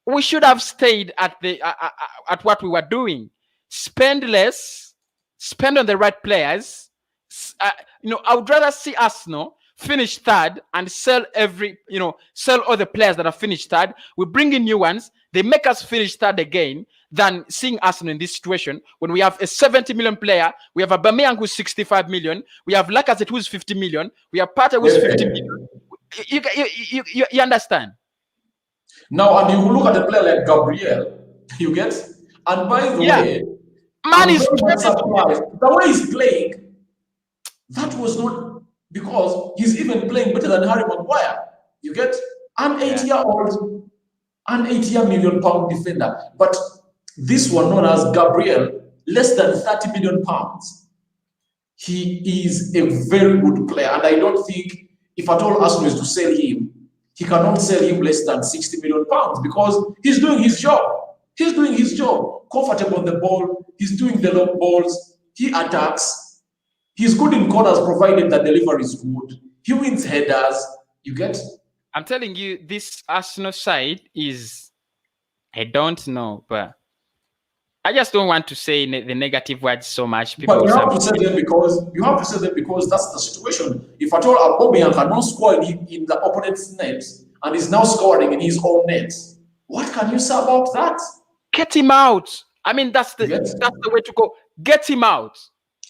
We should have stayed at at what we were doing. Spend less, spend on the right players. I would rather see Arsenal finish third and sell all the players that are finished third. We bring in new ones. They make us finish third again than seeing Arsenal in this situation when we have a 70 million player. We have Aubameyang who's 65 million. We have Lacazette who's 50 million. We have Partey who's 50 million. You understand? Now, and you look at a player like Gabriel, you get? And by the way, man is surprised. The way he's playing, that was not because he's even playing better than Harry Maguire. You get? An 8-year-old, an 80 million pound defender. But this one known as Gabriel, less than 30 million pounds. He is a very good player. And I don't think, if at all Arsenal is to sell him, he cannot sell him less than 60 million pounds because he's doing his job. He's doing his job. Comfortable on the ball. He's doing the long balls. He attacks. He's good in corners provided the delivery is good. He wins headers. You get? I'm telling you, this Arsenal side is, I don't know, but I just don't want to say the negative words so much. But you have to say them because that's the situation. If at all Aubameyang cannot score in the opponent's net, and is now scoring in his own net. What can you say about that? Get him out. I mean, that's the Yes. way to go. Get him out.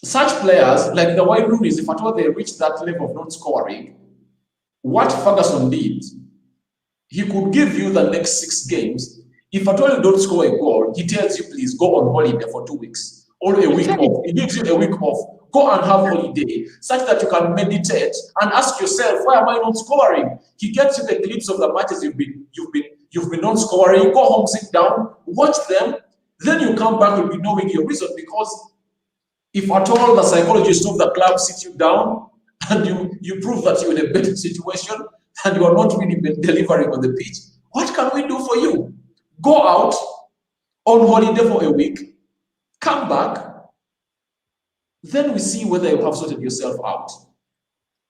Such players, like the Wayne Rooney's, if at all they reach that level of not scoring, what Ferguson did, he could give you the next 6 games. If at all you don't score a goal, he tells you, please go on holiday for 2 weeks or a week off. He gives you a week off. Go and have holiday, such that you can meditate and ask yourself, why am I not scoring? He gets you the clips of the matches you've been not scoring. Go home, sit down, watch them. Then you come back, you'll be knowing your reason. Because if at all the psychologist of the club sits you down and you prove that you're in a better situation and you are not really delivering on the pitch, what can we do for you? Go out on holiday for a week, come back, then we see whether you have sorted yourself out.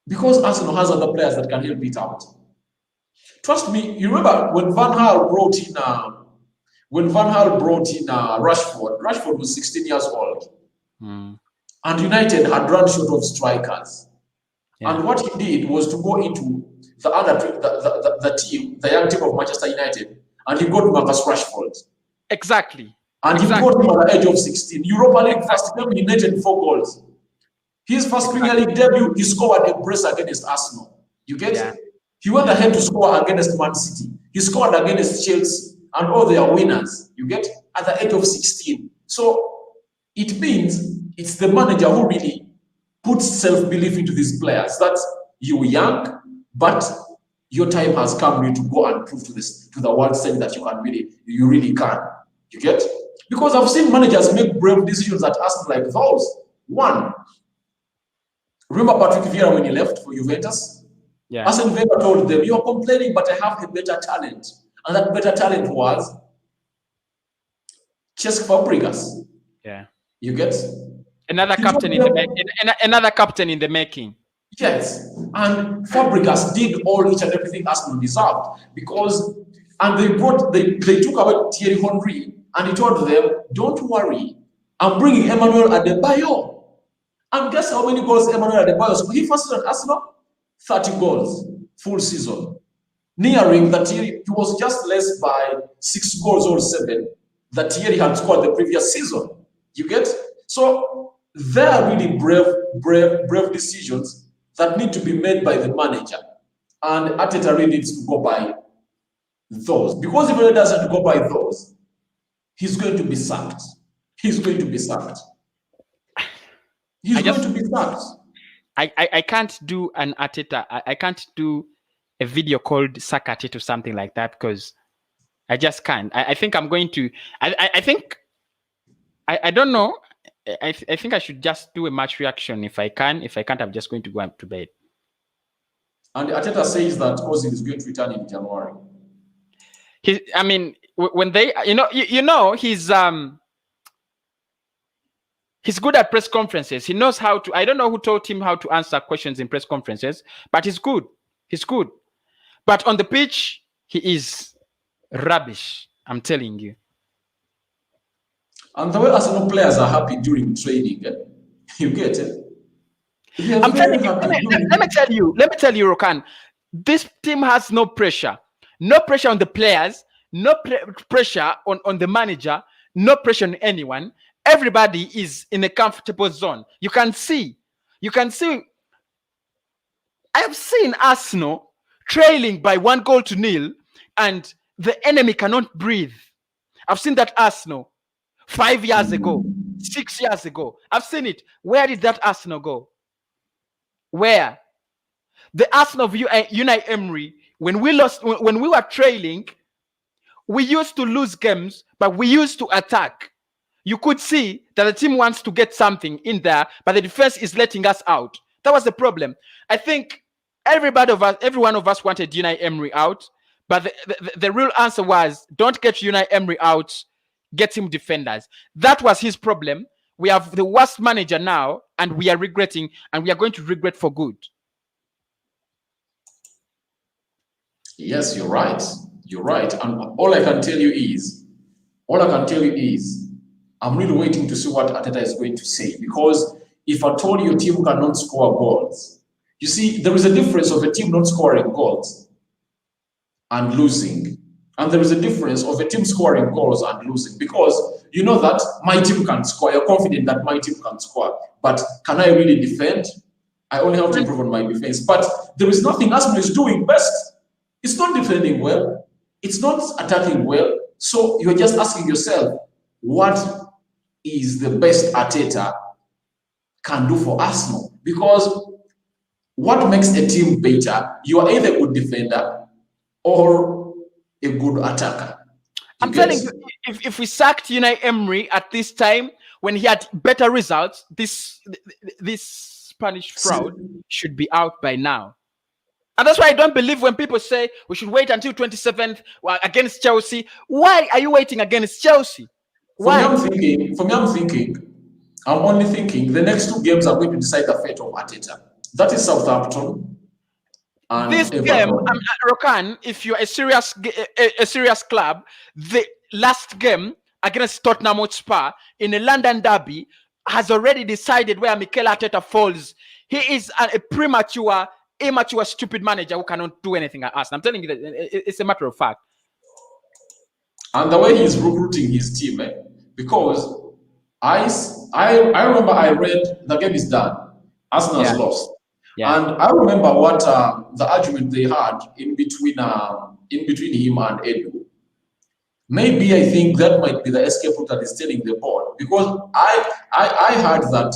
Because Arsenal has other players that can help it out. Trust me, you remember when Van Gaal brought in Rashford. Rashford was 16 years old, and United had run short of strikers. Yeah. And what he did was to go into the young team of Manchester United, and he got Marcus Rashford. Exactly. And he got him at the age of 16. Europa League first game, he netted 4 goals. His first Premier League debut, he scored a brace against Arsenal. You get it? He went ahead to score against Man City. He scored against Chelsea, and all their winners. You get? At the age of 16. So it means it's the manager who really puts self-belief into these players. That you're young, but your time has come really to go and prove to the world stage that you really can. You get? Because I've seen managers make brave decisions at Arsenal like those. One, remember Patrick Vieira when he left for Juventus? Yeah. Arsene Wenger told them, you're complaining, but I have a better talent. And that better talent was Cesc Fabregas. Yeah. You get? Another captain in the making. Yes. And Fabregas did all each and everything Arsenal deserved. They took away Thierry Henry, and he told them, don't worry, I'm bringing Emmanuel Adebayo. And guess how many goals Emmanuel Adebayo scored? He first at Arsenal, 30 goals, full season. Nearing that Thierry, he was just less by 6 goals or 7 that Thierry had scored the previous season. You get? So there are really brave decisions that need to be made by the manager. And Arteta really needs to go by those. Because if he doesn't go by those, he's going to be sacked. He's going to be sacked. I can't do an Arteta. I can't do a video called Sack Arteta or something like that because I just can't. I think I'm going to. I don't know. I think I should just do a match reaction if I can. If I can't, I'm just going to go to bed. And Arteta says that Ozil is going to return in January. When they, he's good at press conferences. He knows how to. I don't know who taught him how to answer questions in press conferences, but he's good. He's good. But on the pitch, he is rubbish. I'm telling you. And the way Arsenal players are happy during training, you get it. I'm telling you. Let me tell you, Rokan. This team has no pressure. No pressure on the players. No pressure on the manager. No pressure on anyone. Everybody is in a comfortable zone. You can see. I have seen Arsenal trailing by 1-0, and the enemy cannot breathe. I've seen that Arsenal 5 years ago, 6 years ago. I've seen it. Where did that Arsenal go? Where? The Arsenal of Unai Emery, when we were trailing, we used to lose games, but we used to attack. You could see that the team wants to get something in there, but the defense is letting us out. That was the problem. I think every one of us wanted Unai Emery out, but the real answer was, don't get Unai Emery out, get him defenders. That was his problem. We have the worst manager now, and we are regretting, and we are going to regret for good. Yes, you're right. You're right. And all I can tell you is, I'm really waiting to see what Arteta is going to say. Because if at all your team cannot score goals, you see, there is a difference of a team not scoring goals and losing. And there is a difference of a team scoring goals and losing, because you know that my team can score. You're confident that my team can score. But can I really defend? I only have to improve on my defense. But there is nothing Arsenal is doing best. It's not defending well. It's not attacking well. So you're just asking yourself, what is the best Arteta can do for Arsenal? Because what makes a team better? You are either a good defender or a good attacker. I'm telling you, if we sacked Unai Emery at this time when he had better results, this Spanish fraud should be out by now. And that's why I don't believe when people say we should wait until 27th against Chelsea. Why are you waiting against Chelsea? Why? For me, I'm only thinking the next 2 games are going to decide the fate of Arteta. That is Southampton. And This game, Rokan, if you're a serious club, the last game against Tottenham Hotspur in a London derby has already decided where Mikel Arteta falls. He is a premature, immature, stupid manager who cannot do anything at Arsenal. I'm telling you that it's a matter of fact. And the way he's recruiting his team, because I remember I read the game is done. Arsenal has lost. Yeah. And I remember what the argument they had in between him and Edu. Maybe I think that might be the escape route that is telling the board, because I heard that